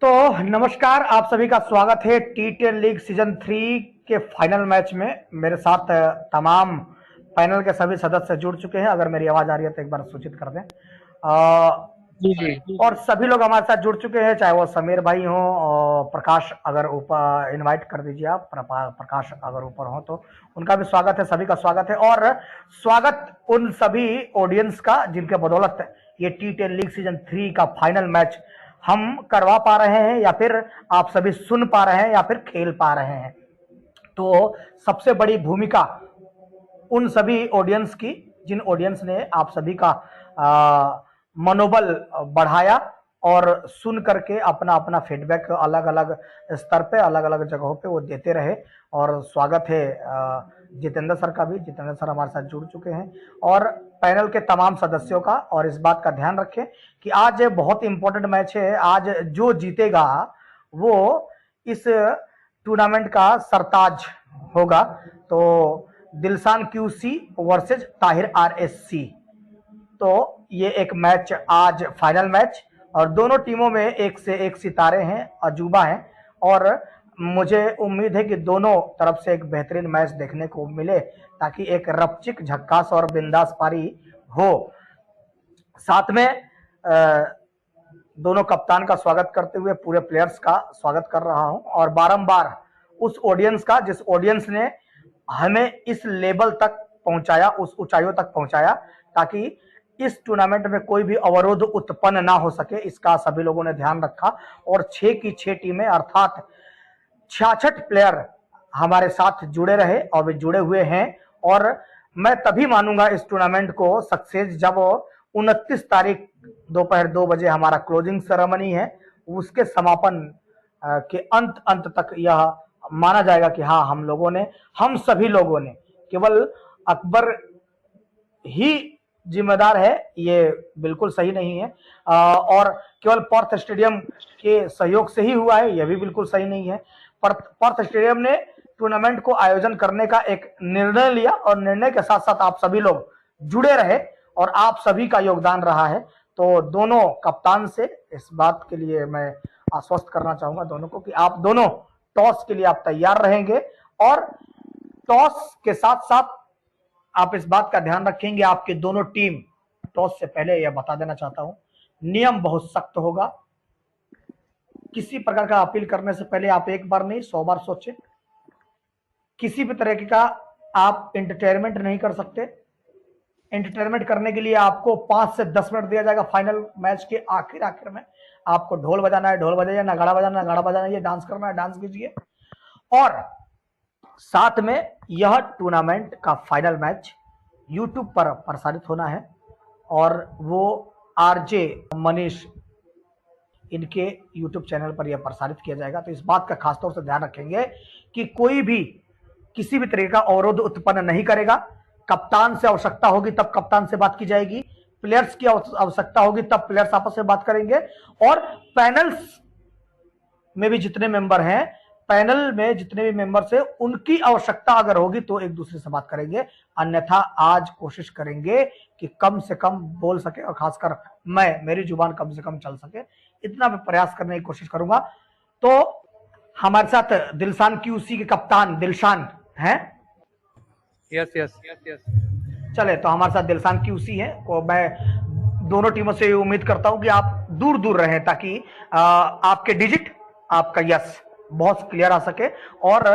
तो नमस्कार, आप सभी का स्वागत है टी10 लीग सीजन 3 के फाइनल मैच में। मेरे साथ तमाम पैनल के सभी सदस्य जुड़ चुके हैं। अगर मेरी आवाज आ रही है तो एक बार सूचित कर दें। जी जी और सभी लोग हमारे साथ जुड़ चुके हैं, चाहे वो समीर भाई हो और प्रकाश, अगर ऊपर इनवाइट कर दीजिए आप, प्रकाश अगर ऊपर हो तो उनका भी स्वागत है। सभी का स्वागत है और स्वागत उन सभी ऑडियंस का जिनके बदौलत ये टी10 लीग सीजन 3 का फाइनल मैच हम करवा पा रहे हैं, या फिर आप सभी सुन पा रहे हैं, या फिर खेल पा रहे हैं। तो सबसे बड़ी भूमिका उन सभी ऑडियंस की, जिन ऑडियंस ने आप सभी का मनोबल बढ़ाया और सुन करके अपना अपना फीडबैक अलग अलग स्तर पे, अलग अलग जगहों पे वो देते रहे। और स्वागत है जितेंद्र सर का भी। जितेंद्र सर हमारे साथ जुड़ चुके हैं और पैनल के तमाम सदस्यों का। और इस बात का ध्यान रखें कि आज बहुत इंपॉर्टेंट मैच है। आज जो जीतेगा वो इस टूर्नामेंट का सरताज होगा। तो Dilshan QC versus Tahir RSC, तो ये एक मैच आज फाइनल मैच, और दोनों टीमों में एक से एक सितारे हैं, अजूबा हैं। और मुझे उम्मीद है कि दोनों तरफ से एक बेहतरीन मैच देखने को मिले, ताकि एक रपचिक, झक्कास और बिंदास पारी हो। साथ में दोनों कप्तान का स्वागत करते हुए पूरे प्लेयर्स का स्वागत कर रहा हूं, और बारंबार उस ऑडियंस का जिस ऑडियंस ने हमें इस लेवल तक पहुंचाया, उस ऊंचाइयों तक पहुंचाया, ताकि इस टूर्नामेंट में कोई भी अवरोध उत्पन्न ना हो सके, इसका सभी लोगों ने ध्यान रखा। और 6 की 6 टीमें अर्थात 66 प्लेयर हमारे साथ जुड़े रहे और वे जुड़े हुए हैं। और मैं तभी मानूंगा इस टूर्नामेंट को सक्सेस जब 29 तारीख दोपहर 2 बजे हमारा क्लोजिंग सेरेमनी है, उसके समापन के अंत तक यह माना जाएगा कि हाँ, हम सभी लोगों ने, केवल अकबर ही जिम्मेदार है, ये बिल्कुल सही नहीं है। और केवल पर्थ स्टेडियम के सहयोग से ही हुआ है, यह भी बिल्कुल सही नहीं है। पर्थ स्टेडियम ने टूर्नामेंट को आयोजन करने का एक निर्णय लिया, और निर्णय के साथ साथ आप सभी लोग जुड़े रहे और आप सभी का योगदान रहा है। तो दोनों कप्तान से इस बात के लिए मैं आश्वस्त करना चाहूंगा दोनों को कि आप दोनों टॉस के लिए आप तैयार रहेंगे। और टॉस के साथ साथ आप इस बात का ध्यान रखेंगे, आपके दोनों टीम, टॉस से पहले यह बता देना चाहता हूं, नियम बहुत सख्त होगा। किसी प्रकार का अपील करने से पहले आप एक बार नहीं 100 बार सोचें। किसी भी तरह का आप एंटरटेनमेंट नहीं कर सकते। एंटरटेनमेंट करने के लिए आपको 5 से 10 मिनट दिया जाएगा। फाइनल मैच के आखिर में आपको ढोल बजाना है, ढोल बजाइए, नगाड़ा बजाना है, नगाड़ा बजाना है, डांस करना है, डांस कीजिए। और साथ में यह टूर्नामेंट का फाइनल मैच यूट्यूब पर प्रसारित होना है, और वो आरजे मनीष, इनके यूट्यूब चैनल पर यह प्रसारित किया जाएगा। तो इस बात का खासतौर से ध्यान रखेंगे कि कोई भी किसी भी तरह का अवरोध उत्पन्न नहीं करेगा। कप्तान से आवश्यकता होगी तब कप्तान से बात की जाएगी, प्लेयर्स की आवश्यकता होगी तब प्लेयर्स आपस में बात करेंगे। और पैनल्स में भी जितने मेंबर हैं, पैनल में जितने भी मेंबर्स हैं, उनकी आवश्यकता अगर होगी तो एक दूसरे से बात करेंगे। अन्यथा आज कोशिश करेंगे कि कम से कम बोल सके, और खासकर मेरी जुबान कम से कम चल सके, इतना मैं प्रयास करने की कोशिश करूंगा। तो हमारे साथ दिलशान क्यूसी के कप्तान दिलशान हैं। यस यस चले, तो हमारे साथ दिलशान क्यूसी है। को मैं दोनों टीमों से उम्मीद करता हूं कि आप दूर दूर रहें, ताकि आपके डिजिट, आपका यस बहुत क्लियर आ सके, और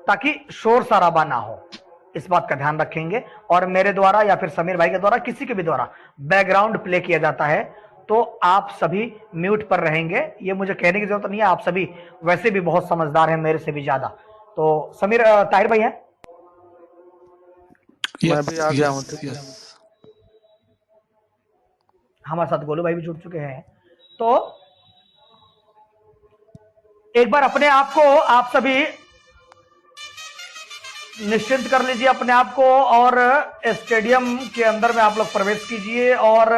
ताकि शोर शराबा ना हो, इस बात का ध्यान रखेंगे। और मेरे द्वारा या फिर समीर भाई के द्वारा, किसी के भी द्वारा बैकग्राउंड प्ले किया जाता है तो आप सभी म्यूट पर रहेंगे। ये मुझे कहने की जरूरत नहीं है, आप सभी वैसे भी बहुत समझदार हैं, मेरे से भी ज्यादा। तो समीर, ताहिर भाई हैं? मैं भी आ गया हूं। हमारे साथ गोलू भाई भी जुड़ चुके हैं। तो एक बार अपने आप को आप सभी निश्चिंत कर लीजिए अपने आप को, और स्टेडियम के अंदर में आप लोग प्रवेश कीजिए। और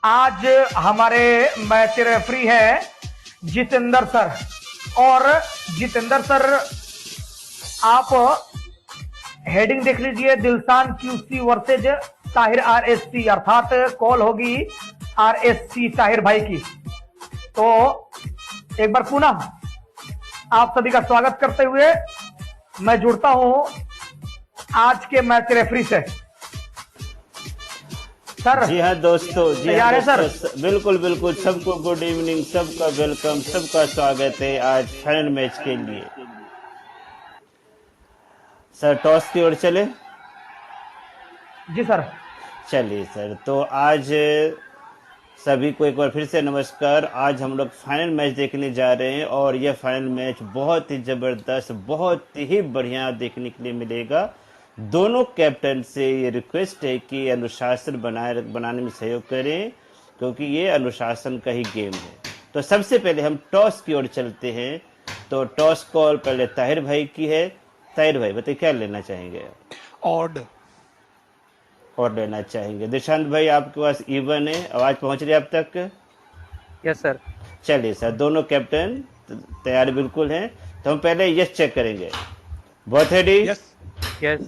आज हमारे मैच रेफरी है जितेंद्र सर। और जितेंद्र सर, आप हेडिंग देख लीजिए, Dilshan QC versus Tahir RSC, अर्थात कॉल होगी आरएससी ताहिर भाई की। तो एक बार पुनः आप सभी का स्वागत करते हुए मैं जुड़ता हूं आज के मैच रेफरी से। सर जी हाँ दोस्तों, जी हाँ तैयार है सर? दोस्तों, बिल्कुल बिल्कुल, सबको गुड इवनिंग, सबका वेलकम, सबका स्वागत है आज फाइनल मैच के लिए। सर टॉस की ओर चले। जी सर। चलिए सर, तो आज सभी को एक बार फिर से नमस्कार। आज हम लोग फाइनल मैच देखने जा रहे हैं और यह फाइनल मैच बहुत ही जबरदस्त, बहुत ही बढ़िया देखने के लिए मिलेगा। दोनों कैप्टन से ये रिक्वेस्ट है कि अनुशासन बनाने में सहयोग करें, क्योंकि ये अनुशासन का ही गेम है। तो सबसे पहले हम टॉस की ओर चलते हैं। तो टॉस कॉल पहले ताहिर भाई की है। ताहिर भाई बताइए क्या लेना चाहेंगे? ऑड। और लेना चाहेंगे। दिशांत भाई आपके पास इवन है, आवाज पहुंच रही है आप तक? Yes sir. चलिए सर, दोनों कैप्टन तैयार बिल्कुल हैं। तो हम पहले यस चेक करेंगे। बहुत रेडी? यस। यस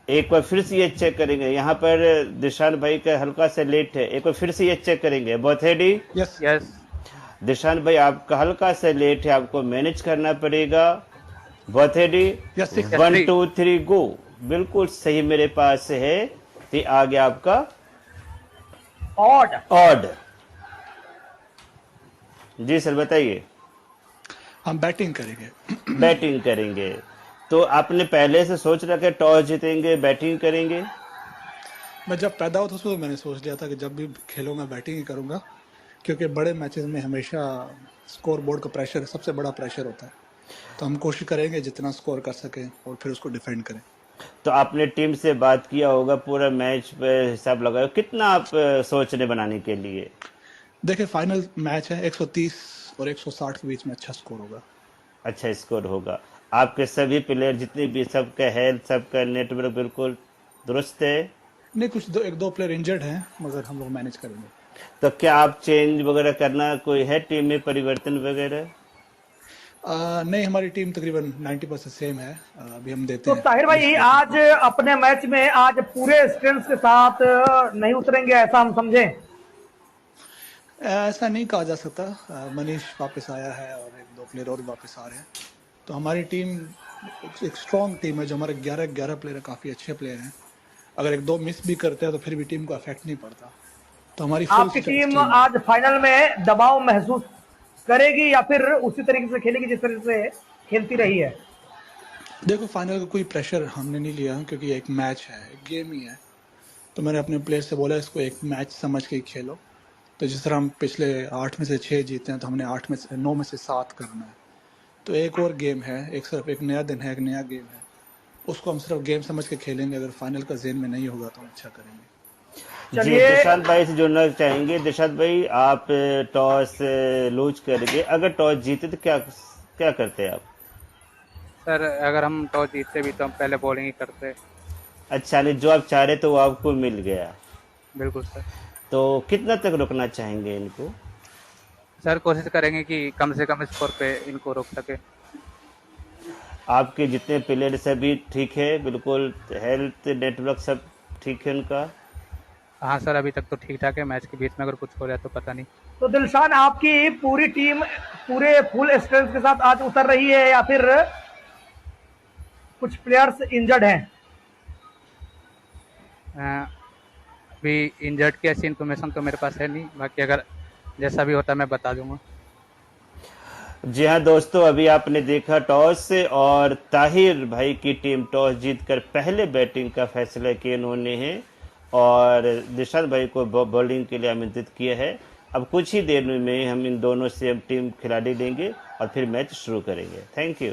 एक बार फिर से ये चेक करेंगे। यहाँ पर दिशांत भाई का हल्का से लेट है, एक बार फिर से ये चेक करेंगे। बहुत रेडी? यस। यस दिशांत भाई आपका हल्का से लेट है, आपको मैनेज करना पड़ेगा। बहुत रेडी? यस। 1 2 3 गो। बिल्कुल सही मेरे पास है। तो आ गया आपका ऑड। ऑड। जी सर बताइए। हम बैटिंग करेंगे। बैटिंग करेंगे। तो आपने पहले से सोच रखा है टॉस जीतेंगे बैटिंग करेंगे? मैं जब पैदा हुआ था उसमें मैंने सोच लिया था कि जब भी खेलूंगा बैटिंग ही करूंगा, क्योंकि बड़े मैचेस में हमेशा स्कोर बोर्ड का प्रेशर सबसे बड़ा प्रेशर होता है। तो हम कोशिश करेंगे जितना स्कोर कर सकें और फिर उसको डिफेंड करें। तो आपने टीम से बात किया होगा, पूरा मैच पे हिसाब लगाया, कितना आप सोच रहे बनाने के लिए? देखिए फाइनल मैच है, 130 और 160 के बीच में अच्छा स्कोर होगा। अच्छा स्कोर होगा। आपके सभी प्लेयर जितने भी, सबका हेल्थ, सबका नेटवर्क बिल्कुल दुरुस्त है? नहीं, कुछ एक दो प्लेयर इंजर्ड हैं, मगर हम लोग मैनेज करेंगे। तो क्या आप चेंज वगैरह करना कोई है टीम में, परिवर्तन वगैरह? नहीं, हमारी टीम तकरीबन 90% सेम है। अभी हम देते तो हैं। ताहिर भाई आज अपने मैच में आज पूरे स्ट्रेंथ के साथ नहीं उतरेंगे, ऐसा हम समझें? ऐसा नहीं कहा जा सकता। मनीष वापस आया है और एक दो प्लेयर और वापस आ रहे हैं। तो हमारी टीम एक स्ट्रॉन्ग टीम है। जो हमारे 11 प्लेयर हैं, काफ़ी अच्छे प्लेयर हैं। अगर एक दो मिस भी करते हैं तो फिर भी टीम को अफेक्ट नहीं पड़ता। तो हमारी आपकी टीम आज फाइनल में दबाव महसूस करेगी या फिर उसी तरीके से खेलेगी जिस तरीके से खेलती रही है? देखो, फाइनल का कोई प्रेशर हमने नहीं लिया, क्योंकि ये एक मैच है, एक गेम ही है। तो मैंने अपने प्लेयर से बोला इसको एक मैच समझ के ही खेलो। तो जिस तरह हम पिछले 8 में से 6 जीते हैं, तो हमने 9 में से 7 करना है। तो एक और गेम है, एक सिर्फ एक नया दिन है, एक नया गेम है, उसको हम सिर्फ गेम समझ के खेलेंगे। अगर फाइनल का जेन में नहीं होगा तो हम अच्छा करेंगे। जी, चलिए दिशांत भाई से जुड़ना चाहेंगे। दिशांत भाई, आप टॉस लूज करेंगे, अगर टॉस जीते तो क्या क्या करते हैं आप? सर, अगर हम टॉस जीतते भी तो हम पहले बॉलिंग ही करते। अच्छा, नहीं जो आप चाह रहे तो वो आपको मिल गया। बिल्कुल सर। तो कितना तक रोकना चाहेंगे इनको? सर कोशिश करेंगे कि कम से कम स्कोर पे इनको रोक सके। आपके जितने प्लेयर सभी ठीक है बिल्कुल? हेल्थ नेटवर्क सब ठीक है उनका? हाँ सर, अभी तक तो ठीक ठाक है। मैच के बीच में अगर कुछ हो जाए तो पता नहीं। तो दिलशान, आपकी पूरी टीम पूरे फुल स्ट्रेंथ के साथ आज उतर रही है या फिर कुछ प्लेयर्स इंजर्ड हैं? अभी इंजर्ड की ऐसी इन्फॉर्मेशन तो मेरे पास है नहीं, बाकी अगर जैसा भी होता मैं बता दूंगा। जी हाँ दोस्तों, अभी आपने देखा टॉस से, और ताहिर भाई की टीम टॉस जीतकर पहले बैटिंग का फैसला किया इन्होंने है, और दिशांत भाई को बॉलिंग के लिए आमंत्रित किया है। अब कुछ ही देर में हम इन दोनों से हम टीम खिलाड़ी लेंगे और फिर मैच शुरू करेंगे। Thank you.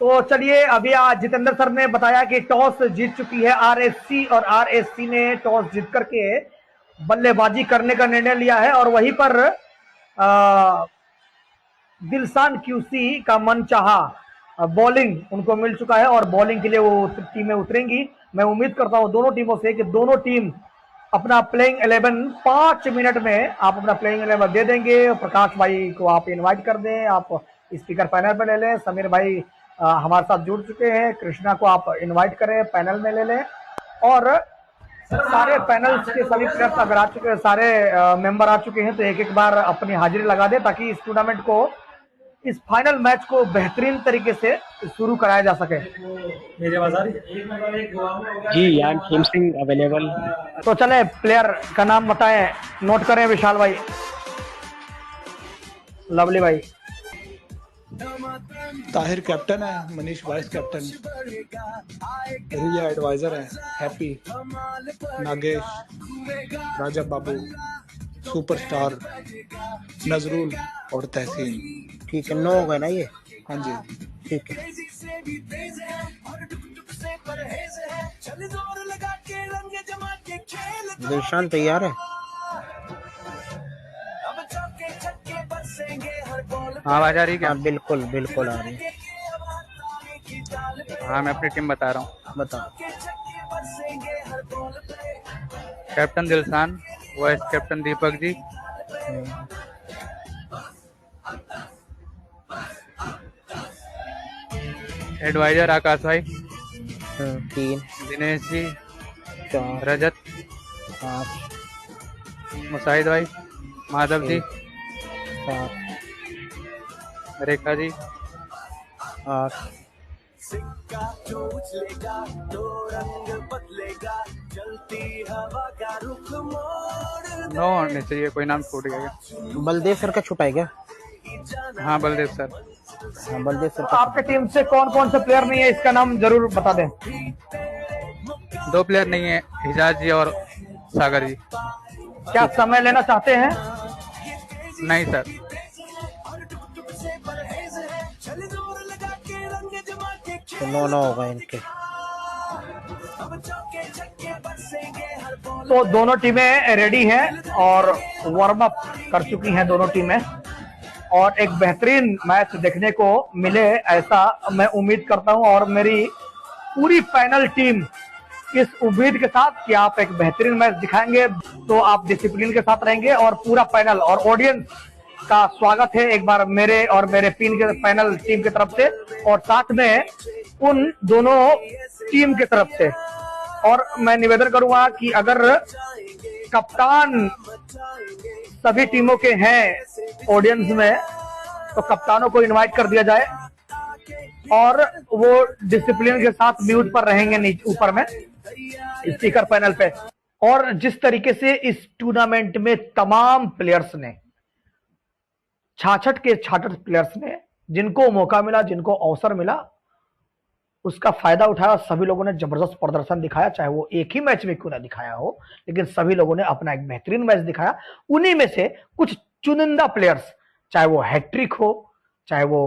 तो चलिए, अभी आज जितेंद्र सर ने बताया कि टॉस जीत चुकी है आरएससी, और आरएससी ने टॉस जीत करके बल्लेबाजी करने का निर्णय लिया है, और वहीं पर दिलशान क्यूसी का मनचाहा बॉलिंग उनको मिल चुका है और बॉलिंग के लिए वो टीमें उतरेंगी। मैं उम्मीद करता हूं दोनों टीमों से कि दोनों टीम अपना प्लेइंग 11 5 मिनट में आप अपना प्लेइंग 11 दे देंगे। प्रकाश भाई को आप इनवाइट कर दें, आप स्पीकर पैनल पर ले लें। समीर भाई हमारे साथ जुड़ चुके हैं, कृष्णा को आप इनवाइट करें, पैनल में ले लें। और सारे पैनल्स के सभी प्लेयर्स अगर आ चुके हैं, सारे मेंबर आ चुके हैं, तो एक एक बार अपनी हाजिरी लगा दें ताकि इस टूर्नामेंट को इस फाइनल मैच को बेहतरीन तरीके से शुरू कराया जा सके। जी यान खेम सिंह अवेलेबल। तो चले प्लेयर का नाम बताएं, नोट करें विशाल भाई, लवली भाई। ताहिर कैप्टन है, मनीष वाइस कैप्टन, रिया एडवाइजर है, हैप्पी, नागेश, राजा बाबू, सुपरस्टार, नजरुल और तहसीन। ठीक है, 9 हो गए ना ये। हाँ जी, ठीक है। दिलशान तैयार है? हाँ, आवाज आ रही क्या? हाँ बिल्कुल बिल्कुल आ रही है। हाँ, मैं अपनी टीम बता रहा हूँ। बताओ। Captain Dilshan, vice captain Deepak ji, adviser आकाश भाई, 3 दिनेश जी, 4 रजत, 5 मुसाहिद भाई, माधव जी, 7 रेखा जी, 8 9 होने चाहिए, कोई नाम छूट गया क्या? बलदेव सर का छुटा है क्या? हाँ, बलदेव सर। हाँ बलदेव सर तो का। आपके टीम से कौन कौन से प्लेयर नहीं है, इसका नाम जरूर बता दें। 2 प्लेयर नहीं है, हिजाज जी और सागर जी। क्या समय लेना चाहते हैं? नहीं सर। तो 9 होगा इनके। तो दोनों टीमें रेडी हैं और वार्म अप कर चुकी हैं दोनों टीमें, और एक बेहतरीन मैच देखने को मिले ऐसा मैं उम्मीद करता हूं, और मेरी पूरी फाइनल टीम इस उम्मीद के साथ कि आप एक बेहतरीन मैच दिखाएंगे, तो आप डिसिप्लिन के साथ रहेंगे और पूरा फाइनल और ऑडियंस का स्वागत है एक बार मेरे और मेरे फाइनल टीम की तरफ से, और साथ में उन दोनों टीम की तरफ से। और मैं निवेदन करूंगा कि अगर कप्तान सभी टीमों के हैं ऑडियंस में, तो कप्तानों को इनवाइट कर दिया जाए और वो डिसिप्लिन के साथ म्यूट पर रहेंगे नीचे ऊपर में स्पीकर पैनल पे। और जिस तरीके से इस टूर्नामेंट में तमाम प्लेयर्स ने, 66 के 66 प्लेयर्स ने, जिनको मौका मिला, जिनको अवसर मिला, उसका फायदा उठाया। सभी लोगों ने जबरदस्त प्रदर्शन दिखाया, चाहे वो एक ही मैच में क्यों ना दिखाया हो, लेकिन सभी लोगों ने अपना एक बेहतरीन मैच दिखाया। उन्हीं में से कुछ चुनिंदा प्लेयर्स, चाहे वो हैट्रिक हो, चाहे वो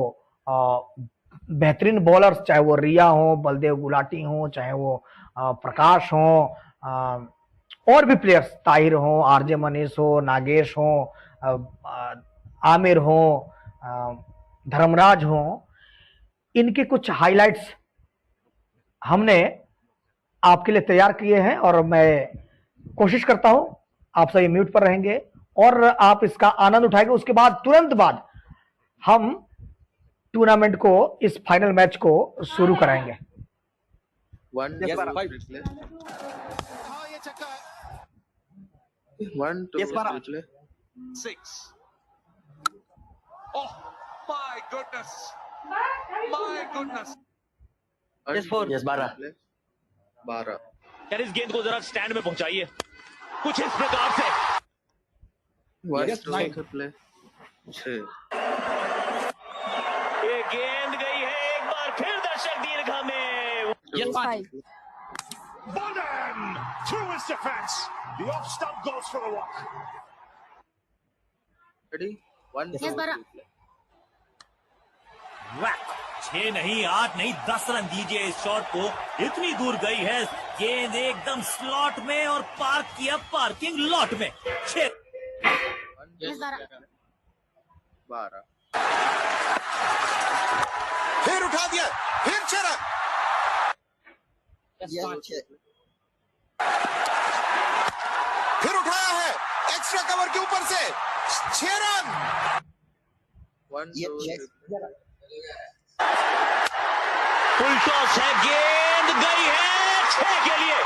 बेहतरीन बॉलर्स, चाहे वो रिया हो, बलदेव गुलाटी हो, चाहे वो प्रकाश हो, और भी प्लेयर्स, ताहिर हो, आरजे मनीष हो, नागेश हो, आमिर हो, धर्मराज हो, इनके कुछ हाइलाइट्स हमने आपके लिए तैयार किए हैं, और मैं कोशिश करता हूं आप सभी म्यूट पर रहेंगे और आप इसका आनंद उठाएंगे। उसके बाद तुरंत बाद हम टूर्नामेंट को, इस फाइनल मैच को शुरू कराएंगे। यस 12 यार इस गेंद को जरा स्टैंड में पहुंचाइए कुछ इस प्रकार से। ये गेंद गई है एक बार फिर दर्शक दीर्घा में। Yes 5 Bonan through his defense. The off stump goes for a walk. Yes 12 Whack. 6 नहीं 8 नहीं 10 रन दीजिए इस शॉट को। इतनी दूर गई है गेंद एकदम स्लॉट में और पार्क किया पार्किंग लॉट में। 6 यस 12 फिर उठा दिया फिर 6 रन। फिर उठाया है एक्स्ट्रा कवर के ऊपर से 6 रन। फुल टॉस है गेंद गई है 6 के लिए।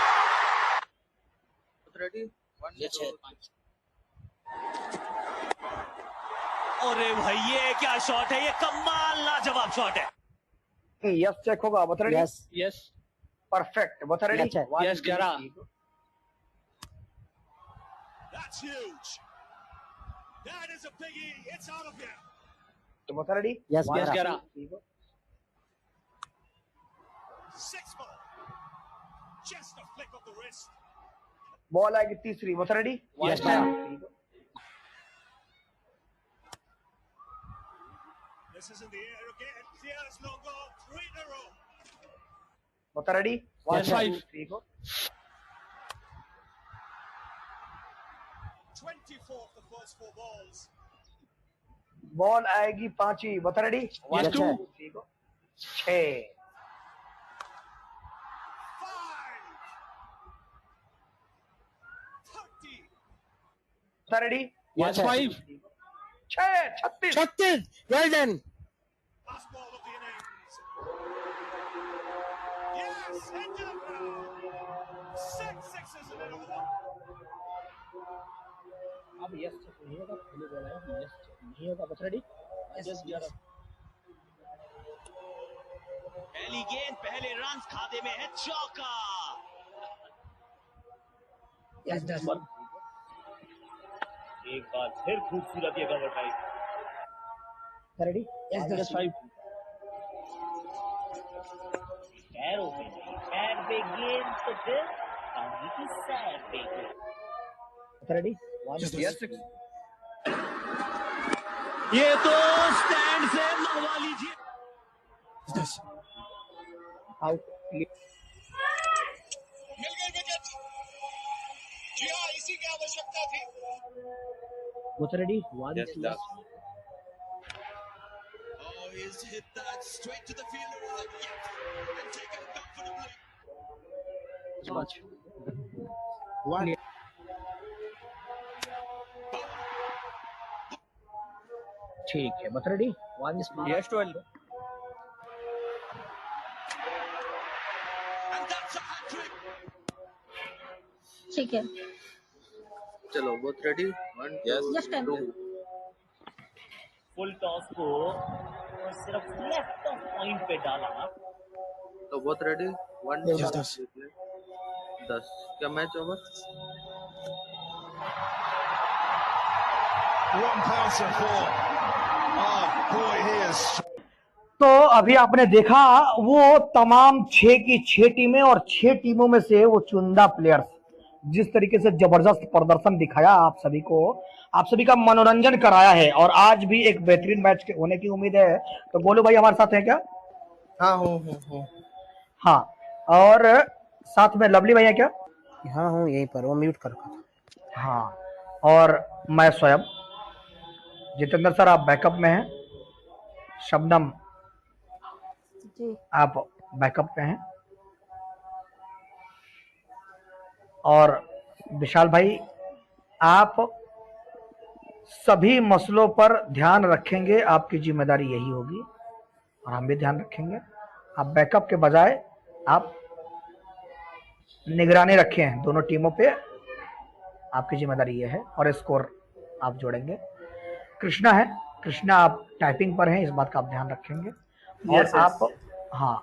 अरे भाई ये क्या शॉट है, ये कमाल लाजवाब शॉट है। यस चेक होगा, बता रेडी? Yes Yes. परफेक्ट, बता ready? Yes, sir. Yes, 11. That's huge. That is a biggie. It's out of here. तो बता ready? Yes Yes, 11 11. 6 more. Just a flick of the wrist. Ball आएगी तीसरी, बता ready? Yes, 10. This is in the air again. There's no goal. 3 in a row. बता ready? Yes, 5. 24 of the first 4 balls. Ball आएगी पांचवी, बता ready? Yes, 2. 6 5. 30. बता ready? Yes, 5. 6 36 36 well done Last ball of the innings. Yes, into the ground. 6 sixes in an over. अब yes check नहीं होगा, पहले बोला है यस चेक नहीं होगा, बता रेडी? Yes, 11. पहली गेंद पहले रन खाते में है, चौका। Yes, 10. एक बार फिर खूबसूरत ये कवर ड्राइव। बता रेडी? Yes, 5. पैरों पे नहीं, पैर पे गेंद तो फिर पानी की सैर पे गेंद। बता रेडी? Yes, यस ये तो स्टैंड से मरवा लीजिए। yes. आउट। मिल गई विकेट। जी हाँ, इसी की आवश्यकता थी। बता ready? Yes, 10. Oh, he's hit that straight to the fielder and taken comfortably. one ठीक है, बता ready? Yes, 12. And that's a hat trick. ठीक है चलो, both ready? 1, 2, Yes, 10. 2. Full toss को सिर्फ लेफ्ट ऑफ पॉइंट पे डाला। तो both ready? 1, Yes, 2, 10. 10. क्या match over? One pass and 4. Oh boy, he is. तो अभी आपने देखा वो तमाम 6 की 6 टीमें और 6 टीमों में से वो चुनिंदा प्लेयर्स जिस तरीके से जबरदस्त प्रदर्शन दिखाया, आप सभी को, आप सभी का मनोरंजन कराया है और आज भी एक बेहतरीन मैच होने की उम्मीद है। तो गोलू भाई हमारे साथ है क्या? हाँ हो हाँ, और साथ में लवली भाई है क्या? हाँ हूँ यहीं पर, वो म्यूट कर रखा था। हाँ, और मैं स्वयं। जितेंद्र सर आप बैकअप में हैं, शबनम जी आप बैकअप पे हैं, और विशाल भाई आप सभी मसलों पर ध्यान रखेंगे, आपकी जिम्मेदारी यही होगी और हम भी ध्यान रखेंगे। आप बैकअप के बजाय आप निगरानी रखें दोनों टीमों पे, आपकी जिम्मेदारी ये है, और स्कोर आप जोड़ेंगे। कृष्णा है, कृष्णा आप टाइपिंग पर हैं, इस बात का आप ध्यान रखेंगे। और आप हाँ,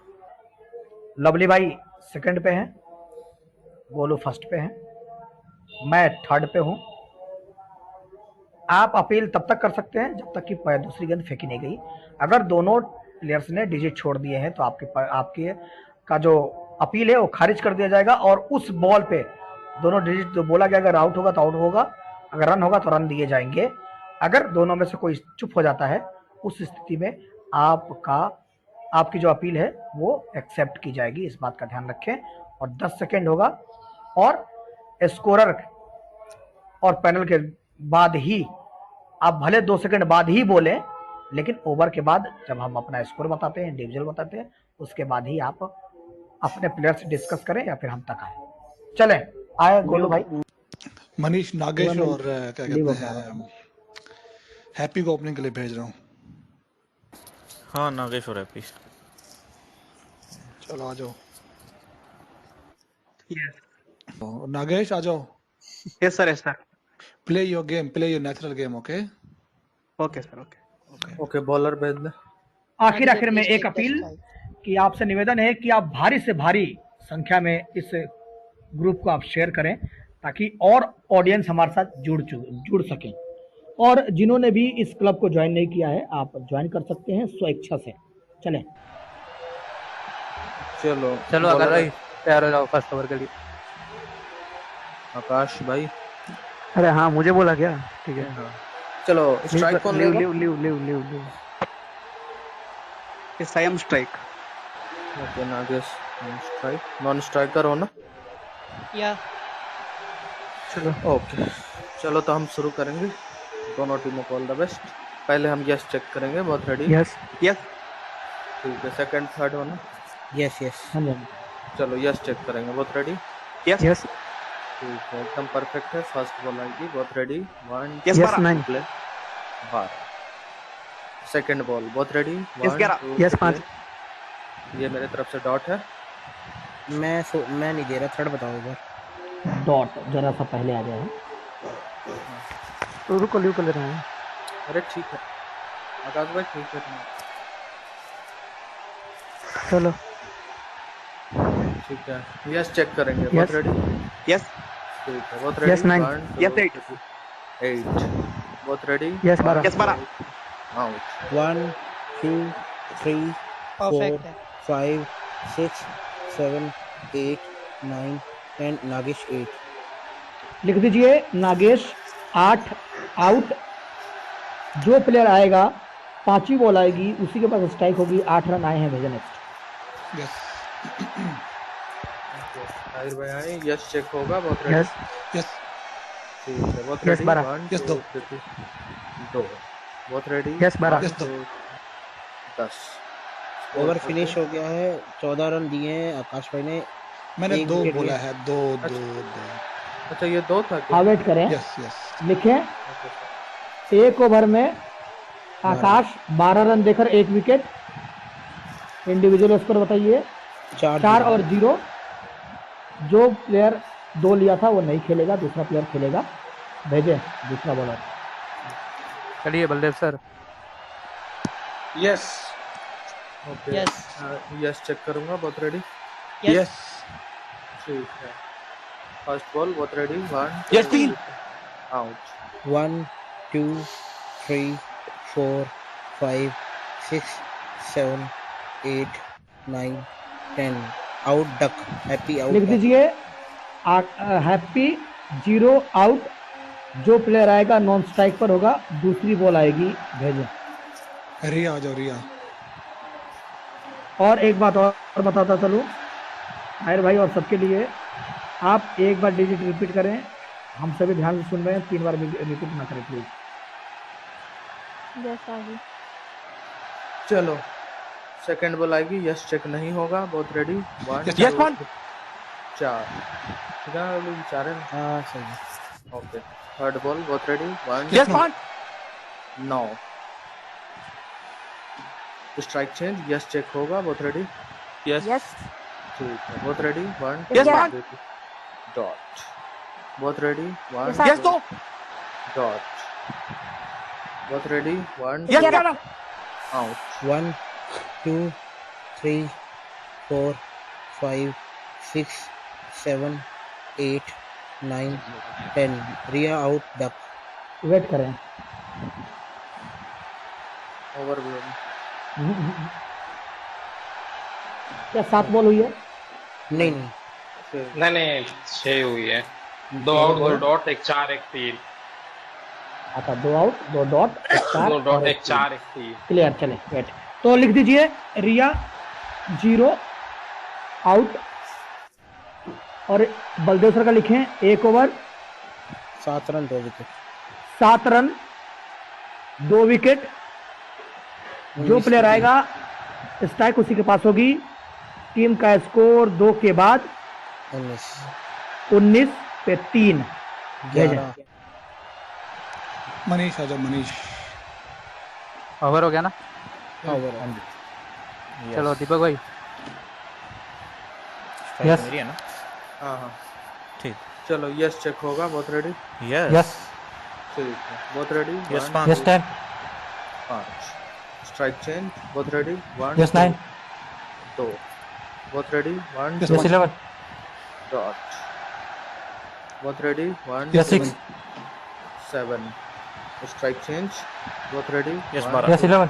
लवली भाई सेकंड पे हैं, गोलू फर्स्ट पे हैं, मैं थर्ड पे हूं। आप अपील तब तक कर सकते हैं जब तक कि दूसरी गेंद फेंकी नहीं गई। अगर दोनों प्लेयर्स ने डिजिट छोड़ दिए हैं तो आपके का जो अपील है वो खारिज कर दिया जाएगा और उस बॉल पे दोनों डिजिट जो बोला गया, अगर आउट होगा तो आउट होगा, अगर रन होगा तो रन दिए जाएंगे। अगर दोनों में से कोई चुप हो जाता है उस स्थिति में आपकी जो अपील है वो एक्सेप्ट की जाएगी, इस बात का ध्यान रखें। और 10 सेकेंड होगा और स्कोरर और पैनल के बाद ही आप भले 2 सेकंड बाद ही बोलें, लेकिन ओवर के बाद जब हम अपना स्कोर बताते हैं, इंडिविजुअल बताते हैं, उसके बाद ही आप अपने प्लेयर से डिस्कस करें या फिर हम तक आए। चलें, आए गोलू भाई। मनीष, नागेश और क्या कहते हैं, हैप्पी को ओपनिंग के लिए भेज रहा हूँ। हाँ, नागेश और हैप्पी। चलो आ जाओ। नागेश आ जाओ। Yes, sir. Yes, sir. Play your game, play your natural game, okay? Okay sir okay okay bowler भेज दे। आखिर में एक अपील कि आपसे निवेदन है कि आप भारी से भारी संख्या में इस ग्रुप को आप शेयर करें ताकि और ऑडियंस हमारे साथ जुड़ सकें। और जिन्होंने भी इस क्लब को ज्वाइन नहीं किया है आप ज्वाइन कर सकते हैं स्वेच्छा से। चलें चलो चलो अगर भाई तैयार हो जाओ फर्स्ट ओवर के लिए। आकाश भाई अरे हाँ मुझे बोला क्या ठीक है हाँ चलो स्ट्राइक कौन लिव लेगा? Live live live live yes I am strike okay Nagesh strike non striker हो ना? या चलो ओके चलो तो हम शुरू करेंगे। दोनों टीमों को ऑल द बेस्ट। पहले हम यस चेक करेंगे। बहुत रेडी? यस यस ठीक है सेकंड थर्ड हो ना? यस यस हाँ जी चलो यस चेक करेंगे। बहुत रेडी? यस यस ठीक है एकदम परफेक्ट है। फर्स्ट बॉल आएगी। बहुत ready? 1 yes 2 9 play 12। Second ball बहुत रेडी? यस 11 यस 5 ये मेरे तरफ से डॉट है। मैं नहीं दे रहा, थर्ड बताओ एक बार। डॉट जरा सा पहले आ जाए। तो रुको लिव कर ले रहा हूँ। अरे ठीक है आकाश भाई ठीक है चलो ठीक है यस चेक करेंगे। बहुत रेडी? यस ठीक है बहुत रेडी? यस 9 यस 8 8 बहुत ready? Yes 12 yes 12 out 1 2 3 4 5 6 7 8 9 10 Nagesh 8। लिख दीजिए नागेश 8 आउट। जो प्लेयर आएगा 5वीं बॉल आएगी उसी के पास स्ट्राइक होगी। 8 रन आए हैं। भेजा नेक्स्ट। यस ताहिर भाई आए यस चेक होगा। बहुत रेडी? यस यस ठीक है बहुत यस रेडी? 12 1 यस 2 2 2 बहुत ready? Yes 12 yes 2 10 over finish हो गया है। 14 रन दिए हैं आकाश भाई ने। मैंने एक 2 विकेट बोला लिया। है। 2 2 2 अच्छा ये 2 था क्या? हाँ वेट करें। यस यस लिखें एक ओवर में आकाश 12 रन देकर 1 विकेट। इंडिविजुअल स्कोर बताइए। 4 और 0। जो प्लेयर 2 लिया था वो नहीं खेलेगा, दूसरा प्लेयर खेलेगा। भेजे दूसरा बॉलर। चलिए Baldev sir. Yes okay yes yes check करूंगा। बहुत रेडी? यस ठीक है फर्स्ट बॉल बहुत ready? 1 yes 3 out 1 2 3 4 5 6 7 8 9 10 out duck. Happy out. लिख दीजिए हैप्पी 0 आउट। जो प्लेयर आएगा नॉन स्ट्राइक पर होगा। दूसरी बॉल आएगी। भेजें। रिया आ जाओ रिया। और एक बात और बताता चलूँ आयर भाई और सबके लिए। आप एक बार डिजिट रिपीट करें। हम सभी ध्यान से सुन रहे हैं। 3 बार रिपीट ना करें प्लीज। यस आगे चलो सेकंड बॉल आएगी। यस चेक नहीं होगा। बहुत रेडी? 1 यस 1 4 ठीक है ना? 4 है ना? हाँ सही है। ओके थर्ड बॉल बहुत ready? 1 yes 1 9 strike change. Yes check होगा। बहुत रेडी? यस यस ठीक है बहुत रेडी? 1 यस 1 डॉट बहुत रेडी? 1 यस 2 डॉट बहुत रेडी? 1 यस 11 आउट 1 2 3 4 5 6 7 8 9 10 रिया आउट डक। वेट करें। ओवर क्या 7 बॉल हुई है? नहीं नहीं नहीं 6 हुई है। 2 आउट 2 डॉट 1 4 1 3 अच्छा 2 आउट 2 डॉट 2 डॉट 1 4 1 3 क्लियर। चले वेट तो लिख दीजिए रिया 0 आउट। और बलदेव सर का लिखें 1 over 7 run 2 wicket 7 run 2 wicket. जो प्लेयर आएगा स्ट्राइक उसी के पास होगी। टीम का स्कोर 2 के बाद 19 पे 3। 11 मनीष आ जाओ मनीष। ओवर हो गया ना? ओवर चलो दीपक भाई। यस मेरी है ना? हाँ हाँ ठीक चलो यस चेक होगा। बहुत रेडी? यस ठीक है बहुत ready? Yes 1 5 2 5 strike change both ready 1 Yes, 9. 2 both ready 1 Yes, 11. Dot both ready 1 Yes, 6. 7 strike change both ready Yes, 1 12. Yes, 11.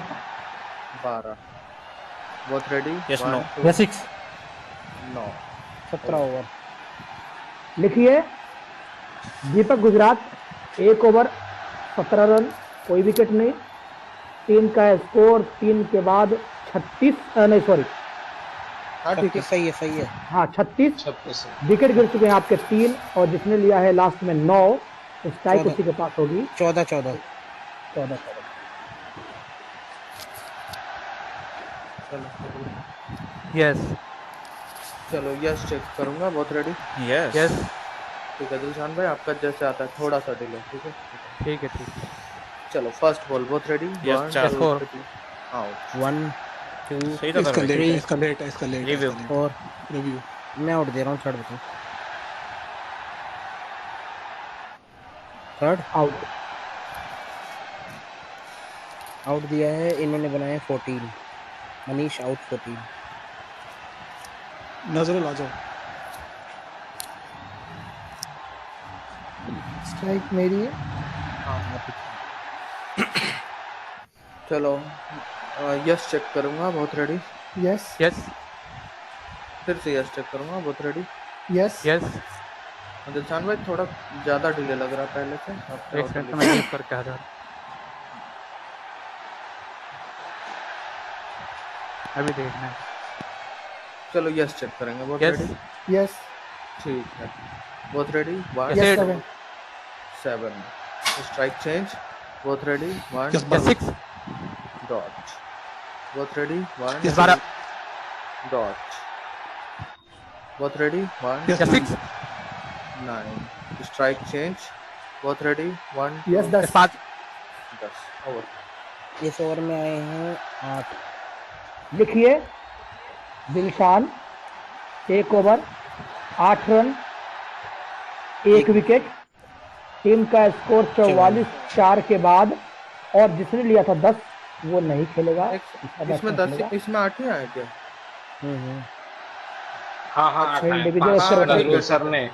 12 both ready Yes, 1 no. 2 Yes, 6. 9 17 over. लिखिए दीपक गुजरात 1 ओवर 17 रन, कोई wicket नहीं। Team का score 3 के बाद 36 नहीं sorry हाँ ठीक है सही है, सही है। हाँ 36 26 विकेट गिर चुके हैं आपके 3, और जिसने लिया है लास्ट में 9, स्ट्राइक 14 उसी के पास होगी 14 14। 14। यस चलो यस चेक करूंगा बहुत रेडी Yes. यस ठीक है दिलशान भाई आपका जैसे आता है थोड़ा सा डिले ठीक है ठीक है ठीक है चलो फर्स्ट बॉल बहुत रेडी Yes, चार। Score. आउट 1 2 सही था इसका भाई। लेट है, 3 इसका लेट है, इसका लेट है, Review. इसका लेट है। 4। रिव्यू। मैं आउट दे रहा हूँ, थर्ड बताओ। Third out. आउट दिया है इन्होंने, बनाया 14। मनीष आउट 14। नजरुल आ जाओ। स्ट्राइक मेरी है। चलो यस चेक करूंगा बहुत रेडी यस यस फिर से यस चेक करूंगा बहुत रेडी यस यस दिलशान भाई थोड़ा ज्यादा डिले लग रहा है पहले से आपका एक out सेकंड delay। मैं चेक करके आ जा रहा हूँ। अभी देखना है। चलो यस चेक करेंगे बहुत यस रेडी यस ठीक है बहुत रेडी 1 Yes, 7 7 स्ट्राइक चेंज बहुत रेडी 1 Yes, यस 6 डॉट बहुत रेडी 1 यस 12 डॉट बहुत ready 1 Yes, yes 6 9 strike change बहुत रेडी 1 यस 10 यस 5 10 ओवर इस ओवर में आए हैं 8। लिखिए Dilshan 1 over 8 run 1 wicket, team का स्कोर 44 के बाद, और जिसने लिया था 10 वो नहीं खेलेगा। इसमें 10 इसमें 8 ही आए क्या हाँ हाँ अच्छा, आठ है। individual पांच स्तर नजरुल बताइए। सर ने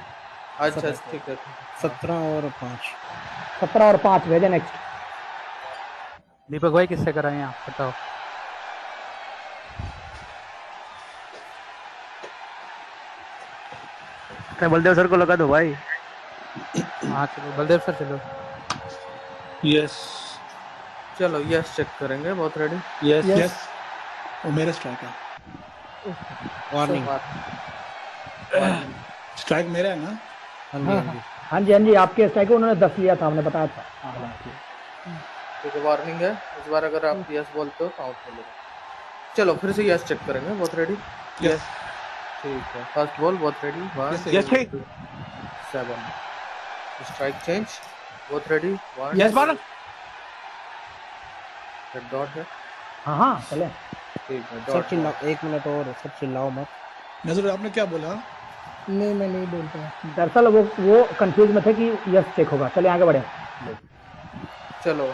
अच्छा ठीक है 17 और 5। 17 और 5 भेजे नेक्स्ट। दीपक भाई किससे कराएं आप बताओ। क्या बलदेव सर को लगा दो भाई। हाँ चलो बलदेव सर चलो। यस चलो यस चेक करेंगे बहुत रेडी यस Yes. यस। वो मेरा स्ट्राइक है। वार्निंग। स्ट्राइक मेरा है ना। हाँ जी, हाँ जी। हाँ जी हाँ जी, आपके स्ट्राइक उन्होंने 10 लिया था, हमने बताया था। ठीक है वार्निंग है इस बार अगर आप यस बोलते हो तो आउट मिलेगा। चलो फिर से यस चेक करेंगे बहुत रेडी यस ठीक है फर्स्ट बॉल बहुत ready 1 Yes, yes. 7 strike change बहुत रेडी 1 यस 12 डॉट है हाँ हाँ चले। ठीक है सब डॉट चिल्लाओ, 1 मिनट और, सब चिल्लाओ मत। नजरुल आपने क्या बोला? नहीं मैं नहीं बोलता। दरअसल वो कंफ्यूज में थे कि यस चेक होगा। चलिए आगे बढ़े। चलो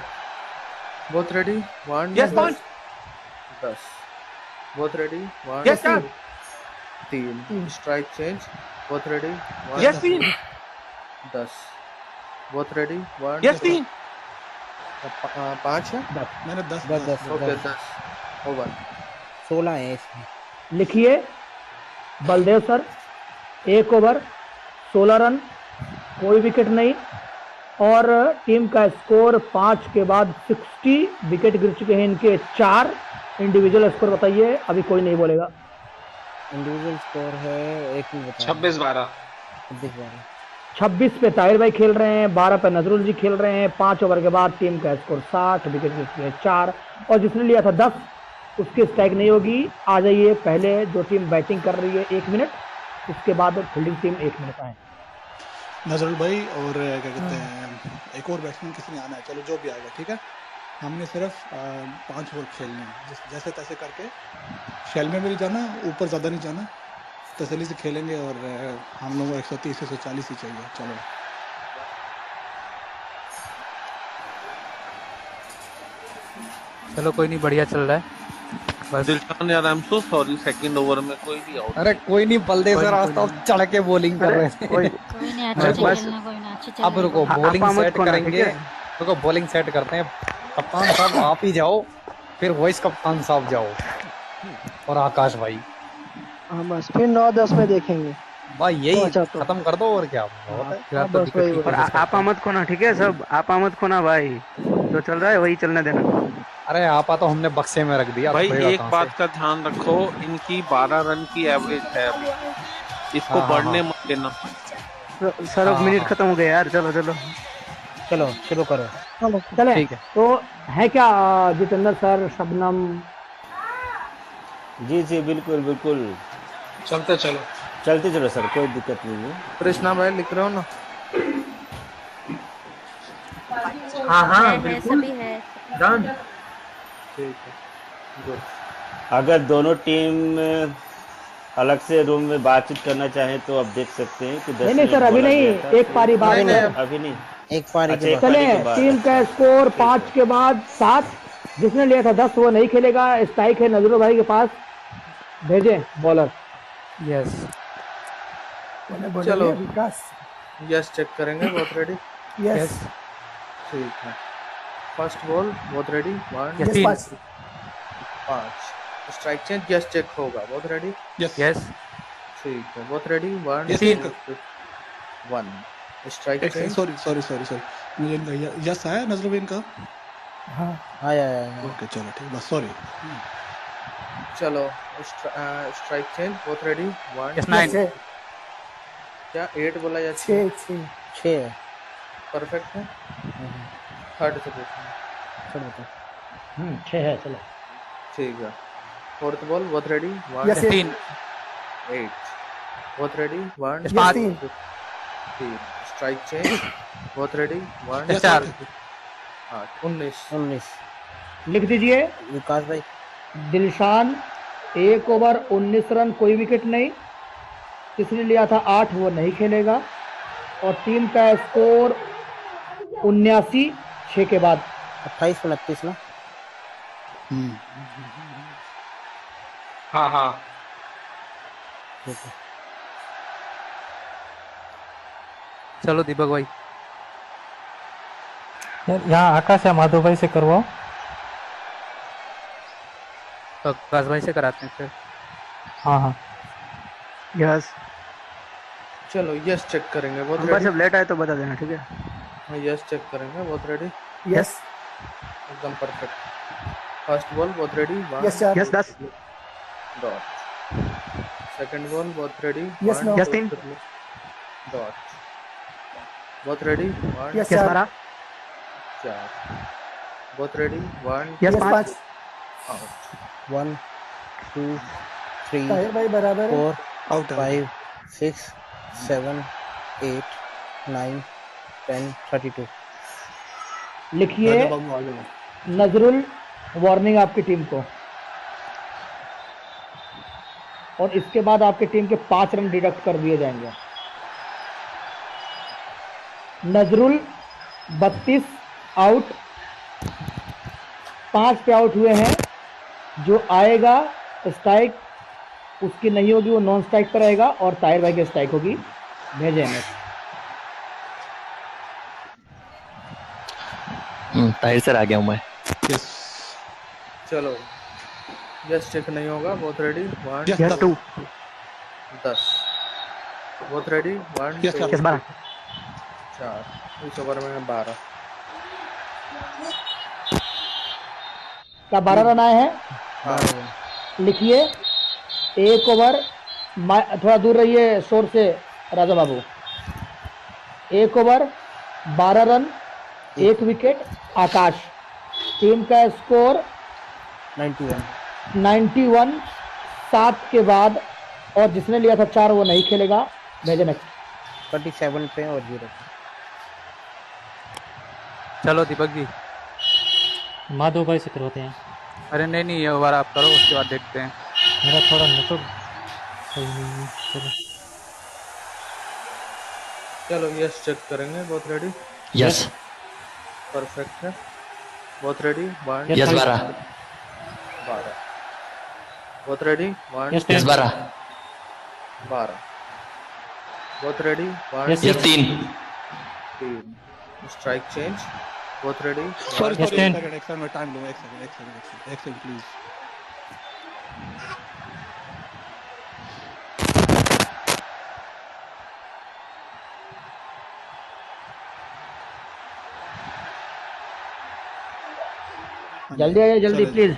बहुत रेडी 1 Yes, 5 10 बहुत रेडी 1 Yes, 4 3 स्ट्राइक चेंज बहुत रेडी 1 यस 3 10 बहुत रेडी 1 यस 3 5 है मैंने 10 10 10 ओके 10 10 ओवर 16 है इसमें। लिखिए बलदेव सर 1 ओवर 16 रन, कोई विकेट नहीं, और टीम का स्कोर 5 के बाद 60 विकेट गिर चुके हैं इनके 4। इंडिविजुअल स्कोर बताइए, अभी कोई नहीं बोलेगा। इंडिविजुअल स्कोर है एक मिनट बता। 26 12 26 12। 26 पे ताहिर भाई खेल रहे हैं, 12 पे नजरुल जी खेल रहे हैं। 5 ओवर के बाद टीम का स्कोर 60, विकेट गिर चुके हैं 4, और जिसने लिया था 10 उसकी स्ट्राइक नहीं होगी। आ जाइए, पहले जो टीम बैटिंग कर रही है 1 मिनट, उसके बाद फील्डिंग टीम 1 मिनट आए। नजरुल भाई और क्या कहते हैं, एक और बैट्समैन किसी ने आना है, चलो जो भी आएगा ठीक है। हमने सिर्फ 5 ओवर खेलने हैं, जैसे तैसे करके। शेल में भी नहीं जाना, ऊपर ज़्यादा नहीं जाना, तसल्ली से खेलेंगे। और हम लोगों को 130 से 140 ही चाहिए। चलो चलो कोई नहीं, बढ़िया चल रहा है बस। दिलशान यार, I am so sorry, second over में कोई भी आउट। अरे कोई नहीं, बल्दे से रास्ता चढ़ के बॉलिंग कर रहे थे। कोई नहीं, अच्छे से खेलना, कोई ना अच्छे अब रुको, बॉलिंग सेट करेंगे। रुको, बॉलिंग सेट करते हैं। कप्तान साहब आप ही जाओ, फिर वाइस कप्तान साहब जाओ, और आकाश भाई। हाँ बस फिर 9-10 में देखेंगे भाई यही अच्छा तो। खत्म कर दो और क्या फिर तो बस दिक्कत वही नहीं। वही। आपा मत खोना, ठीक है सब, आपा मत खोना भाई, जो चल रहा है वही चलने देना। अरे आपा तो हमने बक्से में रख दिया। भाई खोएगा एक कहाँ बात से? का ध्यान रखो, इनकी 12 रन की एवरेज है अभी, इसको हाँ, बढ़ने हाँ। मत देना। सर अब हाँ, मिनट हाँ। खत्म हो गए यार, चलो चलो। चलो शुरू करो। चलो चले। ठीक है। तो है क्या जितेंद्र सर, शबनम? जी जी बिल्कुल बिल्कुल, चलते चलो। चलते चलो सर, कोई दिक्कत नहीं है। कृष्णा भाई लिख रहे हो ना? हाँ हाँ है, बिल्कुल सभी है। डन। ठीक है, गुड। अगर दोनों टीम अलग से रूम में बातचीत करना चाहें तो आप देख सकते हैं कि 10 नहीं नहीं मिनट सर, अभी बोला नहीं, गया था। एक पारी बाद नहीं, में। नहीं, अभी नहीं, एक पारी अच्छा के एक बाद। पारी चले, के बाद। टीम का अच्छा, स्कोर ठीक 5 है। के बाद 7। जिसने लिया था 10 वो नहीं खेलेगा। स्ट्राइक है नजरुल भाई के पास, भेजे बॉलर। यस चलो विकास। यस चेक करेंगे, बहुत रेडी। यस ठीक है, फर्स्ट बॉल बहुत ready, 1 yes 3 5 strike change, yes check होगा, बहुत रेडी। यस यस ठीक है, बहुत ready, 1 Yes, 2 check. 1 strike change. Sorry मुझे इनका यस आया नजरुद्दीन का। आया। ओके चलो ठीक, बस सॉरी। चलो स्ट्राइक चेंज, बहुत रेडी, 1 यस 9 क्या 8 बोला या 6? 6 परफेक्ट है। थर्ड से पूछना। छोड़ दो। 6 है, चलो। ठीक है, फोर्थ बॉल बहुत रेडी, 1 यस 3 8 बहुत रेडी, 1 यस 5 3 स्ट्राइक चेंज, बहुत रेडी, 1 यस 4 8 19 लिख दीजिए। विकास भाई। दिलशान 1 ओवर 19 रन, कोई विकेट नहीं। किसने लिया था 8 वो नहीं खेलेगा। और टीम का स्कोर 79 6 के बाद। 28-29 ना। हाँ हाँ, ठीक है। चलो दीपक भाई। यार यहाँ आकाश या माधव भाई से करवाओ। तो आकाश भाई से कराते हैं फिर। हाँ हाँ यस। चलो यस चेक करेंगे, बहुत अंबर रेडी। जब लेट आए तो बता देना, ठीक है। हाँ यस चेक करेंगे, बहुत रेडी, यस एकदम परफेक्ट। फर्स्ट बॉल बहुत ready, 1 yes sir. Yes 10 dot. Second ball बहुत ready, Yes, no. Yes, 3 dot. बहुत रेडी, 1 यस यस सर। 12 4 बहुत ready, 1 yes yes 5 5। Out. 1 2 3 Tahir भाई बराबर है। 4 आउट 5 6 7 8 9 10 32। लिखिए नजरुल, वार्निंग आपकी टीम को। और इसके बाद आपकी टीम के 5 रन डिडक्ट कर दिए जाएंगे। नजरुल 32 आउट, 5 पे आउट हुए हैं। जो आएगा स्ट्राइक उसकी नहीं होगी, वो नॉन स्ट्राइक पर रहेगा। और ताहिर भाई की स्ट्राइक होगी। भेजे हमें। ताहिर सर आ गया हूँ मैं। यस चलो यस चेक नहीं होगा, बहुत रेडी, 1 यस 2 10 बहुत रेडी, 1 Yes, 2 यस 12 4 इस ओवर में 12। क्या 12 रन आए हैं? हाँ लिखिए 1 ओवर, थोड़ा दूर रहिए शोर से Raja Babu. 1 over 12 run, 1 wicket. आकाश। टीम का स्कोर 91 7 के बाद। और जिसने लिया था 4 वो नहीं खेलेगा। भेजे नेक्स्ट। 27 पे और 0। चलो दीपक जी। माधव भाई से करवाते हैं। अरे नहीं नहीं, ये ओवर आप करो, उसके बाद देखते हैं। मेरा थोड़ा नेटवर्क सही नहीं है। चलो चलो यस चेक करेंगे, बहुत रेडी, यस परफेक्ट है, बहुत ready, 1 yes 12 12 both ready 1 Yes, 12 12 both ready 1 Yes, 3 strike change both ready sorry 1 sorry 10 एक सेकंड मैं टाइम लूंगा एक सेकंड प्लीज जल्दी आइए जल्दी प्लीज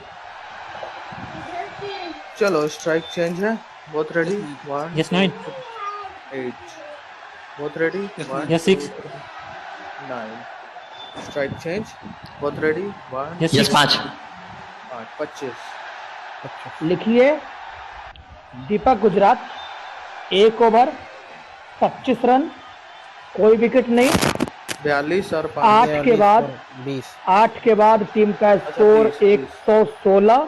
चलो स्ट्राइक चेंज है both ready 1 Yes, 9 8 both ready 1 Yes, 6 9 strike change both ready 1 Yes, 5 25 लिखिए दीपक गुजरात 1 ओवर 25 रन कोई विकेट नहीं 42 और 8 के बाद 8 के बाद टीम का स्कोर 116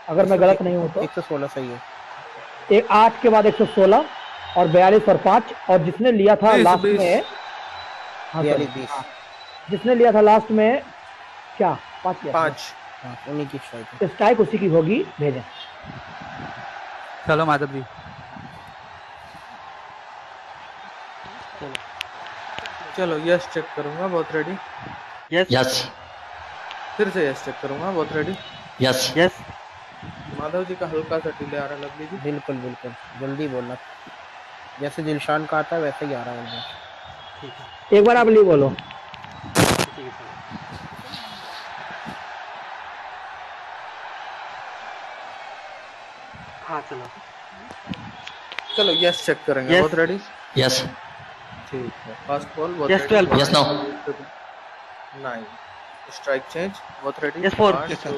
अगर मैं गलत नहीं हूं तो 116 सही है 8 के बाद 116 और 42 और 5 और जिसने लिया था 20, लास्ट 20 में हाँ, 42 sorry, जिसने लिया था लास्ट में क्या 5 लिया 5 उन्हीं की स्ट्राइक स्ट्राइक उसी की होगी भेजें चलो माधव जी चलो यस चेक करूंगा बहुत रेडी Yes फिर से यस चेक करूंगा बहुत रेडी Yes माधव जी का हल्का सा डिले आ रहा है लवली जी बिल्कुल बिल्कुल जल्दी बोलना जैसे दिलशान का आता है वैसे ही आ रहा है एक बार आप ली बोलो हाँ चलो चलो यस चेक करेंगे Yes. बहुत रेडी Yes ठीक है फर्स्ट बॉल बहुत Yes, ready 12. Yes, no 9 strike change बहुत रेडी Yes, 4. 1 Yes, sir.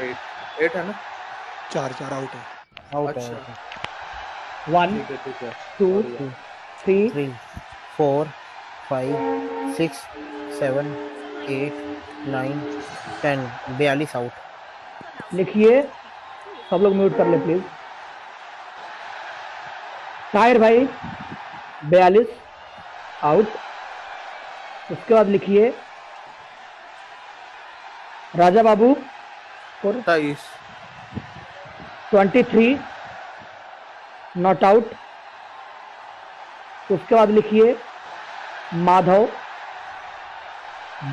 2 8 है ना 4 आउट है आउट अच्छा है 1 ठीक है 2 3 3 4 5 6 7 8 9 10 42 आउट लिखिए सब लोग म्यूट कर ले प्लीज ताहिर भाई 42 आउट उसके बाद लिखिए राजा बाबू 23 23 नॉट आउट उसके बाद लिखिए माधव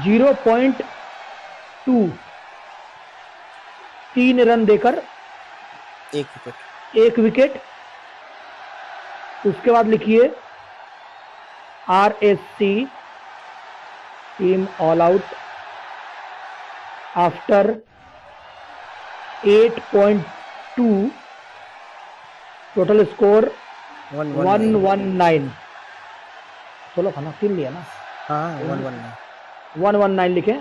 0.2 3 रन देकर एक विकेट उसके बाद लिखिए RSC team all out after 8.2 total score 119 सोलह खाना 3 लिया ना हाँ 119 लिखे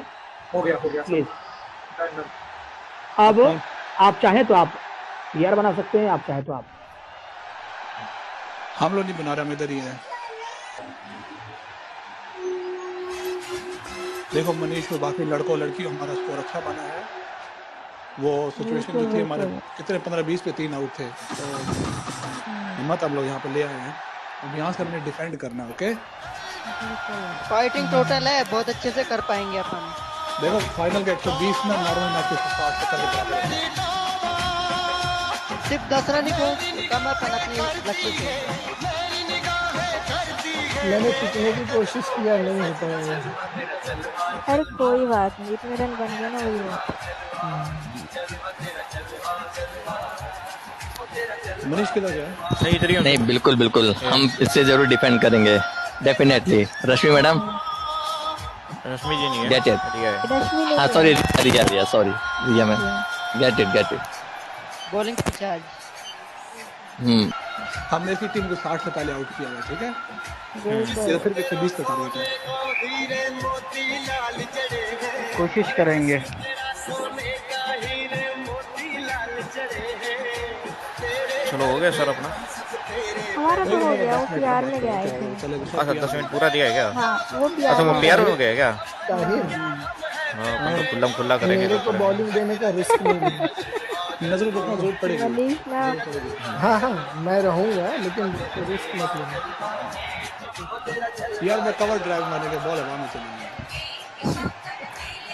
हो गया प्लीज अब आप चाहें तो आप यार बना सकते हैं आप चाहें तो आप हम लोग नहीं बना रहे हम इधर ही है देखो मनीष और बाकी लड़कों लड़की हमारा स्कोर अच्छा बना है वो सिचुएशन जो थी हमारे कितने 15-20 पे 3 आउट थे तो हिम्मत हम लोग यहाँ पे ले आए हैं अब यहाँ से हमने डिफेंड करना है ओके फाइटिंग टोटल है बहुत अच्छे से कर पाएंगे अपन देखो फाइनल का 120 में नॉर्मल मैच के 60 के बराबर है सिर्फ 10 रन ही को कम अपन अपनी लक्ष्य से मैंने जीतने की कोशिश किया नहीं हो पाया अरे कोई बात नहीं इतने रन बन गए ना वही बात मनीष किधर गया नहीं इधर ही हूँ। नहीं बिल्कुल बिल्कुल हम इससे जरूर डिफेंड करेंगे डेफिनेटली रश्मि मैडम रश्मि जी नहीं है गेट इट रिया है रश्मि ने हाँ sorry Riya sorry Riya ma'am get it bowling charge हमने इसकी टीम को 60 से पहले आउट किया है ठीक है ये फिर 120 पे टारगेट है कोशिश करेंगे चलो हो गया सर अपना हमारा तो हो गया वो प्यार में गया है अच्छा 10 मिनट पूरा दिया है क्या हाँ वो प्यार अच्छा वो प्यार हो गया है क्या ताहिर हाँ अपन तो खुल्लम खुल्ला करेंगे मेरे तो को बॉलिंग देने का रिस्क नहीं है नजर रखना जरूरत पड़ेगी मनीष ना हाँ हाँ मैं रहूंगा लेकिन रिस्क मत लेना यार मैं कवर ड्राइव मारने के बॉल हवा में चली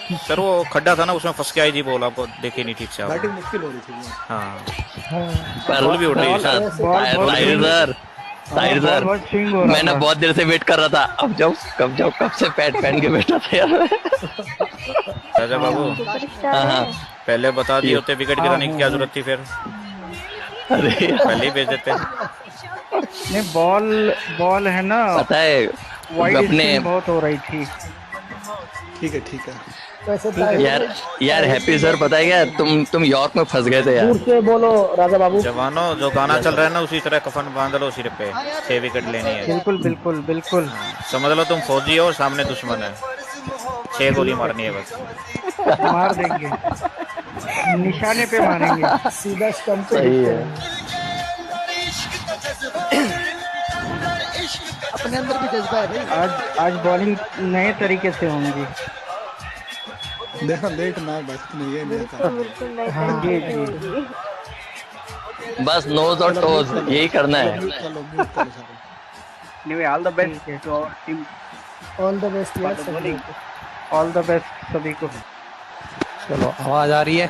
गई सर वो खड्डा था ना, उसमें फंस के आई थी बॉल, आपको देखी नहीं ठीक से आप। बैटिंग मुश्किल हो रही थी। हाँ पर बॉल भी उड़ रही है सर। ताहिर सर मैं ना बहुत देर से वेट कर रहा था, अब जाओ कब जाओ, कब से पैड पहन के बैठा था यार। राजा बाबू हाँ पहले बता दिए होते विकेट गिराने की क्या जरूरत थी फिर, अरे पहले ही भेज देते। नहीं बॉल है ना, पता है वाइड अपने स्पिन बहुत हो रही थी। ठीक है ठीक है। यार हैप्पी सर पता है क्या, तुम यॉर्क में फंस गए थे यार। दूर से बोलो राजा बाबू। जवानों जो गाना चल रहा है ना उसी तरह कफन बांध लो सिर पे, 6 विकेट लेनी है। बिल्कुल बिल्कुल बिल्कुल। समझ लो तुम फौजी हो और सामने दुश्मन है, 6 गोली मारनी है बस। मार देंगे, निशाने पे मारेंगे। सीधा स्टंप पे सही दिखते है। हैं। अपने अंदर भी जज्बा है भाई। आज बॉलिंग नए तरीके से होंगी। देखो लेट ना बस नहीं है नहीं था। बिल्कुल नहीं हाँ, करेंगे, जी, जी। करेंगे। बस नोज और टोज यही करना है। म्यूट कर लो सारे। Anyway, all the best to our team. All the best यार सभी को। All the best सभी को। चलो आवाज आ रही है।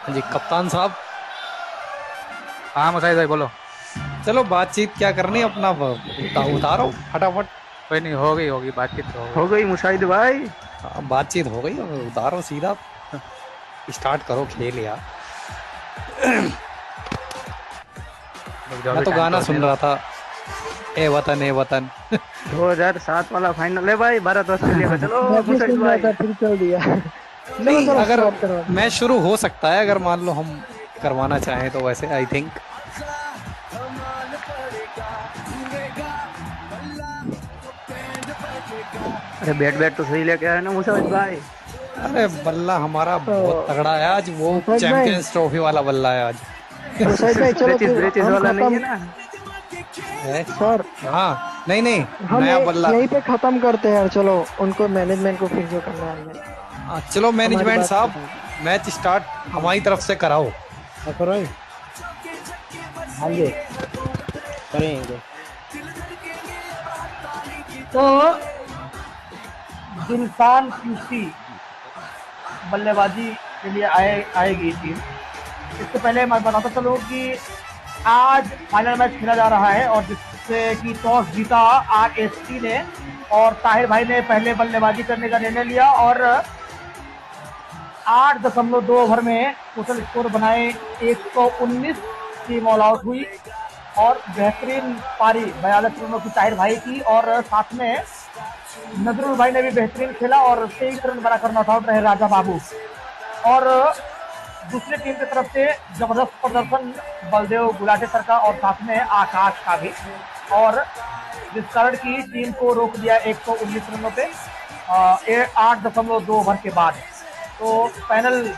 हाँ जी कप्तान साहब। हाँ मुसाहिद भाई बोलो। चलो बातचीत क्या करनी है, अपना उतारो फटाफट। कोई नहीं, होगी बातचीत तो हो गई मुशाहिद भाई। हाँ, बातचीत हो गई, उतारो सीधा स्टार्ट करो खेल यार। मैं तो गाना सुन रहा था, ए वतन ए वतन। 2007 वाला फाइनल है भाई, भारत ऑस्ट्रेलिया का। चलो मैं भी मुशाहिद सुन रहा भाई। था फिर चल दिया। नहीं चलो, अगर stop करवा दो। मैच शुरू हो सकता है, अगर मान लो हम करवाना चाहें तो, वैसे आई थिंक। अरे बैट तो सही लेके आया ना मुशाहिद भाई। अरे बल्ला हमारा बहुत तगड़ा है आज, वो मुशाहिद भाई। चैंपियंस ट्रॉफी वाला बल्ला है आज। मुशाहिद भाई चलो फिर ब्रेचिस हम वाला नहीं है खत्म। ना। है? सर हाँ नहीं हम नया बल्ला। यहीं पे खत्म करते हैं यार। चलो उनको मैनेजमेंट को फिर जो करना है। चलो मैनेजमेंट बात साहब खत्म। मैच स्टार्ट हमारी तरफ से कराओ। करो हाँ जी करेंगे। तो दिलसान QC बल्लेबाजी के लिए आएगी टीम। इससे पहले मैं बताता चलूँ कि आज फाइनल मैच खेला जा रहा है और जिससे कि टॉस जीता RST ने और ताहिर भाई ने पहले बल्लेबाजी करने का निर्णय लिया और 8.2 ओवर में टोटल स्कोर बनाए 119। टीम ऑल आउट हुई और बेहतरीन पारी 42 रनों की ताहिर भाई की और साथ में नजरुल भाई ने भी बेहतरीन खेला और 23 रन बनाकर नॉट आउट रहे राजा बाबू। और दूसरी टीम की तरफ से जबरदस्त प्रदर्शन बलदेव गुलाटे सर का और साथ में आकाश का भी, और जिस कारण की टीम को रोक दिया 119 रनों पे 8.2 ओवर के बाद। तो पैनल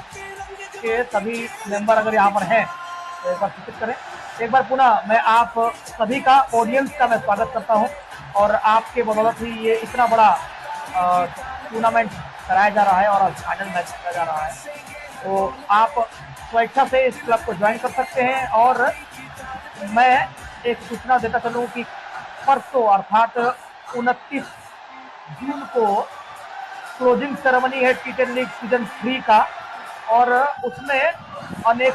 के सभी मेंबर अगर यहाँ पर हैं तो एक बार सूचित करें। एक बार पुनः मैं आप सभी का, ऑडियंस का मैं स्वागत करता हूँ और आपके बदौलत ही ये इतना बड़ा टूर्नामेंट कराया जा रहा है और आज फाइनल मैच खेला जा रहा है। तो आप स्वेच्छा से इस क्लब को ज्वाइन कर सकते हैं। और मैं एक सूचना देता चलूँ कि परसों अर्थात 29 जून को क्लोजिंग सेरेमनी है T10 लीग सीजन 3 का और उसमें अनेक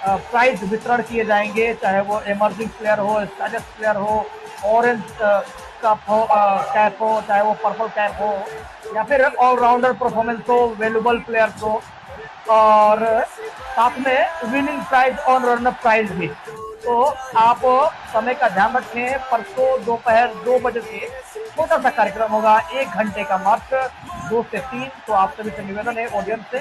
प्राइज वितरण किए जाएंगे, चाहे वो इमर्जिंग प्लेयर हो, स्टाइलिश प्लेयर हो, ऑरेंज कप हो, कैप हो, चाहे वो पर्पल कैप हो या फिर ऑलराउंडर परफॉर्मेंस हो, वैल्यूबल प्लेयर्स हो और साथ में विनिंग प्राइज और रनअप प्राइज भी। तो आप समय का ध्यान रखें, परसों दोपहर 2 बजे से छोटा सा कार्यक्रम होगा, 1 घंटे का मात्र 2 से 3। तो आप सभी से निवेदन है ऑडियंस से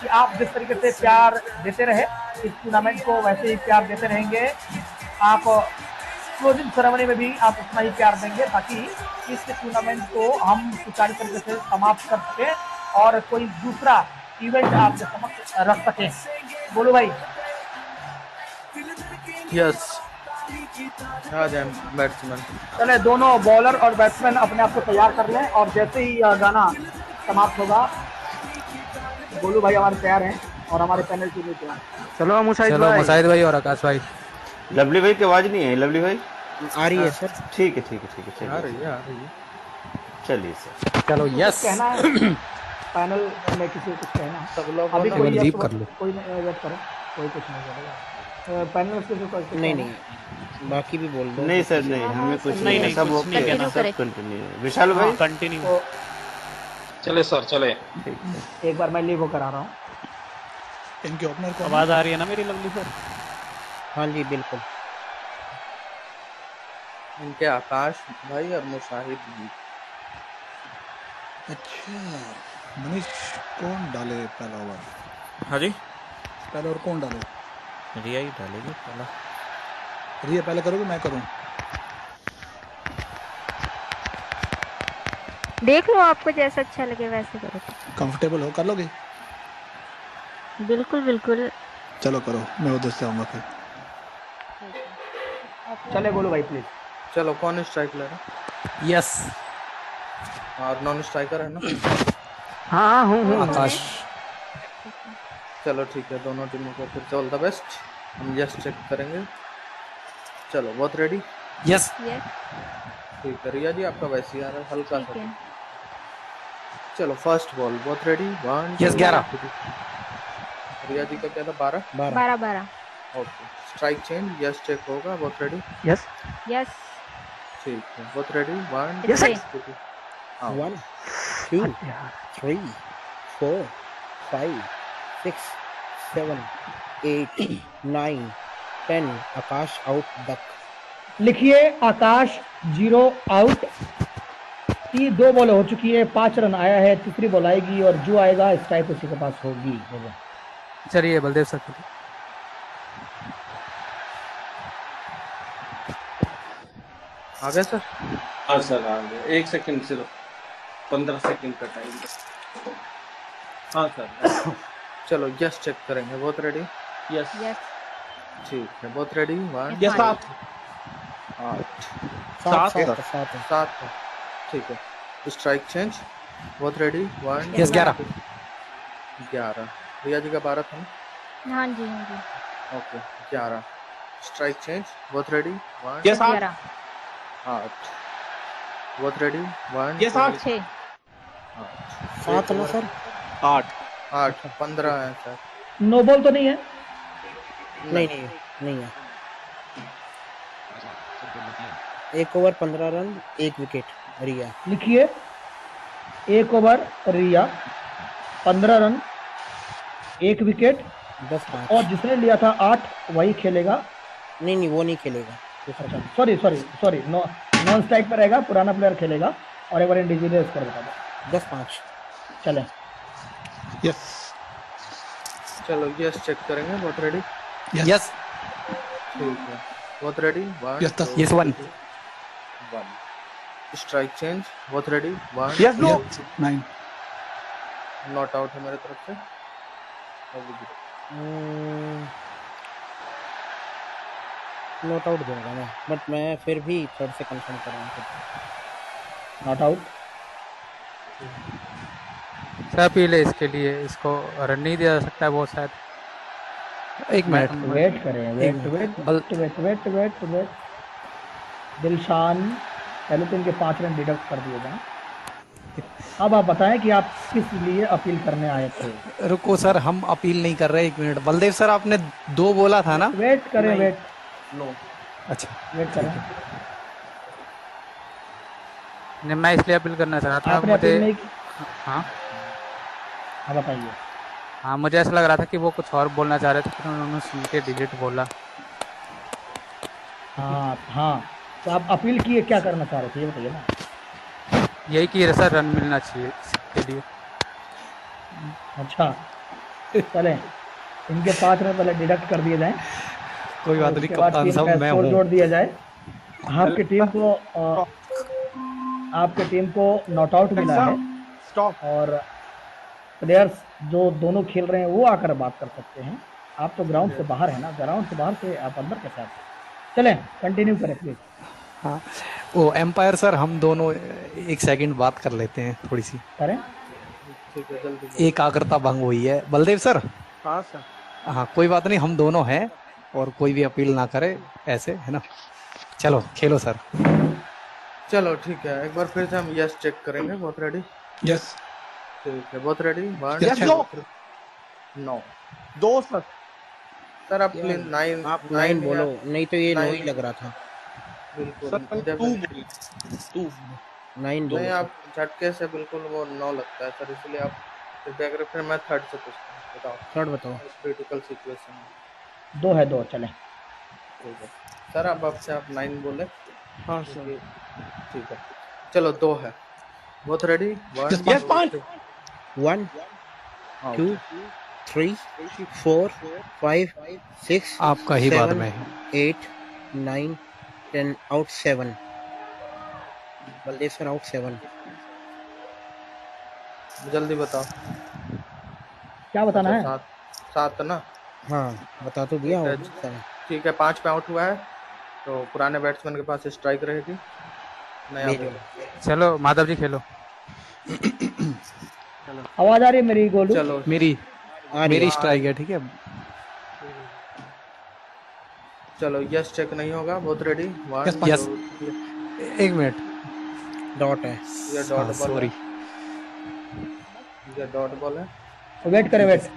कि आप जिस तरीके से प्यार देते रहे इस टूर्नामेंट को वैसे ही प्यार देते रहेंगे। आप क्लोजिंग सेरेमनी में भी आप उतना ही प्यार देंगे ताकि इस टूर्नामेंट को हम सुचारू तरीके से समाप्त कर सकें और कोई दूसरा इवेंट आपके समक्ष रख सकें। बोलो भाई। यस आ जाए बैट्समैन। चले दोनों बॉलर और बैट्समैन अपने आप को तैयार कर लें और जैसे ही यह गाना समाप्त होगा गोलू भाई हमारे तैयार हैं और हमारे पैनल की भी तैयार। चलो मुशाहिद भाई और आकाश भाई। लवली भाई की आवाज नहीं है। लवली भाई आ रही है सर। ठीक है आ रही है। चलिए सर। चलो यस कहना है पैनल में किसी को कुछ कहना है? सब लोग अभी कोई लीव कर लो। कोई वेट करो, कोई कुछ नहीं करेगा पैनल में किसी को कुछ नहीं कहना है? नहीं बाकी भी बोल दो। नहीं सर नहीं, हमें कुछ नहीं, नहीं, नहीं, सब कुछ नहीं ओके कहना, है, सब करेक्ट। कंटिन्यू है। विशाल भाई कंटिन्यू। तो चले सर चले। ठीक है। एक बार मैं लीव करा रहा हूँ। इनके ओपनर को आवाज आ रही है ना मेरी लवली सर? हाँ जी बिल्कुल। इनके आकाश भाई और मुशाहिद भी। अच्छा मनीष कौन डाले पहला ओवर? हाँ जी, पहला ओवर कौन डाले? रिया ही डालेगी पहला। रिया पहले करोगे मैं करूँ? देख लो, आपको जैसा अच्छा लगे वैसे करो। कंफर्टेबल हो कर लोगे? बिल्कुल बिल्कुल। चलो करो, मैं उधर से आऊँगा फिर। चले बोलो भाई प्लीज। चलो कौन स्ट्राइक ले रहा है? यस और नॉन स्ट्राइकर है ना? हाँ हूँ आकाश। चलो ठीक है, दोनों टीमों को फिर ऑल द बेस्ट। हम यस चेक करेंगे। चलो बहुत रेडी? यस यस ठीक है रिया जी, आपका वैसे ही आ रहा है हल्का ठीक सा। है। चलो फर्स्ट बॉल बहुत रेडी। 1 यस 11। रिया जी का क्या था? 12। 12 okay strike change yes check होगा। बहुत रेडी? यस यस ठीक है बहुत रेडी। 1 Yes, sir. 1 2 3 4 5 6 7 8 9 10 आकाश आउट डक। लिखिए आकाश 0 आउट की 2 बॉल हो चुकी है, 5 रन आया है, तीसरी बॉल आएगी और जो आएगा स्ट्राइक उसी के पास होगी। चलिए बलदेव सर को। आ गए सर? हाँ सर आ गए। 1 सेकंड सिर्फ 15 सेकंड का टाइम। हाँ सर। चलो यस चेक करेंगे। बहुत रेडी? यस यस ठीक है बहुत रेडी। 1 यस आप 8 सात 7 ठीक है स्ट्राइक चेंज। बहुत रेडी। 1 यस 11। 11 रिया जी का 12 था ना? हाँ जी हाँ जी। Okay 11 strike change. बहुत रेडी। 1 यस आप 11 8 बहुत रेडी। 1 यस आप 6 7 ना सर? 8 15 है सर। नो बॉल तो नहीं है? नहीं नहीं नहीं है। 1 ओवर 15 रन 1 विकेट रिया। लिखिए 1 ओवर रिया 15 रन 1 विकेट 10 और जिसने लिया था 8 वही खेलेगा। नहीं नहीं वो नहीं खेलेगा। सॉरी नॉन स्ट्राइक पर रहेगा, पुराना प्लेयर खेलेगा और एक बार इंडिविजुअल स्कोर बता दो। 10-5 चले यस चलो यस चेक करेंगे। बहुत रेडी? यस ठीक है बहुत ready. 1 Yes, 10. Yes 1 strike change. बहुत ready. 1 yes no 9 not out है मेरे तरफ से। नॉट आउट दूंगा मैं, बट मैं फिर भी थर्ड से कंफर्म करूंगा। Not out. सर अपील है इसके लिए, इसको रन नहीं दिया जा सकता है वो शायद। एक मिनट वेट करें, वेट दिलशान पहले तो इनके 5 रन डिडक्ट कर दिए जाएं। अब आप बताएं कि आप किस लिए अपील करने आए थे। रुको सर, हम अपील नहीं कर रहे। 1 मिनट बलदेव सर, आपने 2 बोला था ना? वेट करें, वेट नो अच्छा वेट करें। नहीं, मैं इसलिए अपील करना चाह रहा था। आपने अपील नहीं की? हाँ हाँ बताइए। हाँ मुझे ऐसा लग रहा था कि वो कुछ और बोलना चाह रहे थे, फिर उन्होंने सुन के डिलीट बोला। हाँ तो आप अपील किए, क्या करना चाह रहे थे ये बताइए ना। यही कि सर रन मिलना चाहिए इसके लिए। अच्छा चलें, इनके 5 रन पहले डिडक्ट कर दिए जाएं, कोई बात नहीं, उसके बाद कप्तान टीम साहब का मैं स्कोर हूँ। जोड़ दिया जाए। आपके टीम को नॉट आउट मिला है और प्लेयर्स जो दोनों खेल रहे हैं वो आकर बात कर सकते हैं। आप तो ग्राउंड से बाहर है ना, ग्राउंड से बाहर से आप अंदर कैसे आते? चलें कंटिन्यू करें प्लीज। हाँ वो एम्पायर सर, हम दोनों 1 सेकंड बात कर लेते हैं थोड़ी सी। करें। ठीक है जल्दी। एकाग्रता भंग हुई है बलदेव सर। हाँ सर। हाँ कोई बात नहीं, हम दोनों हैं और कोई भी अपील ना करे ऐसे, है ना। चलो खेलो सर। चलो ठीक है, एक बार फिर से हम यस चेक करेंगे। बहुत रेडी? यस ठीक है, बहुत रेडी? One Yes, sir. 9 दो सर। सर आप प्लीज 9 आप 9 बोलो, नहीं तो ये 9 ही लग रहा था। बिल्कुल सर मैंने तू बोली, तू 9 बोलो नहीं, सर। आप झटके से बिल्कुल वो 9 लगता है सर, इसलिए आप अगर फिर मैं थर्ड से पूछता हूँ, बताओ। थर्ड बताओ। क्रिटिकल सिचुएशन है। 2 है, 2 चले। ठीक है सर, अब आपसे आप 9 बोले। हाँ सर। ठीक है, चलो 2 है। बहुत रेडी? यस 5 1 2 3 4 5 6 आपका ही बाद 7 में है। 8 9 10 आउट 7। Baldev sir out 7। जल्दी बताओ। क्या बताना है? 7 ना? हाँ बता तो दिया। ठीक आउट है, 7। ठीक है, 5 पे आउट हुआ है, तो पुराने बैट्समैन के पास स्ट्राइक रहेगी। नया मेरे बॉल। चलो माधव जी खेलो। आवाज आ रही है मेरी गोलू? चलो मेरी स्ट्राइक है, ठीक है। चलो यस चेक नहीं होगा। बहुत रेडी? यस। एक मिनट, डॉट है। ये डॉट बॉल सॉरी। है, ये डॉट बॉल है। वेट करें, वेट।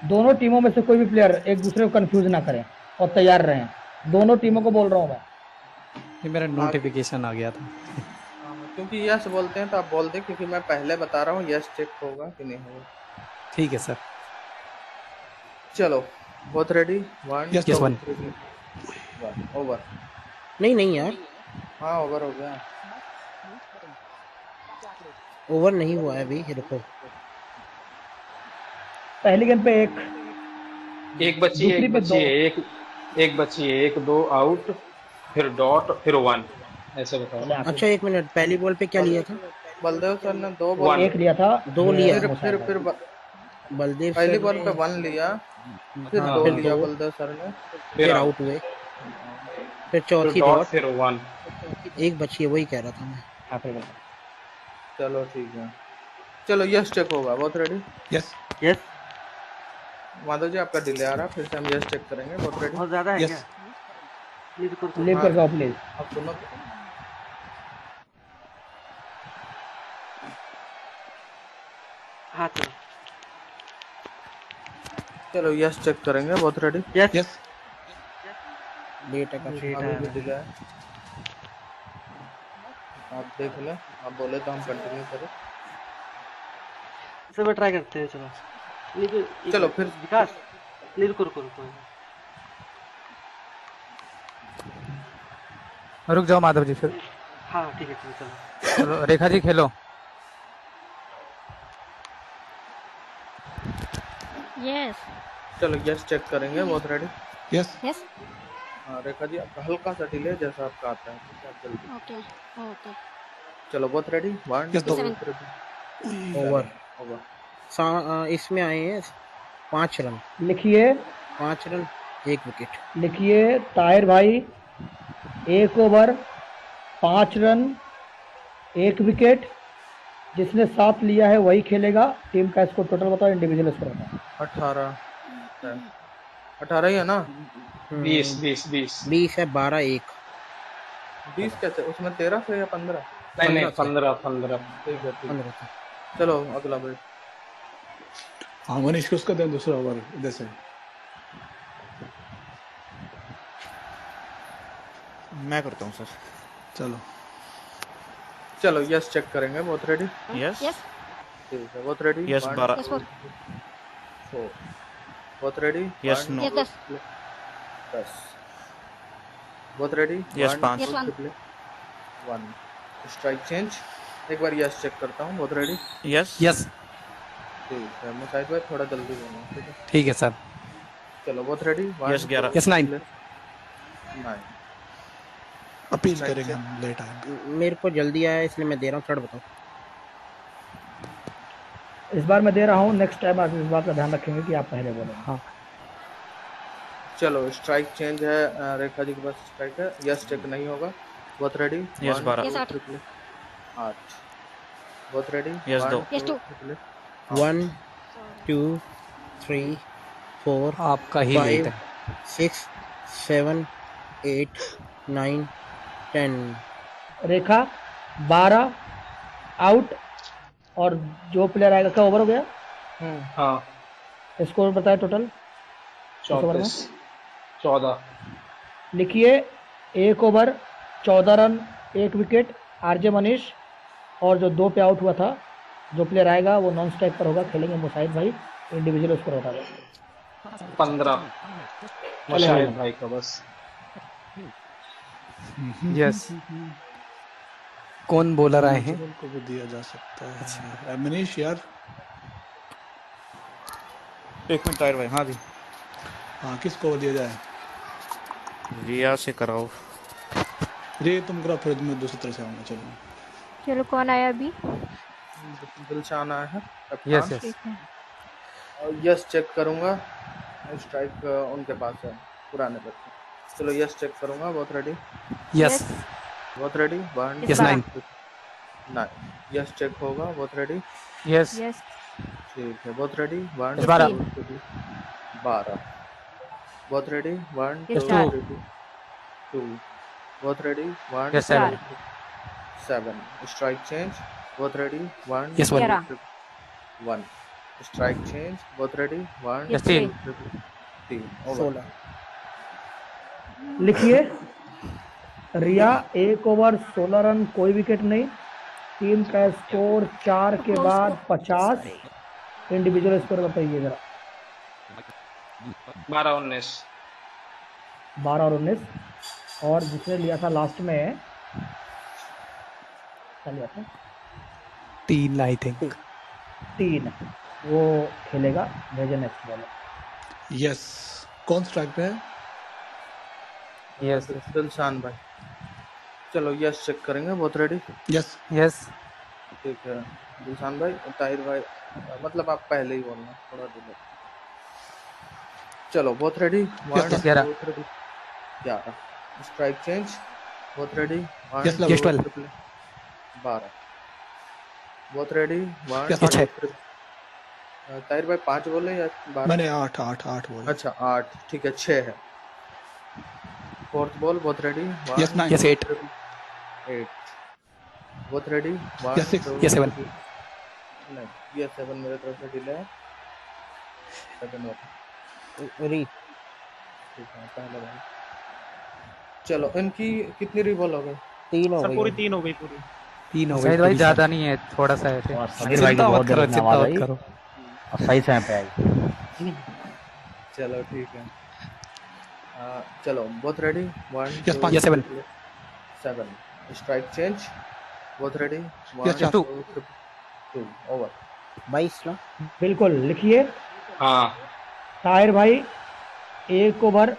दोनों टीमों में से कोई भी प्लेयर एक दूसरे को कंफ्यूज ना करें और तैयार रहें। दोनों टीमों को बोल रहा हूँ मैं। ये मेरा नोटिफिकेशन आ गया था। क्योंकि यस बोलते हैं तो आप बोल दे, क्योंकि मैं पहले बता रहा हूँ यस चेक होगा कि नहीं होगा। ठीक है सर। चलो बहुत रेडी? 1 Yes, 1 over. नहीं यार, हाँ ओवर हो गया। ओवर नहीं हुआ है अभी, रुको। पहली गेंद पे एक बची है, दूसरी एक पे बची है, एक बची है, 1 2 आउट, फिर डॉट, फिर 1, ऐसे बताओ। अच्छा एक मिनट, पहली बॉल पे क्या लिया था? बलदेव सर ने 2 बॉल 1 लिया था, 2 लिया। फिर बलदेव पहली सर बॉल ने पे 1 लिया, फिर हाँ, 2 फिर लिया 2, बलदेव सर ने, फिर आउट हुए, फिर चौथी डॉट, डॉट, फिर 1। एक बची है, वही कह रहा था मैं। चलो ठीक है, चलो यस चेक होगा। बहुत ready? Yes yes. Madhav ji आपका डिले आ रहा है, फिर से हम यस चेक करेंगे। बहुत रेडी? बहुत ज्यादा है यस क्या? लीव कर जाओ प्लीज। आप सुनो। हाँ चलो यस चेक करेंगे। बहुत रेडी? यस। यस लेट है काफी। अभी भी डिले है, आप देख लें। आप बोले तो हम कंटिन्यू करें। सब ट्राई करते हैं। चलो चलो फिर विकास रुको। रुक जाओ माधव जी फिर। हाँ ठीक है चलो। चलो रेखा जी खेलो। यस चलो यस चेक करेंगे। बहुत रेडी? यस यस हाँ रेखा जी आपका हल्का सा डिले जैसा आपका आता है, ठीक है, आप जल्दी। Okay okay. चलो बहुत रेडी? 1 Yes, 2 7 3 over. ओवर। इसमें आए हैं 5 रन। लिखिए 5 रन 1 विकेट। लिखिए ताहिर भाई, 1 ओवर 5 रन 1 विकेट। जिसने 7 लिया है वही खेलेगा। टीम का स्कोर टोटल बताओ, इंडिविजुअल स्कोर बताओ। 18 ही है ना? 20 है 12 1। 20 कैसे? उसमें 13 थे या 15? नहीं 15। ठीक है ठीक है। 15 था। चलो अगला बैट। हाँ मनीष को उसका दें दूसरा ओवर इधर से। मैं करता हूँ सर। चलो चलो यस चेक करेंगे। बहुत रेडी? यस यस ठीक है बहुत रेडी? यस 12 यस 4 4 बहुत रेडी? यस 9 यस 10 बहुत ready? Yes 5 yes 1 1 strike change. एक बार यस चेक करता हूँ। बहुत रेडी? यस यस ठीक है, मुसाहिद भाई थोड़ा जल्दी बोलना, ठीक है? ठीक है सर। चलो बहुत रेडी? यस 11 यस 9 9 अपील करेंगे हम, लेट आए। मेरे को जल्दी आया इसलिए मैं दे रहा हूँ। थर्ड बताओ। इस बार मैं दे रहा हूँ, नेक्स्ट टाइम आप इस बात का ध्यान रखेंगे कि आप पहले बोलें। हाँ चलो स्ट्राइक चेंज है। रेखा जी के पास स्ट्राइक है। यस चेक नहीं होगा। बहुत रेडी? यस 12 यस 8 8 बहुत रेडी? यस 2 यस 2 1 2 3 4 आपका ही लेट 5 है। 6 7 8 9 10 रेखा 12 आउट। और जो प्लेयर आएगा, क्या ओवर हो गया? हाँ स्कोर बताए टोटल इस ओवर में। 14 लिखिए 1 over 14 run 1 wicket RJ Manish. और जो 2 पे आउट हुआ था, जो प्लेयर आएगा वो नॉन स्ट्राइक पर होगा, खेलेंगे मुसाहिद भाई। इंडिविजुअल स्कोर बता दो। 15 मुशाहिद भाई का बस। यस। कौन बॉलर आए हैं? को भी दिया जा सकता है। मनीष यार, एक मिनट ताहिर भाई। हाँ जी, हाँ किसको दिया जाए? रिया से कराओ। रे तुम करो, फिर मैं दूसरी तरह से आऊंगा। चलो चलो कौन आया अभी? दिलशान आया है यस कप्तान। यस। और यस चेक करूंगा। स्ट्राइक उनके पास है पुराने बच्चे। चलो यस चेक करूंगा। बहुत रेडी? यस बहुत रेडी। 1 यस 9 9 यस चेक होगा। बहुत रेडी? यस यस ठीक है। बहुत रेडी? 1 यस 12 12 बहुत रेडी? 1 यस 2 4 2 बहुत रेडी? 1 yes 7 7 strike change. बहुत रेडी? 1 yes 1 1 strike change. बहुत रेडी? 1 yes 3 3 over. 16 लिखिए रिया 1 ओवर 16 रन कोई विकेट नहीं। टीम का स्कोर 4 के बाद 50। इंडिविजुअल स्कोर बताइए जरा। 12-19 12 और 19। और जिसने लिया था लास्ट में, क्या लिया था? 3 आई थिंक। 3, वो खेलेगा। भेजे नेक्स्ट बॉलर। यस। कौन स्ट्राइक पे है? यस दिलशान भाई। चलो यस चेक करेंगे। बहुत रेडी? यस यस ठीक है दिलशान भाई। ताहिर भाई, मतलब आप पहले ही बोलना, थोड़ा डिले। चलो बहुत रेडी? 1 11 2 11 strike change. बहुत रेडी? 1 यस 12 12 बहुत रेडी? 1 यस 6 ताहिर भाई 5 बोले या 12? मैंने 8 बोला। अच्छा 8 ठीक है। 6 है। Fourth ball. बहुत रेडी? यस 9 यस 8 8 बहुत रेडी? 1 यस 6 यस 7 नहीं, ये 7 मेरे तरफ से डिले है। 7 और री ठीक है पहले बॉल। चलो इनकी कितनी रीबॉल हो गई? 3 हो सर गई। पूरी 3 हो गई पूरी। 3 हो गई भाई, ज्यादा नहीं है, थोड़ा सा है। और समीर भाई की चिंता बहुत मत करो, दिल में चिंता आवाज मत आई करो। और सही समय पे आई। चलो ठीक है। चलो बहुत ready? 1 yes 5 yes 7 7 strike change. बहुत रेडी? Yes 1 2 2 over. 22 ना? बिल्कुल लिखिए हाँ ताहिर भाई 1 ओवर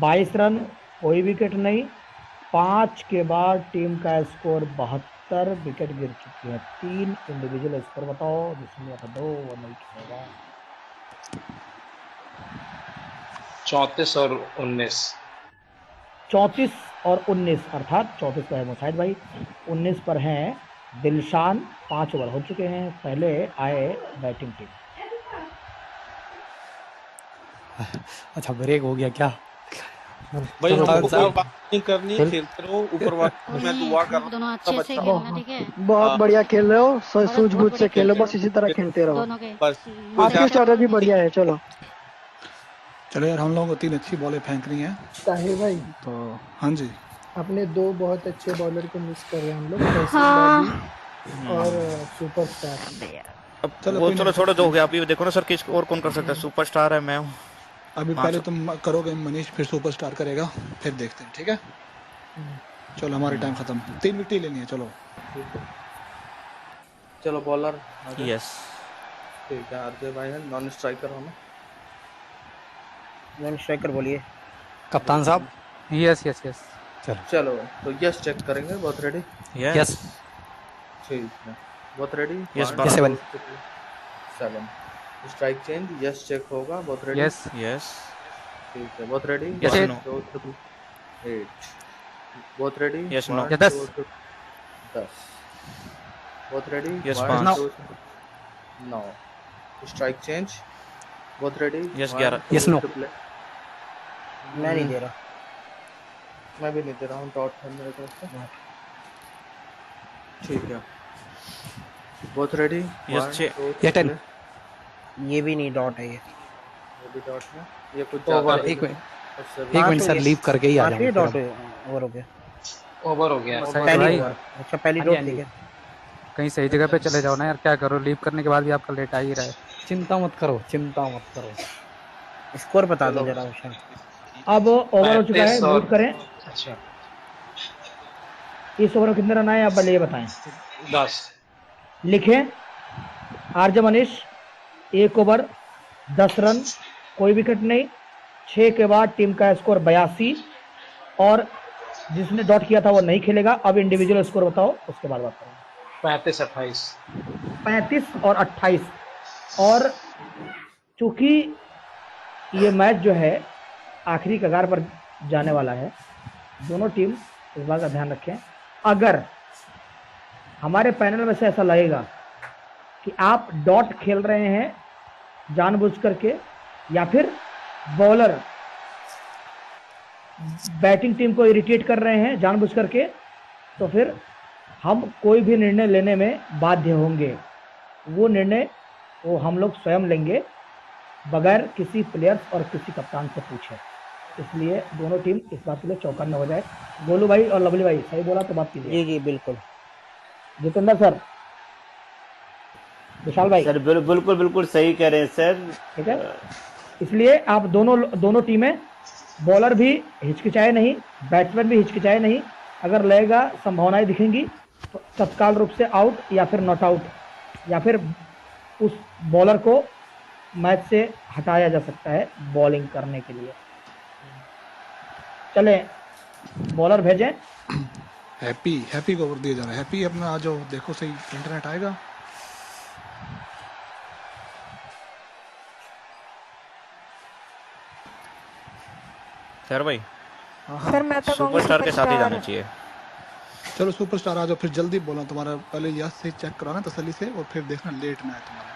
22 रन कोई विकेट नहीं। 5 के बाद टीम का स्कोर 72। विकेट गिर चुकी है 3। इंडिविजुअल स्कोर बताओ। जिसमें 2 वो नहीं खेलेगा। 34 और 19 34 और 19 अर्थात 34 पर है मुसाहिद भाई, 19 पर हैं दिलशान। 5 ओवर हो चुके हैं। पहले आए बैटिंग टीम। अच्छा ब्रेक हो गया क्या? भाई हमको कोई बात नहीं करनी, खेलते रहो। ऊपर वाले मैं दुआ कर रहा हूँ सब अच्छा हो। बहुत बढ़िया खेल रहे हो। सूझबूझ से खेलो, बस इसी तरह खेलते रहो। बस आपकी स्ट्रैटेजी बढ़िया है। चलो चलो यार, हम लोगों को 3 अच्छी बॉलें फेंक रही हैं। ताहिर भाई, तो हाँ जी, अपने 2 बहुत अच्छे बॉलर को मिस कर रहे हैं हम लोग, और सुपरस्टार। अब वो चलो छोड़ो, जो हो गया। अभी देखो ना सर, किस और कौन कर सकता है? सुपरस्टार है, मैं हूँ। अभी पहले तुम करोगे मनीष, फिर सुपरस्टार करेगा, फिर देखते हैं। ठीक है चलो, हमारी टाइम खत्म। 3 विकेट लेनी है। चलो चलो बॉलर। यस ठीक है आरजे भाई है। नॉन स्ट्राइकर होना। नॉन स्ट्राइकर बोलिए। कप्तान साहब। Yes yes yes. चलो तो यस चेक करेंगे। बहुत रेडी? यस ठीक है बहुत ready? Yes 7 7 strike change. Yes check होगा। बहुत रेडी? यस यस ठीक है बहुत रेडी? यस 1 2 8 बहुत रेडी? यस 9 10 10 बहुत रेडी? Yes 1 5 2 9 strike change. बहुत रेडी? यस 11 यस 9 मैं नहीं दे रहा। मैं भी नहीं दे रहा हूँ। डॉट है मेरे तरफ से। ठीक है, बोथ रेडी। Yes, ये 10। ये भी नहीं डॉट है ये। ये भी डॉट है, ये कुछ ओवर। एक मिनट सर, लीव करके ही आ आखिरी जाऊंगा। डॉट ओवर हो गया। ओवर हो गया पहली भाई। ओवर। अच्छा पहली हाँ डॉट जी, ठीक है। कहीं सही जगह पे चले जाओ ना यार, क्या करो, लीव करने के बाद भी आपका लेट आ ही रहा है। चिंता मत करो, चिंता मत करो। स्कोर बता दो जरा उषा। अब ओवर हो चुका है, 35 और- म्यूट करें। अच्छा इस ओवर में कितने रन आए आप पहले ये बताएं। 10। लिखें, आरजे मनीष 1 ओवर 10 रन, कोई विकेट नहीं। 6 के बाद टीम का स्कोर 82 और जिसने डॉट किया था वो नहीं खेलेगा। अब इंडिविजुअल स्कोर बताओ, उसके बाद बात करेंगे। 35-28। 35 और 28। और चूंकि ये मैच जो है आखिरी कगार पर जाने वाला है, दोनों टीम इस बात का ध्यान रखें। अगर हमारे पैनल में से ऐसा लगेगा कि आप डॉट खेल रहे हैं जानबूझ करके, या फिर बॉलर बैटिंग टीम को इरिटेट कर रहे हैं जानबूझ करके, तो फिर हम कोई भी निर्णय लेने में बाध्य होंगे। वो निर्णय वो हम लोग स्वयं लेंगे बगैर किसी प्लेयर्स और किसी कप्तान से पूछे। इसलिए दोनों टीम इस बात के लिए चौकन्ने हो जाए। गोलू भाई और लवली भाई सही बोला तो बात कीजिए। जी जी बिल्कुल। जितेंद्र सर, विशाल भाई सर बिल्कुल बिल्कुल सही कह रहे हैं सर। ठीक है, इसलिए आप दोनों टीमें, बॉलर भी हिचकिचाए नहीं, बैट्समैन भी हिचकिचाए नहीं। अगर लगेगा संभावनाएं दिखेंगी तो तत्काल रूप से आउट या फिर नॉट आउट, या फिर उस बॉलर को मैच से हटाया जा सकता है बॉलिंग करने के लिए। चले बॉलर भेजें। हैप्पी को ओवर दिया जा रहा है। हैप्पी अपना आ जाओ, देखो सही इंटरनेट आएगा। सर भाई सर मैं तो कहूँगी सुपरस्टार के साथ ही सुपरस्टार। जाना चाहिए। चलो सुपरस्टार आ जाओ, फिर जल्दी बोलो। तुम्हारा पहले यस से चेक कराना तसल्ली से, और फिर देखना लेट ना है तुम्हारा।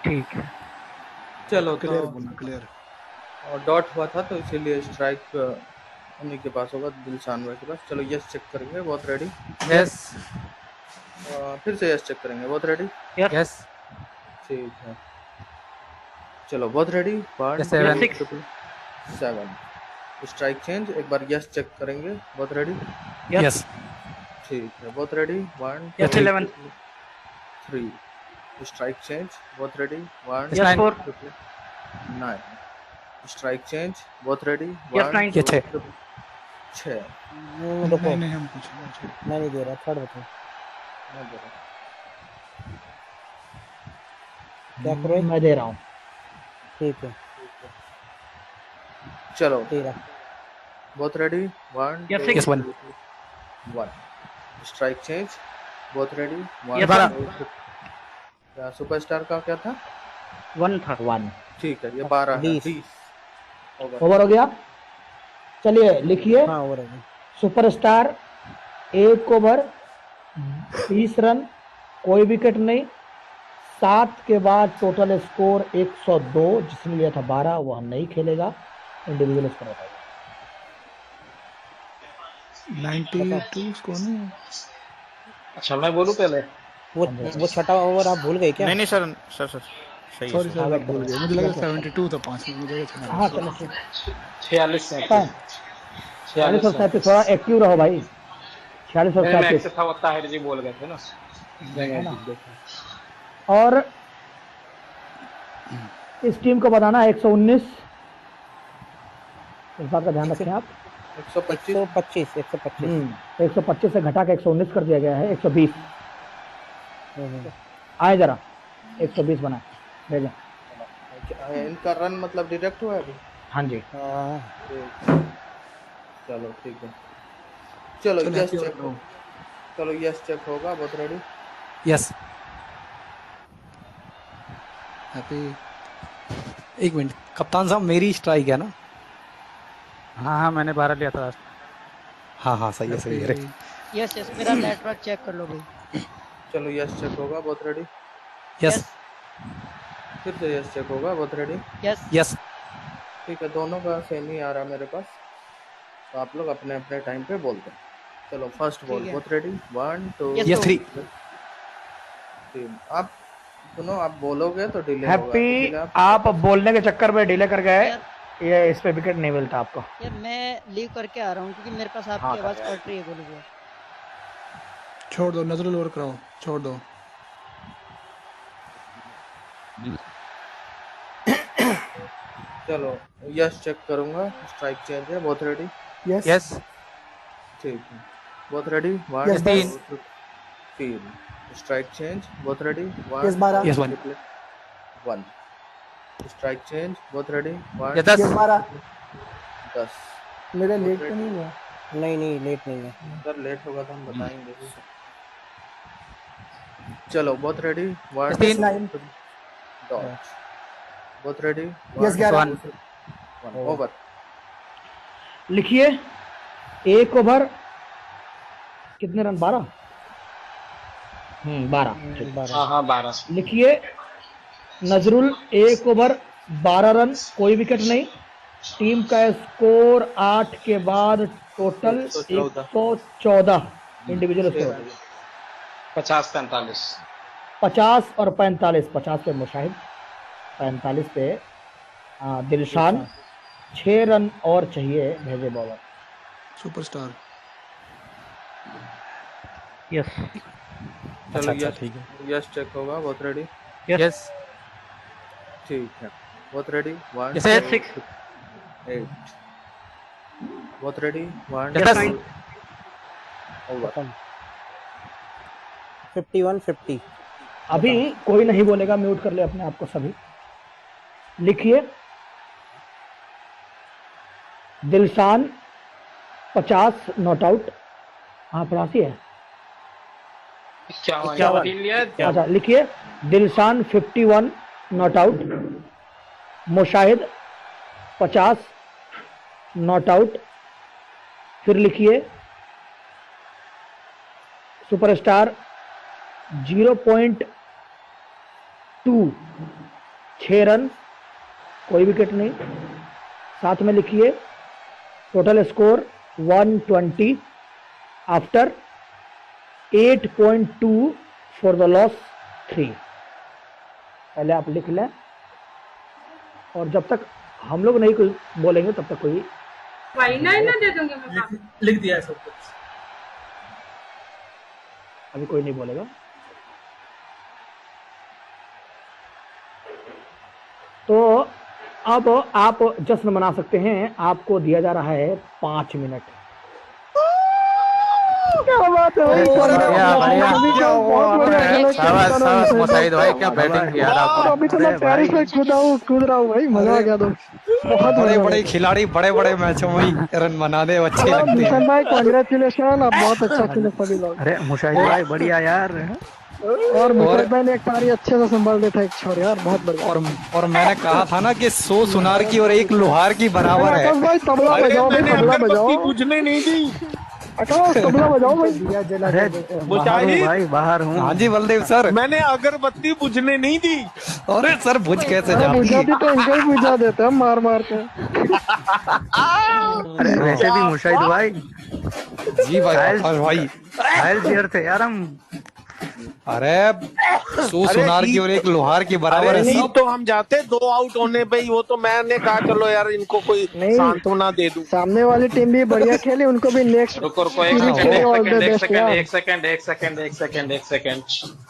ठीक है। चलो क्लियर तो बोलना, क्लियर। और डॉट हुआ था तो इसीलिए स्ट्राइक उन्हीं के पास होगा, दिलशान भाई के पास। चलो यस चेक करेंगे, बहुत रेडी। यस फिर से यस चेक करेंगे, बहुत रेडी। यस ठीक है, चलो बहुत रेडी। 7 strike change. एक बार यस चेक करेंगे, बहुत रेडी। यस। ठीक है, बहुत रेडी। 1 Yes, 2 11 3 स्ट्राइक चेंज, बहुत रेडी। 1 Yes, 4 9 स्ट्राइक चेंज, बहुत रेडी। Yes, 9 ये 6। 6 नहीं हम कुछ मैं नहीं दे रहा, थर्ड बताओ क्या करो। मैं दे रहा हूँ। ठीक है चलो 13 बहुत रेडी। 1 Yes, 6 1 1 स्ट्राइक चेंज, बहुत रेडी। Yes, 1 sir। क्या सुपरस्टार का क्या था? 1 था। 1 ठीक है, ये 12 है। 20 ओवर हो गया। चलिए लिखिए, हाँ ओवर हो गया। सुपरस्टार 1 ओवर 20 रन, कोई विकेट नहीं। 7 के बाद टोटल स्कोर 102, जिसने लिया था 12 वह नहीं खेलेगा। इंडिविजुअल स्कोर बताइए। 92 स्कोर नहीं। अच्छा मैं बोलूं पहले। वो छठा ओवर आप भूल गए क्या? नहीं सर सर सर सही है सॉरी सर। सर, भूल गया। मुझे लगा 72 था, 5 में मुझे लगा। हाँ चलो ठीक। 46 46 और 37 थोड़ा एक्टिव रहो भाई। 46 और 37 था, वो ताहिर जी बोल गए थे ना। और इस टीम को बताना है 119। इस बात का ध्यान रखें आप। 125 125 से घटा के 119 कर दिया गया है। 120 आए जरा, 120 बनाए भेजें। इनका रन मतलब डायरेक्ट हुआ है अभी? हाँ जी। चलो ठीक है, चलो यस चेक हो। चलो यस चेक होगा, बहुत रेडी। यस। हैप्पी। एक मिनट कप्तान साहब, मेरी स्ट्राइक है ना? हाँ हाँ मैंने 12 लिया था। हाँ सही है सही है। यस यस, मेरा नेटवर्क चेक कर लो भाई। चलो यस चेक होगा, बहुत रेडी। यस। फिर से यस चेक होगा, बहुत रेडी। Yes yes. ठीक है, दोनों का सेम ही आ रहा है मेरे पास, तो आप लोग अपने अपने टाइम पे बोलते हैं। चलो फर्स्ट बॉल, ठीक है। Both ready, 1 2 Yes, sir. 3। आप सुनो, आप बोलोगे तो डिले होगा, हैप्पी इसलिए आप बोलने के चक्कर में डिले कर गए, ये इस पे विकेट नहीं मिलता आपको। यार मैं लीव करके आ रहा हूँ क्योंकि मेरे पास आपकी आवाज कट रही है गोलू भैया। छोड़ दो, नजरुल ओवर कराओ, छोड़ दो। चलो यस चेक करूंगा, स्ट्राइक चेंज है, बोथ रेडी, यस यस ठीक है, both ready, 1 Yes, 2 3, strike change, both ready, 1 Yes, 12 Yes, 1 1, strike change, both ready, 1 ये 10 यस 12 10। मेरा लेट तो नहीं हुआ? नहीं नहीं लेट नहीं है। अगर लेट होगा तो हम बताएंगे। चलो both ready, 1 Yes, 9 dot, both ready, Yes, 11 1 over. लिखिए 1 ओवर कितने रन, 12? 12। हाँ 12। लिखिए नजरुल 1 ओवर 12 रन, कोई विकेट नहीं। टीम का स्कोर 8 के बाद टोटल 114 इंडिविजुअल स्कोर, 50-45। 50 और 45। 50 पे मुशाहिद, 45 पे दिलशान। 6 रन और चाहिए भेजे बॉलर। सुपरस्टार। यस चलो अच्छा, यस ठीक है। यस चेक होगा, बोथ रेडी, यस ठीक है, both ready, 1 Yes, sir. 8, both ready, 1 Yes, 2 over. 51-50। अभी कोई नहीं बोलेगा, म्यूट कर ले अपने आप को सभी। लिखिए दिलशान 50 नॉट आउट। हाँ 85 है। अच्छा लिखिए Dilshan 51 not out, Mushahid 50 not out. फिर लिखिए सुपरस्टार 0.2 6 रन, कोई विकेट नहीं। साथ में लिखिए total score 120 after 8.2 for the loss 3। पहले आप लिख लें, और जब तक हम लोग नहीं कुछ बोलेंगे तब तक कोई दे दूंगी मैं। लिख दिया है सब कुछ। अभी कोई नहीं बोलेगा। तो अब आप जश्न मना सकते हैं। आपको दिया जा रहा है 5 मिनट। क्या बात है भाई, शाबाश मुशाहिद भाई, क्या बैटिंग किया और अभी तो मैं पेरिस में कूद रहा हूँ भाई, मजा आ गया। तो बहुत बड़े बड़े खिलाड़ी बड़े बड़े मैचों में रन बनाने अच्छे लगते हैं। निशान भाई कांग्रेचुलेशन, आप बहुत अच्छा खेले सभी लोग। अरे मुशाहिद भाई बढ़िया यार। और मुशाहिद भाई ने एक पारी अच्छे से संभाल देता है, एक छोर यार, बहुत बढ़िया। और मैंने कहा था ना कि 100 सुनार की और 1 लोहार की बराबर है। आकाश भाई तबला बजाओ, भाई तबला बजाओ। बुझने नहीं दी। आकाश तबला बजाओ भाई। अरे बाहर हूँ भाई, बाहर हूँ। हाँ जी बलदेव सर। मैंने अगरबत्ती बुझने नहीं दी। अरे सर बुझ कैसे जाती बुझा है? दी तो इनको ही बुझा देते हैं मार मार के। अरे वैसे भी मुशाहिद भाई जी भाई भाई घायल प्लेयर थे यार हम। अरे 100 सुनार की और 1 लोहार की बराबर है नहीं सब। तो हम जाते 2 आउट होने पे ही, वो तो मैंने कहा चलो यार इनको कोई सांत्वना दे दूं। सामने वाली टीम भी बढ़िया खेली, उनको भी नेक्स्ट रुको एक सेकंड।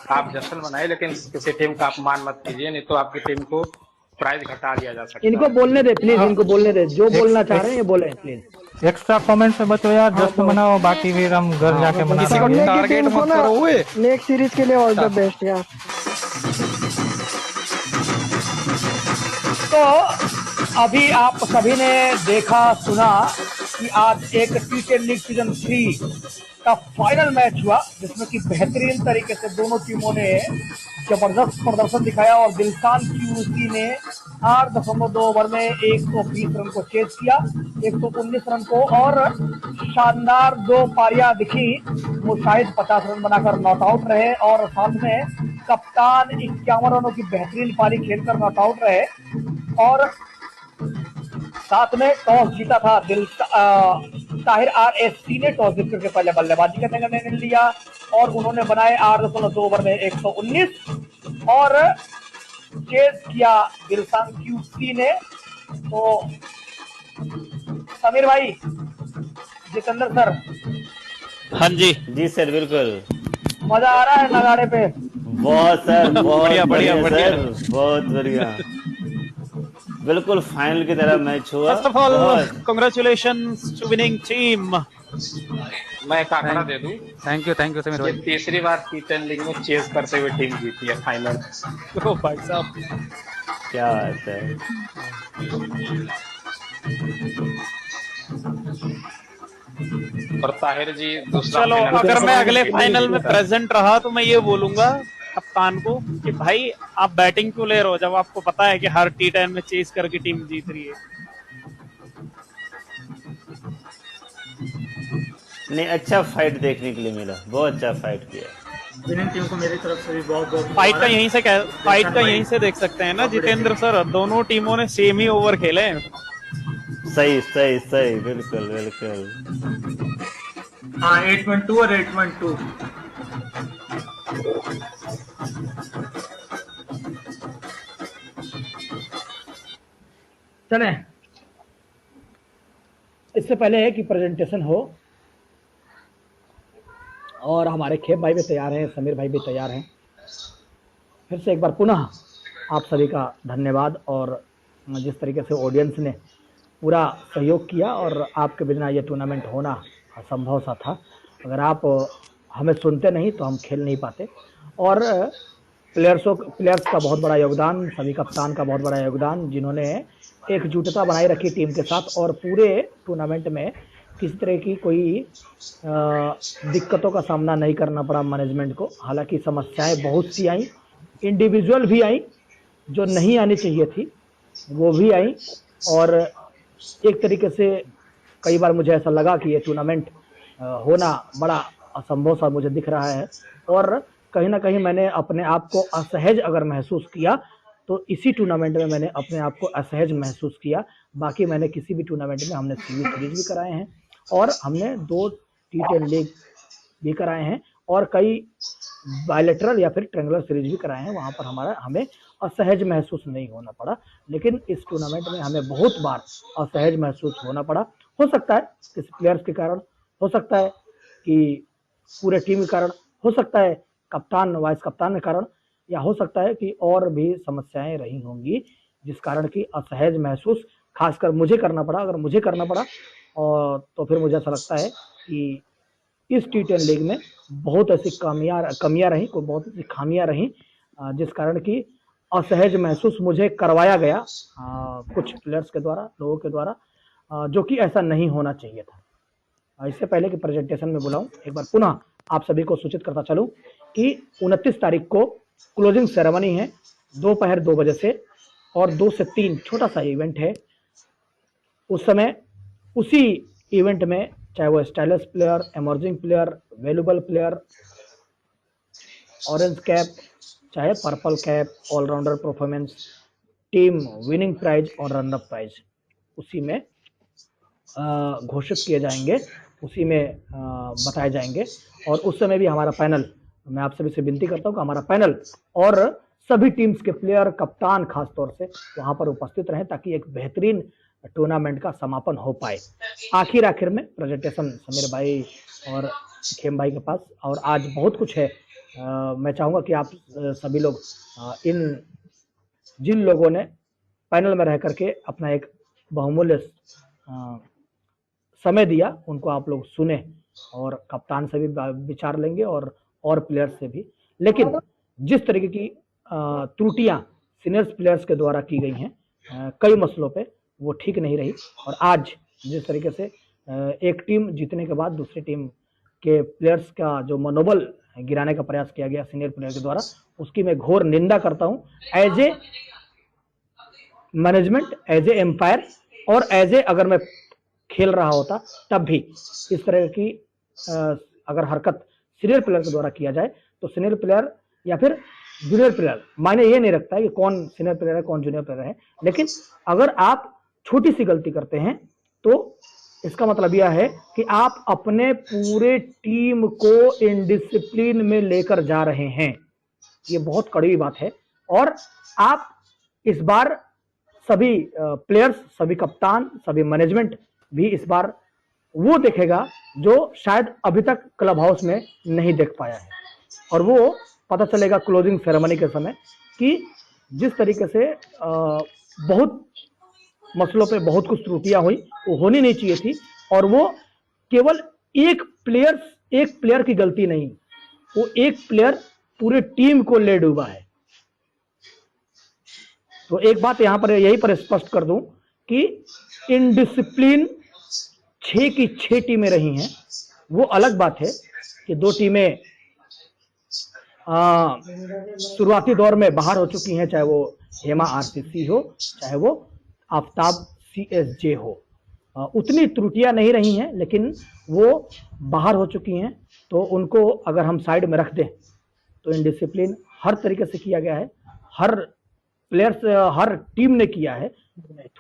आप जश्न मनाइए, लेकिन किसी टीम का अपमान मत कीजिए, नहीं तो आपकी टीम को प्राइज घटा दिया जा सकता है। इनको बोलने दे प्लीज, इनको बोलने दे, जो बोलना चाह रहे हैं ये बोले प्लीज। एक्स्ट्रा कमेंट से बचो यार, जश्न मनाओ, बाकी फिर हम घर जाके मना किसी को टारगेट मत करो हुए। नेक्स्ट सीरीज के लिए ऑल द बेस्ट यार। तो अभी आप सभी ने देखा सुना कि आज एक टी10 लीग सीजन 3 का फाइनल मैच हुआ, जिसमें कि बेहतरीन तरीके से दोनों टीमों ने जबरदस्त प्रदर्शन दिखाया और दिलशान क्यूसी ने 8.2 ओवर में 120 रन को चेज किया, 119 रन को, और शानदार 2 पारियां दिखी। मुशाहिद 50 रन बनाकर नॉट आउट रहे और साथ में कप्तान 51 रनों की बेहतरीन पारी खेलकर नॉट आउट रहे, और साथ में टॉस जीता था ताहिर RSC ने टॉस जीत करके पहले बल्लेबाजी करने का निर्णय लिया और उन्होंने बनाए 8.2 ओवर में 119 और चेस किया दिलशान QC ने। तो समीर भाई, जितेंद्र सर, हाँ जी जी सर, बिल्कुल मजा आ रहा है नगाड़े पे? बहुत सर, बहुत बढ़िया, बढ़िया, बढ़िया। सर, बहुत बढ़िया, बिल्कुल फाइनल की तरह मैच हुआ। First of all congratulations to winning team. मैं एक आंकड़ा दे दूं। थैंक यू समीर ये भाई। तीसरी बार T10 लीग में चेस करते हुए टीम जीती है फाइनल। तो भाई साहब क्या बात है। और ताहिर जी दूसरा चलो, final अगर मैं अगले जीते। फाइनल में प्रेजेंट रहा तो मैं ये बोलूंगा कप्तान को कि भाई आप बैटिंग क्यों ले रहे हो जब आपको पता है कि हर T10 में चेस करके टीम जीत रही है। नहीं, अच्छा फाइट देखने के लिए मिला, बहुत अच्छा फाइट किया। विनिंग टीम को मेरी तरफ से भी बहुत बहुत फाइट का यहीं से देख सकते हैं ना जितेंद्र सर, दोनों टीमों ने सेम ही ओवर खेले हैं। सही सही सही, बिल्कुल बिल्कुल। हाँ, 8.2 और 8.2। चले, इससे पहले है कि प्रेजेंटेशन हो और हमारे खेप भाई भी तैयार हैं, समीर भाई भी तैयार हैं, फिर से एक बार पुनः आप सभी का धन्यवाद। और जिस तरीके से ऑडियंस ने पूरा सहयोग किया और आपके बिना ये टूर्नामेंट होना असंभव सा था। अगर आप हमें सुनते नहीं तो हम खेल नहीं पाते। और प्लेयर्स का बहुत बड़ा योगदान, सभी कप्तान का बहुत बड़ा योगदान, जिन्होंने एकजुटता बनाए रखी टीम के साथ और पूरे टूर्नामेंट में किसी तरह की कोई दिक्कतों का सामना नहीं करना पड़ा मैनेजमेंट को। हालांकि समस्याएं बहुत सी आई, इंडिविजुअल भी आई जो नहीं आनी चाहिए थी, वो भी आई। और एक तरीके से कई बार मुझे ऐसा लगा कि ये टूर्नामेंट होना बड़ा असंभव सा मुझे दिख रहा है। और कहीं ना कहीं मैंने अपने आप को असहज अगर महसूस किया तो इसी टूर्नामेंट में मैंने अपने आप को असहज महसूस किया। बाकी मैंने किसी भी टूर्नामेंट में हमने सीरीज भी कराए हैं और हमने 2 T10 लीग भी कराए हैं और कई बायलैटरल या फिर ट्रायंगुलर सीरीज भी कराए हैं। वहाँ पर हमें असहज महसूस नहीं होना पड़ा। लेकिन इस टूर्नामेंट में हमें बहुत बार असहज महसूस होना पड़ा। हो सकता है किसी प्लेयर्स के कारण, हो सकता है कि पूरे टीम के कारण, हो सकता है कप्तान वाइस कप्तान के कारण, या हो सकता है कि और भी समस्याएं रही होंगी जिस कारण की असहज महसूस खासकर मुझे करना पड़ा। अगर मुझे करना पड़ा और तो फिर मुझे ऐसा लगता है कि इस T10 लीग में बहुत ऐसी कमियां रहीं, कोई बहुत ऐसी खामियां रहीं जिस कारण की असहज महसूस मुझे करवाया गया कुछ प्लेयर्स के द्वारा, लोगों के द्वारा, जो कि ऐसा नहीं होना चाहिए था। इससे पहले कि प्रेजेंटेशन में बुलाऊं, एक बार पुनः आप सभी को सूचित करता चलूं कि 29 तारीख को क्लोजिंग सेरेमनी है दोपहर 2 बजे से और 2 से 3 छोटा सा इवेंट है। उस समय उसी इवेंट में चाहे वो stylish player, emerging player, valuable player, orange cap, चाहे purple cap, allrounder performance, team winning prize और रन अप प्राइज उसी में घोषित किए जाएंगे, उसी में बताए जाएंगे। और उस समय भी हमारा पैनल, मैं आप सभी से विनती करता हूं कि हमारा पैनल और सभी टीम्स के प्लेयर, कप्तान खास तौर से वहां पर उपस्थित रहें ताकि एक बेहतरीन टूर्नामेंट का समापन हो पाए। आखिर में प्रेजेंटेशन समीर भाई और खेम भाई के पास, और आज बहुत कुछ है। मैं चाहूँगा कि आप सभी लोग जिन लोगों ने पैनल में रह करके अपना एक बहुमूल्य समय दिया उनको आप लोग सुने और कप्तान से भी विचार लेंगे और प्लेयर्स से भी। लेकिन जिस तरीके की त्रुटियां सीनियर्स प्लेयर्स के द्वारा की गई हैं कई मसलों पे, वो ठीक नहीं रही। और आज जिस तरीके से एक टीम जीतने के बाद दूसरी टीम के प्लेयर्स का जो मनोबल गिराने का प्रयास किया गया सीनियर प्लेयर के द्वारा, उसकी मैं घोर निंदा करता हूं as a management, as a umpire और एज ए अगर मैं खेल रहा होता तब भी इस तरह की अगर हरकत सीनियर प्लेयर के द्वारा किया जाए तो सीनियर प्लेयर या फिर जूनियर प्लेयर, मायने ये नहीं रखता है कि कौन सीनियर प्लेयर है कौन जूनियर प्लेयर है, लेकिन अगर आप छोटी सी गलती करते हैं तो इसका मतलब यह है कि आप अपने पूरे टीम को इनडिसिप्लिन में लेकर जा रहे हैं। ये बहुत कड़वी बात है। और आप इस बार सभी प्लेयर्स, सभी कप्तान, सभी मैनेजमेंट भी इस बार वो देखेगा जो शायद अभी तक क्लब हाउस में नहीं देख पाया है। और वो पता चलेगा क्लोजिंग सेरेमनी के समय कि जिस तरीके से बहुत मसलों पे बहुत कुछ त्रुटियां हुई, वो होनी नहीं चाहिए थी। और वो केवल एक प्लेयर की गलती नहीं, वो एक प्लेयर पूरे टीम को ले डूबा है। तो एक बात यहां पर यही पर स्पष्ट कर दूं कि इनडिसिप्लिन 6 की 6 टीमें रही हैं। वो अलग बात है कि 2 टीमें शुरुआती दौर में बाहर हो चुकी हैं, चाहे वो हेमा आरसीसी हो, चाहे वो आफ्ताब सीएसजे हो। उतनी त्रुटियां नहीं रही हैं, लेकिन वो बाहर हो चुकी हैं। तो उनको अगर हम साइड में रख दें तो इनडिसिप्लिन हर तरीके से किया गया है, हर प्लेयर्स, हर टीम ने किया है।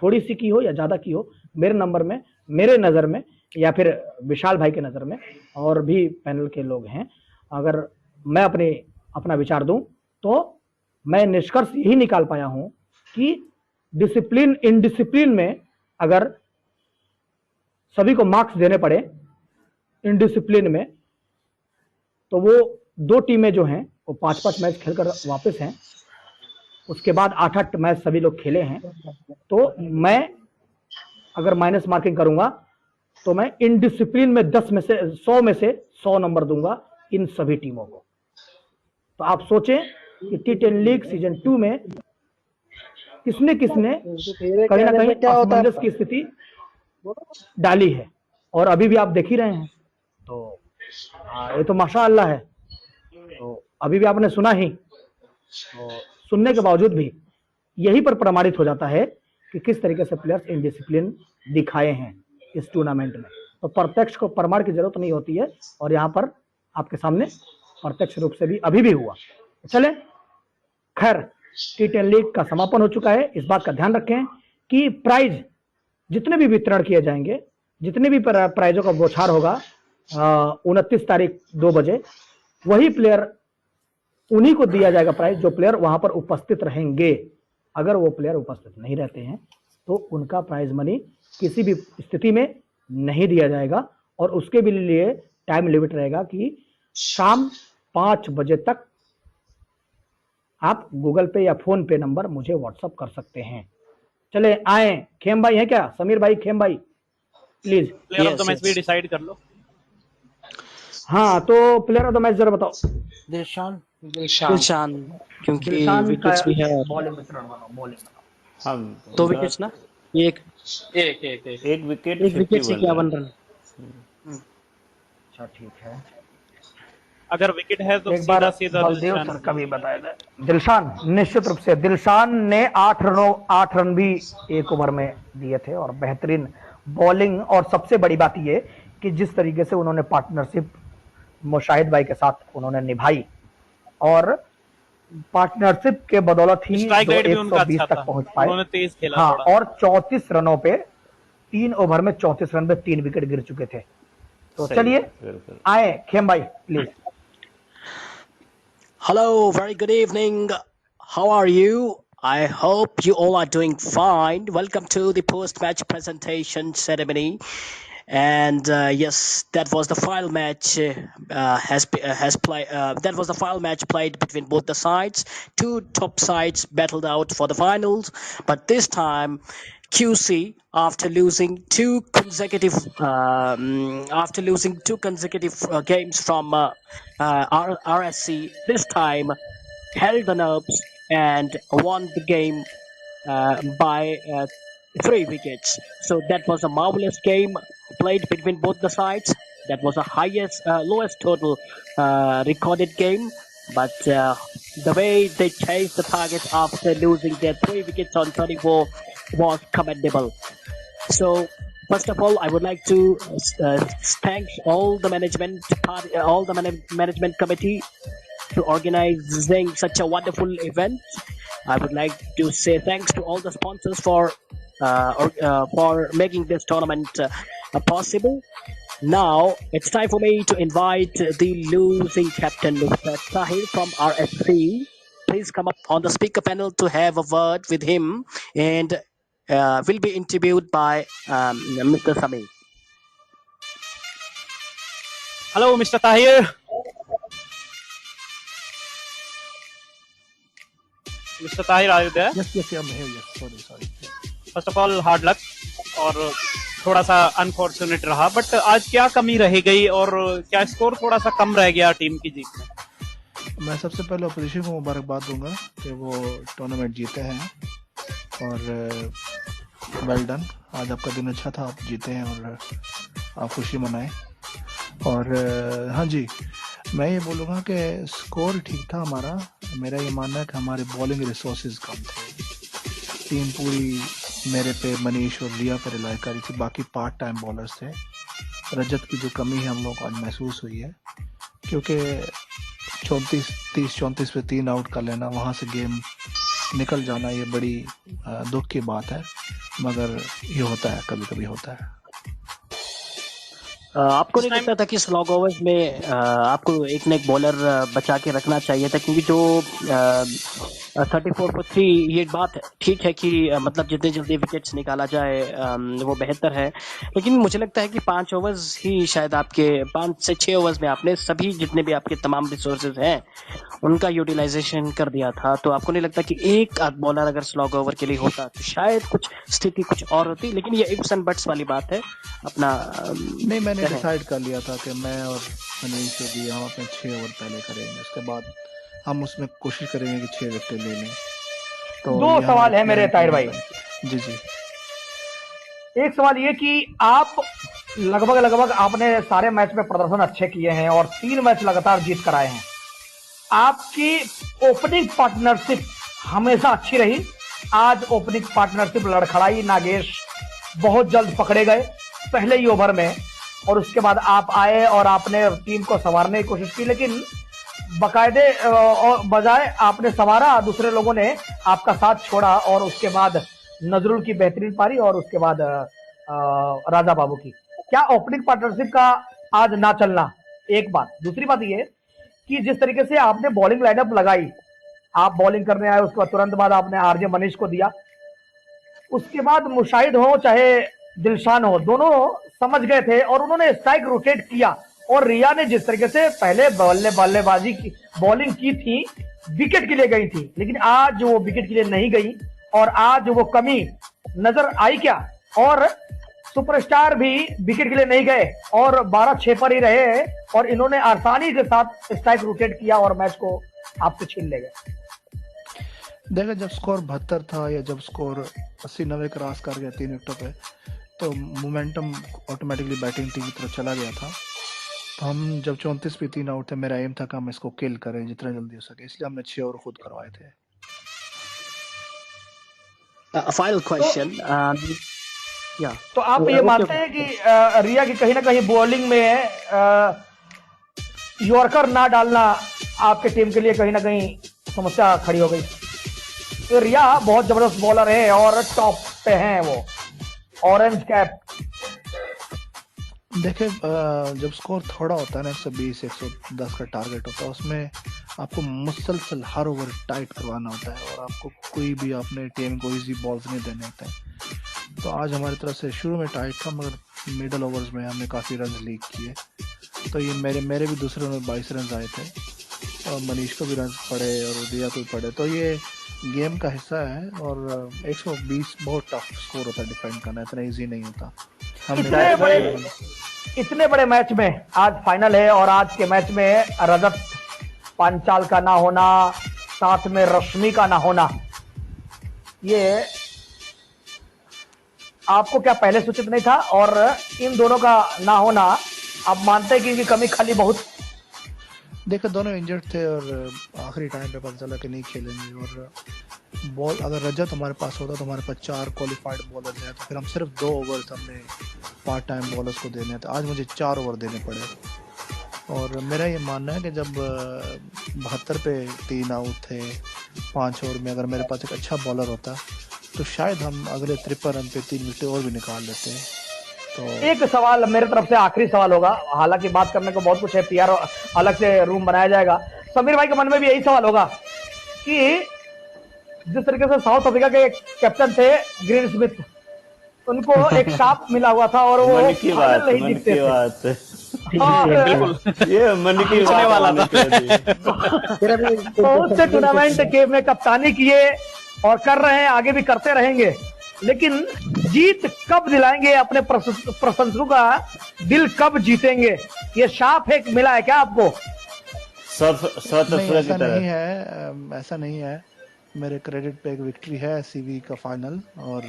थोड़ी सी की हो या ज़्यादा की हो, मेरे नंबर में, मेरे नज़र में, या फिर विशाल भाई के नज़र में, और भी पैनल के लोग हैं, अगर मैं अपना विचार दूं तो मैं निष्कर्ष यही निकाल पाया हूं कि इनडिसिप्लिन में अगर सभी को मार्क्स देने पड़े इनडिसिप्लिन में, तो वो 2 टीमें जो हैं वो 5-5 मैच खेलकर वापस हैं। उसके बाद 8-8 मैच सभी लोग खेले हैं। तो मैं अगर माइनस मार्किंग करूंगा तो मैं इनडिसिप्लिन में 100 में से 100 नंबर दूंगा इन सभी टीमों को। तो आप सोचें कि T10 लीग सीजन 2 में किसने कहीं ना कहीं असमंजस की स्थिति डाली है, और अभी भी आप देख ही रहे हैं। तो ये तो माशाअल्लाह है। तो अभी भी आपने सुना ही, तो सुनने के बावजूद भी यही पर प्रमाणित हो जाता है कि किस तरीके से प्लेयर्स इनडिसिप्लिन दिखाए हैं इस टूर्नामेंट में। तो प्रत्यक्ष को प्रमाण की जरूरत नहीं होती है, और यहाँ पर आपके सामने प्रत्यक्ष रूप से भी अभी भी हुआ। चले, खैर T10 लीग का समापन हो चुका है। इस बात का ध्यान रखें कि प्राइज जितने भी वितरण किए जाएंगे, जितने भी प्राइजों का बौछार होगा 29 तारीख 2 बजे, वही प्लेयर, उन्हीं को दिया जाएगा प्राइज जो प्लेयर वहां पर उपस्थित रहेंगे। अगर वो प्लेयर उपस्थित नहीं रहते हैं तो उनका प्राइज मनी किसी भी स्थिति में नहीं दिया जाएगा, और उसके भी लिए टाइम लिमिट रहेगा कि शाम 5 बजे तक आप गूगल पे या फोन पे नंबर मुझे व्हाट्सअप कर सकते हैं। चले आए, खेम भाई हैं क्या? समीर भाई, खेम भाई please. Player of the match भी डिसाइड कर लो। हाँ, तो प्लेयर ऑफ द मैच जरा बताओ। दिलशान, क्योंकि विकेट्स भी है। हम 2 विकेट्स ना, एक विकेट से 51 रन। अच्छा, ठीक है। अगर विकेट है तो एक बार बलदेव सर का भी बताया जाए। दिलशान, निश्चित रूप से दिलशान ने 8 रन भी 1 ओवर में दिए थे, और बेहतरीन बॉलिंग। और सबसे बड़ी बात ये कि जिस तरीके से उन्होंने पार्टनरशिप मुशाहिद भाई के साथ उन्होंने निभाई, और पार्टनरशिप के बदौलत ही 120 तक पहुंच पाए। उन्होंने तेज खेला। हाँ, और 34 रनों पे 3 ओवर में 34 रन पे 3 विकेट गिर चुके थे। तो चलिए आए, खेम भाई please. Hello, very good evening. How are you? I hope you all are doing fine. Welcome to the post-match presentation ceremony. And yes, that was the final match. That was the final match played between both the sides. 2 top sides battled out for the finals, but this time QC, after losing two consecutive games from RSC, this time held the nerves and won the game by 3 wickets. So that was a marvelous game played between both the sides. That was the lowest total recorded game. But the way they chased the target after losing their 3 wickets on 34 was commendable. So first of all, I would like to thank all the management committee to organizing such a wonderful event. I would like to say thanks to all the sponsors for making this tournament possible. Now it's time for me to invite the losing captain, Mr. Tahir from RSC. Please come up on the speaker panel to have a word with him, and will be interviewed by Mr. Samir. Hello, Mr. Tahir. Mr. Tahir, are you there? Yes, I'm here. Yes, sorry. First of all hard luck, और थोड़ा सा unfortunate रहा, but आज क्या कमी रह गई और क्या स्कोर थोड़ा सा कम रह गया टीम की जीत में? मैं सबसे पहले ऑपोजिशन को मुबारकबाद दूंगा कि वो टूर्नामेंट जीते हैं, और वेल डन। आज आपका दिन अच्छा था, आप जीते हैं और आप खुशी मनाएं। और हाँ जी, मैं ये बोलूँगा कि स्कोर ठीक था हमारा। मेरा ये मानना है कि हमारे बॉलिंग रिसोर्सेज कम थे। टीम पूरी मेरे पे, मनीष और रिया पे रिलाई करी थी, बाकी पार्ट टाइम बॉलर्स थे। रजत की जो कमी है हम लोग को आज महसूस हुई है, क्योंकि 34 पे 3 आउट कर लेना, वहाँ से गेम निकल जाना, ये बड़ी दुख की बात है, मगर ये होता है, कभी कभी होता है। आपको नहीं लगता था कि स्लॉग ओवर्स में आपको एक न एक बॉलर बचा के रखना चाहिए था? क्योंकि जो 34 for 3 ये बात ठीक है कि मतलब जितने जल्दी विकेट्स निकाला जाए वो बेहतर है, लेकिन मुझे लगता है कि 5 ओवर्स ही शायद आपके 5 से 6 ओवर्स में आपने सभी जितने भी आपके तमाम रिसोर्सेज हैं उनका यूटिलाइजेशन कर दिया था। तो आपको नहीं लगता कि एक आध बॉलर अगर स्लॉग ओवर के लिए होता तो शायद कुछ स्थिति कुछ और होती? लेकिन ये इफ्स एंड बट्स वाली बात है अपना। नहीं, मैंने डिसाइड कर लिया था कि मैं और मनीष भी हम अपने 6 ओवर पहले करेंगे, उसके बाद हम उसमें कोशिश करेंगे कि 6 विकेट ले लें। तो 2 सवाल है मेरे ताहिर भाई। जी। एक सवाल ये कि आप लगभग आपने सारे मैच में प्रदर्शन अच्छे किए हैं और 3 मैच लगातार जीत कर आए हैं। आपकी ओपनिंग पार्टनरशिप हमेशा अच्छी रही। आज ओपनिंग पार्टनरशिप लड़खड़ाई, नागेश बहुत जल्द पकड़े गए पहले ही ओवर में, और उसके बाद आप आए और आपने टीम को संवारने की कोशिश की, लेकिन बकायदे बजाय आपने संवारा, दूसरे लोगों ने आपका साथ छोड़ा, और उसके बाद नजरुल की बेहतरीन पारी और उसके बाद राजा बाबू की। क्या ओपनिंग पार्टनरशिप का आज ना चलना एक बात? दूसरी बात ये कि जिस तरीके से आपने बॉलिंग लाइनअप लगाई, आप बॉलिंग करने आए, उसके बाद तुरंत बाद आपने आरजे मनीष को दिया, उसके बाद मुशाहिद हो चाहे दिलशान हो, दोनों समझ गए थे और उन्होंने स्ट्राइक रोटेट किया, और रिया ने जिस तरीके से पहले बल्लेबाजी की बॉलिंग की थी, विकेट के लिए गई थी, लेकिन आज वो विकेट के लिए नहीं गई, और आज वो कमी नजर आई क्या? और सुपरस्टार भी विकेट के लिए नहीं गए और 12-6 पर ही रहे, और इन्होंने आसानी के साथ स्ट्राइक रोटेट किया और मैच को आपसे छीन ले गए। देखा, जब स्कोर 72 था या जब स्कोर 80-90 क्रॉस कर गया 3 विकेटों पे, तो मोमेंटम ऑटोमेटिकली बैटिंग टीम की तरफ चला गया था। तो हम जब 34 पे 3 आउट थे, मेरा एम था कि हम इसको किल करें जितना जल्दी हो सके, इसलिए हमने 6 ओवर खुद करवाए थे। Final question. तो आप ये मानते हैं कि रिया की कहीं ना कहीं बॉलिंग में यॉर्कर ना डालना आपके टीम के लिए कहीं ना कहीं समस्या खड़ी हो गई? तो रिया बहुत जबरदस्त बॉलर है और टॉप पे हैं वो, ऑरेंज कैप। देखिए, जब स्कोर थोड़ा होता है ना, 120-110 का टारगेट होता है, उसमें आपको मुसलसल हर ओवर टाइट करवाना होता है, और आपको कोई भी अपने टीम को इजी बॉल्स नहीं देने होते हैं। तो आज हमारी तरफ से शुरू में टाइट था, मगर मिडल ओवर्स में हमने काफ़ी रन लीक किए। तो ये मेरे भी दूसरे ओवर में 22 रन आए थे, और मनीष को भी रन पड़े और उदया को भी पड़े। तो ये गेम का हिस्सा है, और 120 बहुत टफ स्कोर होता है डिफेंड करना, इतना ईजी नहीं होता। इतने बड़े मैच में आज फाइनल है, और आज के मैच में रजत पांचाल का ना होना, साथ में रश्मि का ना होना, ये आपको क्या पहले सूचित नहीं था? और इन दोनों का ना होना आप मानते हैं कि इनकी कमी खाली बहुत? देखो, दोनों इंजर्ड थे और आखिरी टाइम पे पता चला कि नहीं खेलेंगे, और बॉल अगर रजत हमारे पास होता तो हमारे पास 4 क्वालिफाइड बॉलर हैं, तो फिर हम सिर्फ 2 ओवर्स हमने पार्ट टाइम बॉलर्स को देने थे। आज मुझे 4 ओवर देने पड़े, और मेरा ये मानना है कि जब 72 पे 3 आउट थे 5 ओवर में, अगर मेरे पास एक अच्छा बॉलर होता तो शायद हम अगले 53 रन पे 3 विकेट और भी निकाल लेते हैं। तो एक सवाल मेरे तरफ से, आखिरी सवाल होगा, हालांकि बात करने को बहुत कुछ है, पीआर अलग से रूम बनाया जाएगा। समीर भाई के मन में भी यही सवाल होगा कि जिस तरीके से साउथ अफ्रीका के कैप्टन थे ग्रीन स्मिथ, उनको एक शाप मिला हुआ था और वो मन की बात, नहीं मन जीतते की थे। बात। और ये मन की बात वाला था। बहुत से टूर्नामेंट के में कप्तानी किए और कर रहे हैं, आगे भी करते रहेंगे, लेकिन जीत कब दिलाएंगे अपने प्रशंसकों का दिल, कब जीतेंगे? ये शाप एक मिला है क्या आपको? साउथ नहीं, अफ्रीका ऐसा की तरह नहीं है, ऐसा नहीं है। मेरे क्रेडिट पे एक विक्ट्री है सीवी का फाइनल, और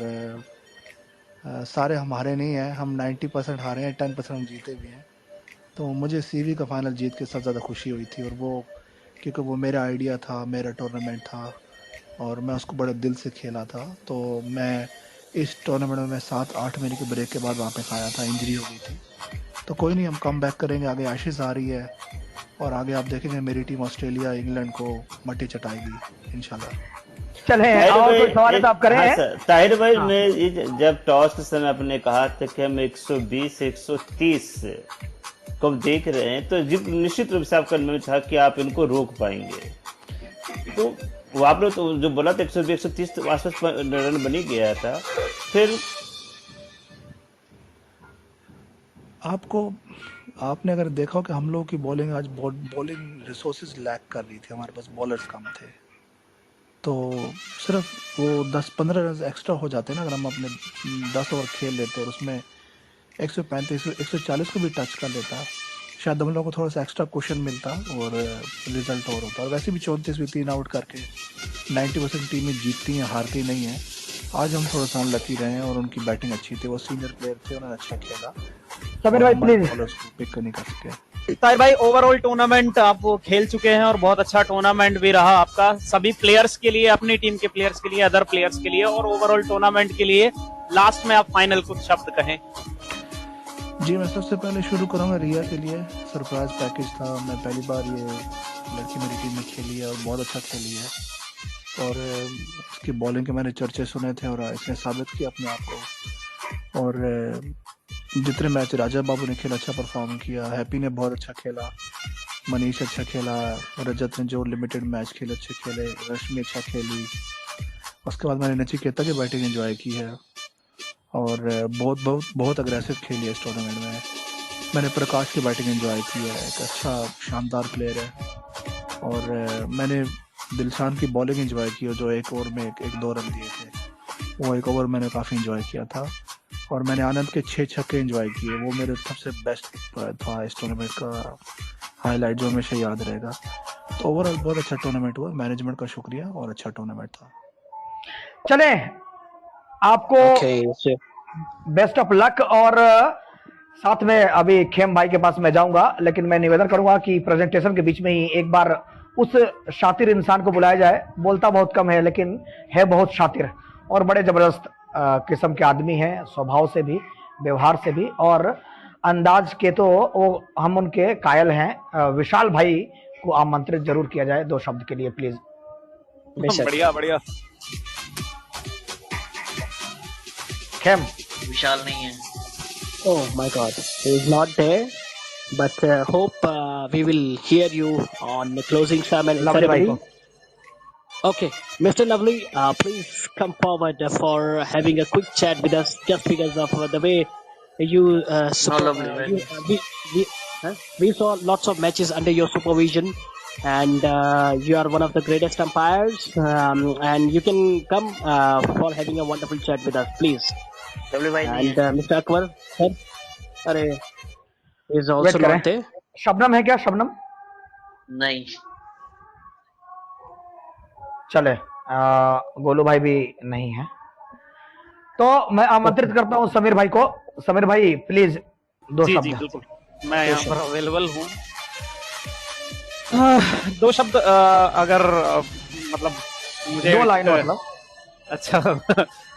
सारे हमारे नहीं है, हम 90% हारे हैं, 10% हम जीते भी हैं। तो मुझे सीवी का फाइनल जीत के सबसे ज़्यादा खुशी हुई थी, और वो क्योंकि वो मेरा आइडिया था, मेरा टूर्नामेंट था और मैं उसको बड़े दिल से खेला था। तो मैं इस टूर्नामेंट में 7-8 महीने के ब्रेक के बाद वापस आया था, इंजरी हो गई थी। तो कोई नहीं, हम कम बैक करेंगे। आगे एशेज आ रही है और आगे आप देखेंगे मेरी टीम ऑस्ट्रेलिया इंग्लैंड को मट्टी चटाएगी इंशाल्लाह। चले और कोई सवाल है तो आप करें। हाँ सर, ताहिर भाई मैं जब टॉस के समय आपने कहा था कि हम 120-130 को देख रहे हैं, तो निश्चित रूप से आपका अनुमान था कि आप इनको रोक पाएंगे। तो वो आप लोग तो जो बोला था 120-130 तो आसपास रन बन ही गया था। फिर आपने अगर देखा हो कि हम लोगों की बॉलिंग आज बॉलिंग रिसोर्सेज लैक कर रही थी, हमारे पास बॉलर्स कम थे, तो सिर्फ वो 10-15 रन एक्स्ट्रा हो जाते हैं ना अगर हम अपने 10 ओवर खेल लेते और उसमें 135-140 को भी टच कर लेता, शायद हम लोगों को थोड़ा सा एक्स्ट्रा क्वेश्चन मिलता और रिजल्ट और होता। और वैसे भी 34 भी 3 आउट करके 90% टीमें जीतती हैं, हारती नहीं हैं। आज हम थोड़ा सा अनलकी रहे हैं और उनकी बैटिंग अच्छी थी, वो सीनियर प्लेयर थे, उन्होंने अच्छा खेला। समीर भाई प्लीज, बॉलर्स को पिक नहीं कर सके। ताहिर भाई, ओवरऑल टूर्नामेंट आप खेल चुके हैं और बहुत अच्छा टूर्नामेंट भी रहा आपका, सभी प्लेयर्स के लिए, अपनी टीम के प्लेयर्स के लिए, अदर प्लेयर्स के लिए और ओवरऑल टूर्नामेंट के लिए। लास्ट में आप फाइनल कुछ शब्द कहें। जी, मैं सबसे पहले शुरू करूंगा रिया के लिए। सरप्राइज पैकेज था, मैं पहली बार ये लड़की मेरी टीम में खेली है और बहुत अच्छा खेली है, और उसकी बॉलिंग के मैंने चर्चे सुने थे और इसने साबित किया अपने आप को। और जितने मैच राजा बाबू ने खेला अच्छा परफॉर्म किया, हैप्पी ने बहुत अच्छा खेला, मनीष अच्छा खेला, रजत ने जो लिमिटेड मैच खेले अच्छे खेले, रश्मि अच्छा खेली। उसके बाद मैंने नचिकेता की बैटिंग एंजॉय की है और बहुत अग्रेसिव खेली है इस टूर्नामेंट में। मैंने प्रकाश की बैटिंग एंजॉय की है, एक अच्छा शानदार प्लेयर है। और मैंने दिलशान की बॉलिंग एंजॉय की है, जो एक ओवर में एक 2 रन दिए थे, वो एक ओवर मैंने काफ़ी एंजॉय किया था। और मैंने आनंद के 6 छक्के एंजॉय किए, वो मेरे सबसे बेस्ट था इस टूर्नामेंट का हाईलाइट, जो हमेशा याद रहेगा। तो ओवरऑल बहुत अच्छा टूर्नामेंट हुआ, मैनेजमेंट का शुक्रिया और अच्छा टूर्नामेंट था। चले आपको बेस्ट ऑफ लक। और साथ में अभी खेम भाई के पास मैं जाऊंगा, लेकिन मैं निवेदन करूंगा कि प्रेजेंटेशन के बीच में ही एक बार उस शातिर इंसान को बुलाया जाए। बोलता बहुत कम है लेकिन है बहुत शातिर और बड़े जबरदस्त किस्म के आदमी हैं, स्वभाव से भी, व्यवहार से भी और अंदाज के, तो वो हम उनके कायल हैं। विशाल भाई को आमंत्रित जरूर किया जाए 2 शब्द के लिए प्लीज। बढ़िया बढ़िया। खेम विशाल नहीं है। Oh my God, he is not there. But hope we will hear you on the closing ceremony. Okay, Mr. Lovely, please come forward for having a quick chat with us, just because of the way you we saw lots of matches under your supervision, and you are one of the greatest umpires, and you can come for having a wonderful chat with us, please. And Mr. Akbar, sir, is also not there. Shabnam है क्या? शबनम नहीं। चले गोलू भाई भी नहीं है, तो मैं आमंत्रित करता हूँ समीर भाई को। समीर भाई प्लीज 2 शब्द। जी बिल्कुल, मैं यहाँ पर अवेलेबल हूँ। 2 शब्द अगर मतलब मुझे 2 लाइन मतलब। अच्छा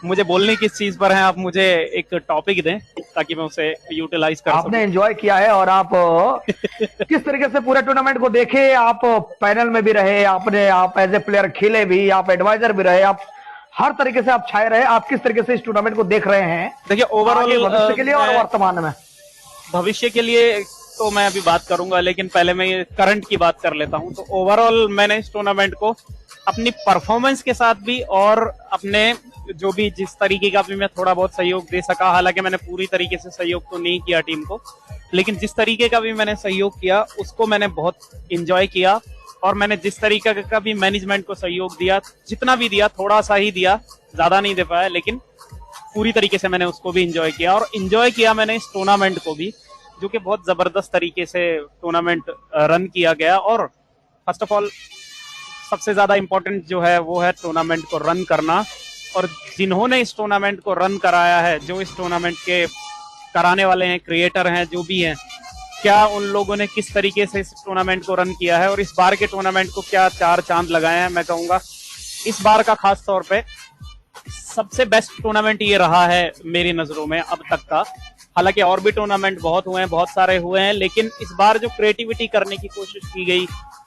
मुझे बोलने किस चीज पर है, आप मुझे एक टॉपिक दें ताकि मैं उसे यूटिलाइज कर सकूं। आपने एंजॉय किया है और आप किस तरीके से पूरे टूर्नामेंट को देखे, आप पैनल में भी रहे, आप एज ए प्लेयर खेले भी, आप एडवाइजर भी रहे, आप हर तरीके से आप छाए रहे। आप किस तरीके से इस टूर्नामेंट को देख रहे हैं? देखिए ओवरऑल भविष्य के लिए और वर्तमान में। भविष्य के लिए तो मैं अभी बात करूंगा, लेकिन पहले मैं ये करंट की बात कर लेता हूं। तो ओवरऑल मैंने इस टूर्नामेंट को अपनी परफॉर्मेंस के साथ भी और अपने जो भी जिस तरीके का भी मैं थोड़ा बहुत सहयोग दे सका, हालांकि मैंने पूरी तरीके से सहयोग तो नहीं किया टीम को, लेकिन जिस तरीके का भी मैंने सहयोग किया उसको मैंने बहुत एंजॉय किया। और मैंने जिस तरीके का भी मैनेजमेंट को सहयोग दिया, जितना भी दिया थोड़ा सा ही दिया, ज्यादा नहीं दे पाया, लेकिन पूरी तरीके से मैंने उसको भी एंजॉय किया। और एंजॉय किया मैंने इस टूर्नामेंट को भी, जो कि बहुत जबरदस्त तरीके से टूर्नामेंट रन किया गया। और फर्स्ट ऑफ ऑल सबसे ज्यादा इंपॉर्टेंट जो है वो है टूर्नामेंट को रन करना। और जिन्होंने इस टूर्नामेंट को रन कराया है, जो इस टूर्नामेंट के कराने वाले हैं, क्रिएटर हैं, जो भी हैं, क्या उन लोगों ने किस तरीके से इस टूर्नामेंट को रन किया है और इस बार के टूर्नामेंट को क्या चार चांद लगाए हैं। मैं कहूंगा इस बार का खास तौर पे सबसे बेस्ट टूर्नामेंट ये रहा है मेरी नजरों में अब तक का। हालांकि और भी टूर्नामेंट बहुत हुए हैं, बहुत सारे हुए हैं, लेकिन इस बार जो क्रिएटिविटी करने की कोशिश की गई,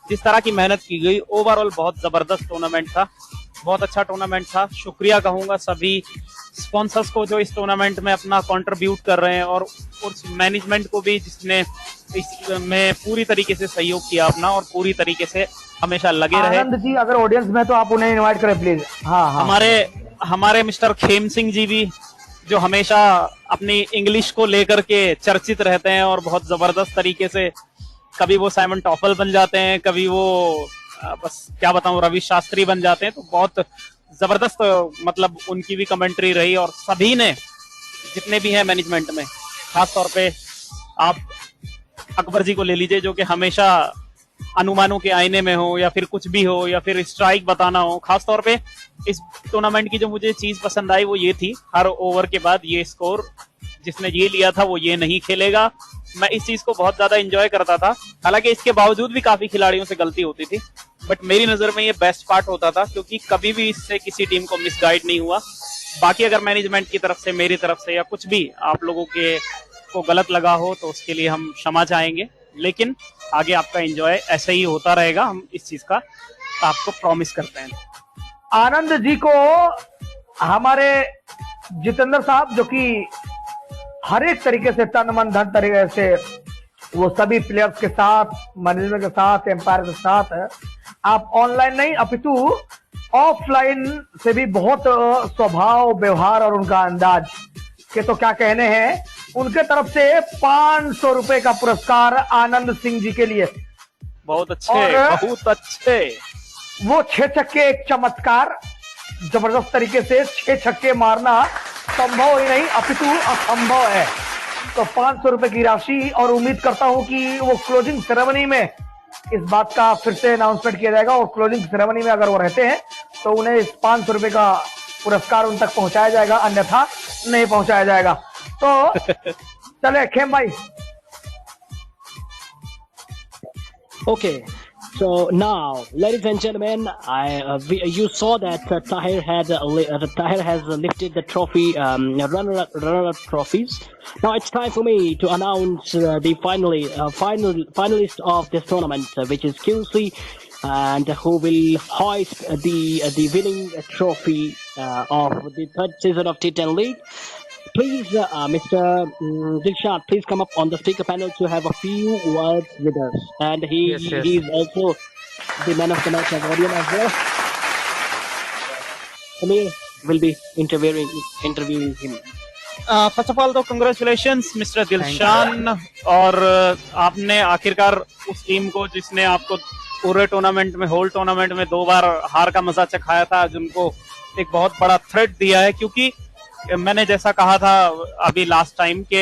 जिस तरह की मेहनत की गई, ओवरऑल बहुत जबरदस्त टूर्नामेंट था, बहुत अच्छा टूर्नामेंट था। शुक्रिया कहूंगा सभी स्पॉन्सर्स को जो इस टूर्नामेंट में अपना कंट्रीब्यूट कर रहे हैं, और उस मैनेजमेंट को भी जिसने इसमें पूरी तरीके से सहयोग किया अपना और पूरी तरीके से हमेशा लगे रहे। आनंद जी अगर ऑडियंस में तो आप उन्हें इनवाइट करें प्लीज। हाँ। हमारे मिस्टर खेम सिंह जी भी, जो हमेशा अपनी इंग्लिश को लेकर के चर्चित रहते हैं और बहुत जबरदस्त तरीके से, कभी वो साइमन टॉफल बन जाते हैं, कभी वो बस क्या बताऊं रवि शास्त्री बन जाते हैं। तो बहुत जबरदस्त मतलब उनकी भी कमेंट्री रही। और सभी ने जितने भी हैं मैनेजमेंट में, खास तौर पे आप अकबर जी को ले लीजिए, जो कि हमेशा अनुमानों के आईने में हो या फिर कुछ भी हो या फिर स्ट्राइक बताना हो। खास तौर पे इस टूर्नामेंट की जो मुझे चीज पसंद आई वो ये थी, हर ओवर के बाद ये स्कोर जिसने ये लिया था वो ये नहीं खेलेगा। मैं इस चीज को बहुत ज्यादा एंजॉय करता था। हालांकि इसके बावजूद भी काफी खिलाड़ियों से गलती होती थी, बट मेरी नजर में ये बेस्ट पार्ट होता था, क्योंकि कभी भी इससे किसी टीम को मिसगाइड नहीं हुआ। बाकी अगर मैनेजमेंट की तरफ से, मेरी तरफ से या कुछ भी आप लोगों के को गलत लगा हो तो उसके लिए हम क्षमा चाहेंगे, लेकिन आगे आपका एंजॉय ऐसे ही होता रहेगा, हम इस चीज का आपको प्रॉमिस करते हैं। आनंद जी को हमारे जितेंद्र साहब, जो कि हर एक तरीके से तन मन धन तरीके से वो सभी प्लेयर्स के साथ, मैनेजमेंट के साथ, एम्पायर के साथ, आप ऑनलाइन नहीं अपितु ऑफलाइन से भी बहुत स्वभाव, व्यवहार और उनका अंदाज के तो क्या कहने हैं। उनके तरफ से 500 रुपए का पुरस्कार आनंद सिंह जी के लिए। बहुत अच्छे, बहुत अच्छे। वो 6 छक्के एक चमत्कार, जबरदस्त तरीके से 6 छक्के मारना संभव ही नहीं अपितु असंभव है। तो 500 रुपए की राशि, और उम्मीद करता हूं कि वो क्लोजिंग सेरेमनी में इस बात का फिर से अनाउंसमेंट किया जाएगा, और क्लोजिंग सेरेमनी में अगर वो रहते हैं तो उन्हें इस 500 रुपए का पुरस्कार उन तक पहुंचाया जाएगा, अन्यथा नहीं पहुंचाया जाएगा। तो चले खेम भाई। Okay, so now, ladies and gentlemen, you saw that Tahir has lifted the trophy, runner-up trophies. Now it's time for me to announce the finalist of this tournament, which is QC, and who will hoist the winning trophy of the third season of T10 League. Please, Mr. Dilshad, please come up on the speaker panel to have a few words with us. And he is also the man of the match awardee as well. Amir will be interviewing him. First of all तो congratulations mister Dilshan, और आपने आखिरकार उस team को जिसने आपको पूरे tournament में, होल टूर्नामेंट में 2 बार हार का मजा चखाया था, जिनको एक बहुत बड़ा थ्रेट दिया है। क्योंकि मैंने जैसा कहा था अभी लास्ट टाइम के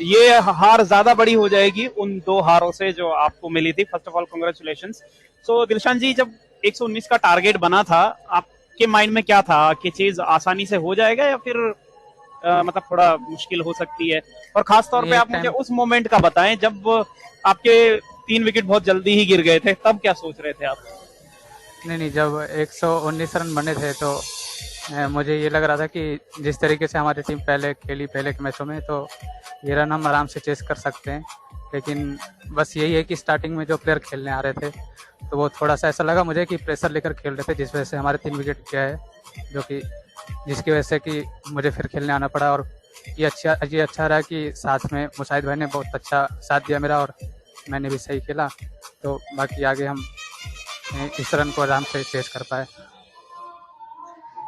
ये हार ज्यादा बड़ी हो जाएगी उन 2 हारों से जो आपको मिली थी। First of all congratulations. So Dilshan ji, जब 119 का टारगेट बना था, आपके माइंड में क्या था कि चीज आसानी से हो जाएगा या फिर मतलब थोड़ा मुश्किल हो सकती है? और खास तौर पे आप मुझे उस मोमेंट का बताएं जब आपके 3 विकेट बहुत जल्दी ही गिर गए थे, तब क्या सोच रहे थे आप? नहीं, जब 119 रन बने थे तो मुझे ये लग रहा था कि जिस तरीके से हमारी टीम पहले खेली पहले के मैचों में, तो ये रन हम आराम से चेस कर सकते हैं। लेकिन बस यही है कि स्टार्टिंग में जो प्लेयर खेलने आ रहे थे तो वो थोड़ा सा ऐसा लगा मुझे कि प्रेशर लेकर खेल रहे थे, जिस वजह से हमारे 3 विकेट गए, जो कि जिसकी वजह से कि मुझे फिर खेलने आना पड़ा। और ये अच्छा रहा कि साथ में मुशाहिद भाई ने बहुत अच्छा साथ दिया मेरा और मैंने भी सही खेला, तो बाकी आगे हम इस रन को आराम से चेस कर पाए।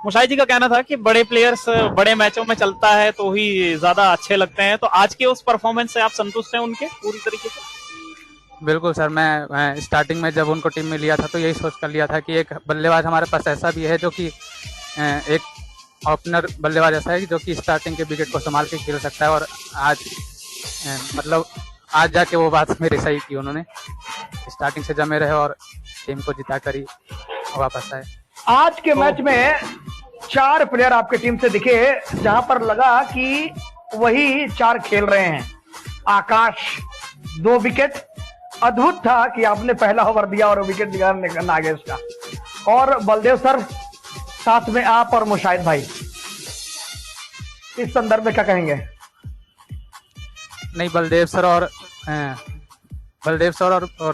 मुशाहिद जी का कहना था कि बड़े प्लेयर्स बड़े मैचों में चलता है तो ही ज्यादा अच्छे लगते हैं, तो आज के उस परफॉर्मेंस से आप संतुष्ट हैं उनके पूरी तरीके से? बिल्कुल सर, मैं स्टार्टिंग में जब उनको टीम में लिया था तो यही सोच कर लिया था कि एक बल्लेबाज हमारे पास ऐसा भी है जो कि एक ओपनर बल्लेबाज ऐसा है जो कि स्टार्टिंग के विकेट को संभाल के खेल सकता है। और आज मतलब आज जाके वो बात मेरी सही की उन्होंने, स्टार्टिंग से जमे रहे और टीम को जिता कर ही वापस आए। आज के मैच में 4 प्लेयर आपके टीम से दिखे जहां पर लगा कि वही 4 खेल रहे हैं। आकाश 2 विकेट, अद्भुत था कि आपने पहला ओवर दिया और विकेट दिया नागेश का, और बलदेव सर साथ में आप और मुशाहिद भाई, इस संदर्भ में क्या कहेंगे? नहीं, बलदेव सर और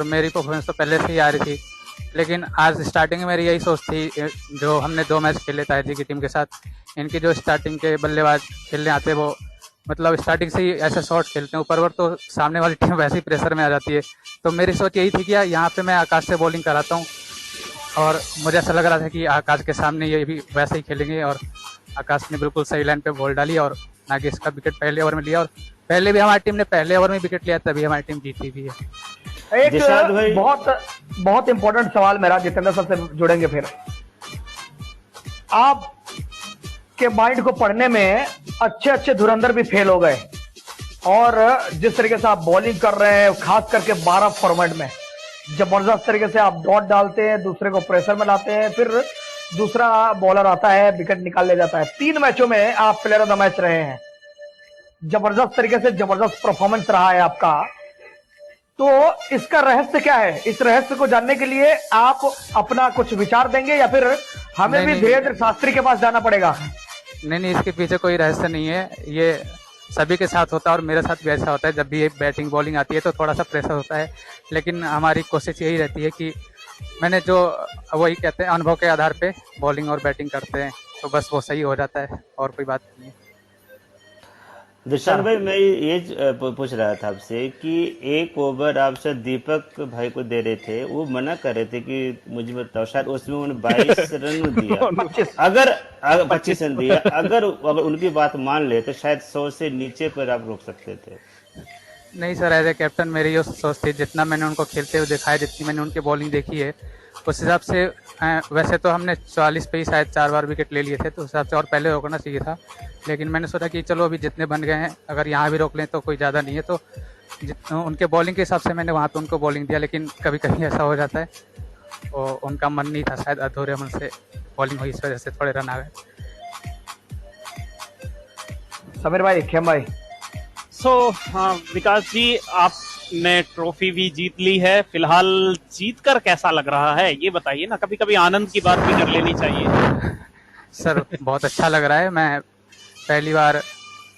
मेरी परफॉर्मेंस तो पहले से ही आ रही थी, लेकिन आज स्टार्टिंग में मेरी यही सोच थी, जो हमने 2 मैच खेले ताहिर जी की टीम के साथ, इनकी जो स्टार्टिंग के बल्लेबाज खेलने आते हैं वो मतलब स्टार्टिंग से ही ऐसे शॉट खेलते हैं ऊपर तो सामने वाली टीम वैसे ही प्रेशर में आ जाती है। तो मेरी सोच यही थी कि यहाँ पे मैं आकाश से बॉलिंग कराता हूँ, और मुझे ऐसा लग रहा था कि आकाश के सामने ये भी वैसे ही खेलेंगे, और आकाश ने बिल्कुल सही लाइन पे बॉल डाली और नागेश का विकेट पहले ओवर में लिया, और पहले भी हमारी टीम ने पहले ओवर में विकेट लिया, तभी हमारी टीम जीती भी है। एक बहुत इंपॉर्टेंट सवाल मेरा जितेंद्र सर से जुड़ेंगे फिर। आप के माइंड को पढ़ने में अच्छे धुरंधर भी फेल हो गए, और जिस तरीके से आप बॉलिंग कर रहे हैं खास करके 12 फॉर्मेट में जबरदस्त तरीके से आप डॉट डालते हैं, दूसरे को प्रेशर में लाते हैं, फिर दूसरा बॉलर आता है विकेट निकाल ले जाता है। 3 मैचों में आप प्लेयर ऑफ द मैच रहे हैं, जबरदस्त तरीके से जबरदस्त परफॉर्मेंस रहा है आपका। तो इसका रहस्य क्या है? इस रहस्य को जानने के लिए आप अपना कुछ विचार देंगे या फिर हमें भी धीरेन्द्र शास्त्री के पास जाना पड़ेगा? नहीं, इसके पीछे कोई रहस्य नहीं है, ये सभी के साथ होता है और मेरे साथ भी ऐसा होता है। जब भी बैटिंग बॉलिंग आती है तो थोड़ा सा प्रेशर होता है, लेकिन हमारी कोशिश यही रहती है कि मैंने जो वही कहते हैं अनुभव के आधार पे बॉलिंग और बैटिंग करते हैं, तो बस वो सही हो जाता है और कोई बात नहीं। दुष्यंत भाई, मैं ये पूछ रहा था आपसे कि 1 ओवर आप शायद दीपक भाई को दे रहे थे, वो मना कर रहे थे कि मुझे बताओ, शायद उसमें उन्होंने 22 रन दिया, अगर 25 रन दिया, अगर उनकी बात मान ले तो शायद 100 से नीचे पर आप रोक सकते थे। नहीं सर, एज ए कैप्टन मेरी ये सोच थी, जितना मैंने उनको खेलते हुए देखा है, जितनी मैंने उनकी बॉलिंग देखी है, उस हिसाब से वैसे तो हमने 44 पे ही शायद 4 बार विकेट ले लिए थे, तो उस हिसाब से और पहले रोकना चाहिए था, लेकिन मैंने सोचा कि चलो अभी जितने बन गए हैं अगर यहाँ भी रोक लें तो कोई ज़्यादा नहीं है, तो उनके बॉलिंग के हिसाब से मैंने वहाँ पे उनको बॉलिंग दिया। लेकिन कभी कभी ऐसा हो जाता है, और उनका मन नहीं था, शायद अधूरे मन से बॉलिंग हुई, इस वजह से थोड़े रन आ गए। समीर भाई, खेम भाई। हाँ विकास जी, आपने ट्रॉफी भी जीत ली है, फिलहाल जीतकर कैसा लग रहा है ये बताइए ना, कभी कभी आनंद की बात भी कर लेनी चाहिए। सर बहुत अच्छा लग रहा है, मैं पहली बार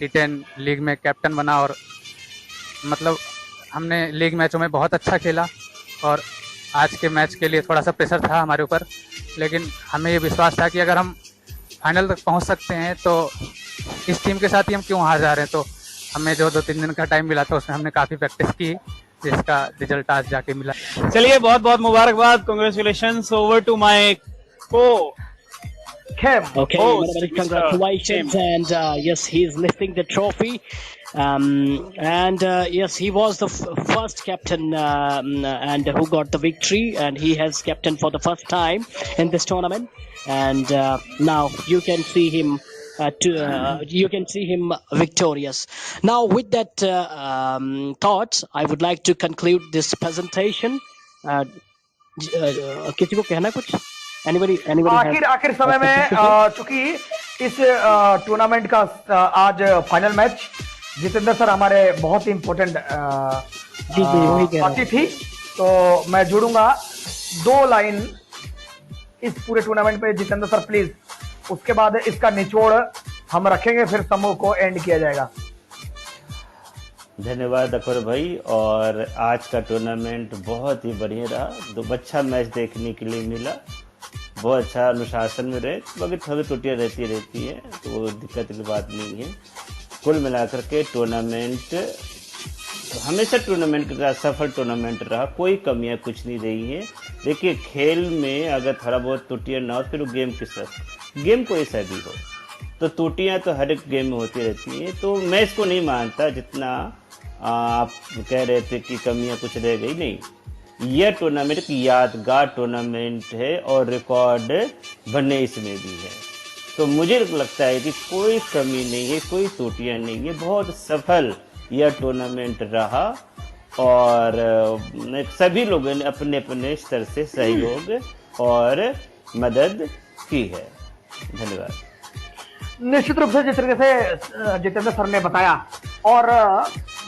T10 लीग में कैप्टन बना, और मतलब हमने लीग मैचों में बहुत अच्छा खेला, और आज के मैच के लिए थोड़ा सा प्रेशर था हमारे ऊपर, लेकिन हमें ये विश्वास था कि अगर हम फाइनल तक पहुंच सकते हैं तो इस टीम के साथ ही हम क्यों हार जा रहे हैं। तो हमें जो 2-3 दिन का टाइम मिला था उसमें हमने काफ़ी प्रैक्टिस की, जिसका रिजल्ट आज जाके मिला। चलिए, बहुत बहुत मुबारकबाद, कांग्रेचुलेशंस, ओवर टू माय को Okay, congratulations, and yes, he is lifting the trophy, and yes, he was the first captain and who got the victory, and he has captained for the first time in this tournament, and now you can see him victorious. Now, with that thoughts, I would like to conclude this presentation. किसी को कहना कुछ? आखिर समय में चूंकि इस tournament का आज फाइनल मैच, जितेंद्र सर हमारे बहुत ही इम्पोर्टेंट अतिथि, तो मैं जुड़ूंगा 2 लाइन इस पूरे टूर्नामेंट पे। जितेंद्र सर प्लीज, उसके बाद इसका निचोड़ हम रखेंगे, फिर समूह को एंड किया जाएगा। धन्यवाद अकबर भाई, और आज का टूर्नामेंट बहुत ही बढ़िया रहा, 2 अच्छा मैच देखने के लिए मिला, बहुत अच्छा अनुशासन में रहे। बाकी थोड़ी त्रुटियाँ रहती है तो वो दिक्कत की बात नहीं है। कुल मिलाकर के टूर्नामेंट हमेशा टूर्नामेंट का सफल टूर्नामेंट रहा, कोई कमियां कुछ नहीं रही है। देखिए खेल में अगर थोड़ा बहुत त्रुटियां ना हो फिर वो गेम किस तरह, गेम कोई सा भी हो तो त्रुटियां तो हर एक गेम में होती रहती हैं। तो मैं इसको नहीं मानता जितना आप कह रहे थे कि कमियां कुछ रह गई, नहीं। यह टूर्नामेंट एक यादगार टूर्नामेंट है और रिकॉर्ड बनने इसमें भी है। तो मुझे लगता है कि कोई कमी नहीं है, कोई त्रुटियां नहीं है, बहुत सफल यह टूर्नामेंट रहा और सभी लोगों ने अपने अपने स्तर से सहयोग और मदद की है। धन्यवाद। निश्चित रूप से जिस तरीके से जितेंद्र सर ने बताया और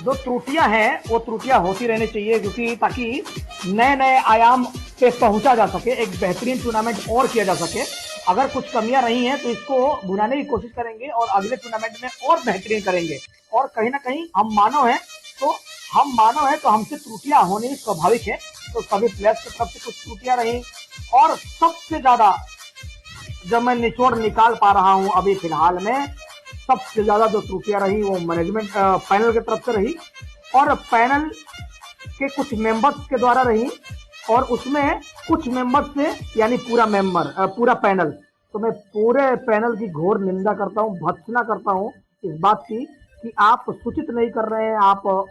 जो त्रुटियां हैं वो त्रुटियां होती रहनी चाहिए, क्योंकि ताकि नए नए आयाम पे पहुंचा जा सके, एक बेहतरीन टूर्नामेंट और किया जा सके। अगर कुछ कमियां रही हैं तो इसको भुनाने की कोशिश करेंगे और अगले टूर्नामेंट में और बेहतरीन करेंगे। और कहीं ना कहीं हम मानव हैं तो हमसे त्रुटियां होनी स्वाभाविक है। तो सभी प्लेयर्स की तरफ से कुछ त्रुटियां रही और सबसे ज्यादा जब मैं निचोड़ निकाल पा रहा हूं अभी फिलहाल में, सबसे ज्यादा जो त्रुटियां रही वो मैनेजमेंट पैनल की तरफ से रही और पैनल के कुछ मेंबर्स के द्वारा रही और उसमें कुछ मेंबर्स से यानी पूरा पैनल, तो मैं पूरे पैनल की घोर निंदा करता हूं, भर्त्सना करता हूं इस बात की कि आप सूचित नहीं कर रहे हैं, आप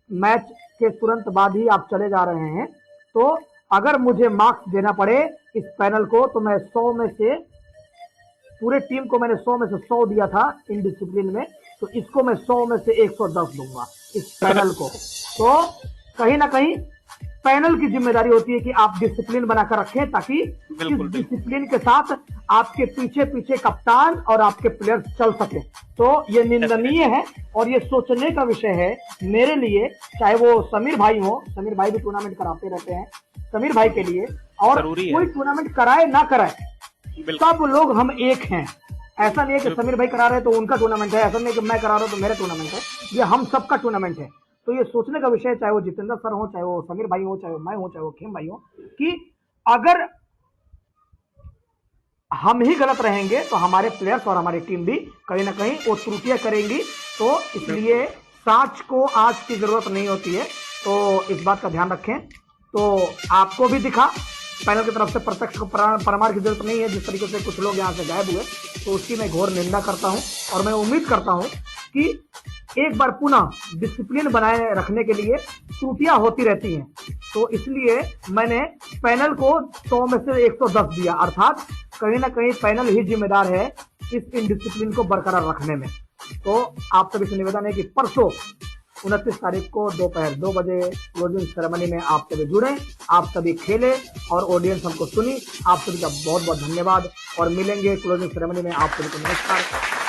मैच के तुरंत बाद ही आप चले जा रहे हैं। तो अगर मुझे मार्क्स देना पड़े इस पैनल को तो मैं 100 में से, पूरे टीम को मैंने 100 में से 100 दिया था इन डिसिप्लिन में, तो इसको मैं 100 में से 110 दूंगा इस पैनल को। तो कहीं ना कहीं पैनल की जिम्मेदारी होती है कि आप डिसिप्लिन बनाकर रखें ताकि इस डिसिप्लिन के साथ आपके पीछे पीछे कप्तान और आपके प्लेयर्स चल सके। तो ये निंदनीय है और ये सोचने का विषय है मेरे लिए, चाहे वो समीर भाई हो, समीर भाई भी टूर्नामेंट कराते रहते हैं, समीर भाई के लिए, और कोई टूर्नामेंट कराए ना कराए सब लोग हम एक हैं। ऐसा नहीं है कि समीर भाई करा रहे तो उनका टूर्नामेंट है, ऐसा नहीं है कि मैं करा रहा हूं तो मेरा टूर्नामेंट है, ये हम सबका टूर्नामेंट है। तो ये सोचने का विषय है, चाहे वो जितेंद्र सर हो, चाहे वो समीर भाई हो, चाहे वो मैं हो, चाहे वो खेम भाई हो, कि अगर हम ही गलत रहेंगे तो हमारे प्लेयर्स और हमारी टीम भी कहीं ना कहीं वो त्रुटियां करेंगी। तो इसलिए सांच को आज की जरूरत नहीं होती है, तो इस बात का ध्यान रखें। तो आपको भी दिखा पैनल की तरफ से प्रत्यक्ष को प्रमाण की जरूरत नहीं है, जिस तरीके से कुछ लोग यहाँ से गायब हुए, तो उसकी मैं घोर निंदा करता हूं और मैं उम्मीद करता हूं कि एक बार पुनः डिसिप्लिन बनाए रखने के लिए त्रुटियां होती रहती हैं। तो इसलिए मैंने पैनल को 100 में से 110 दिया, अर्थात कहीं ना कहीं पैनल ही जिम्मेदार है इस इनडिसिप्लिन को बरकरार रखने में। तो आप सभी से निवेदन है कि परसों 29 तारीख को दोपहर 2 बजे क्लोजिंग सेरेमनी में आप सभी जुड़े, आप सभी खेले और ऑडियंस हमको सुनी। आप सभी का बहुत बहुत धन्यवाद और मिलेंगे क्लोजिंग सेरेमनी में। आप सभी को नमस्कार।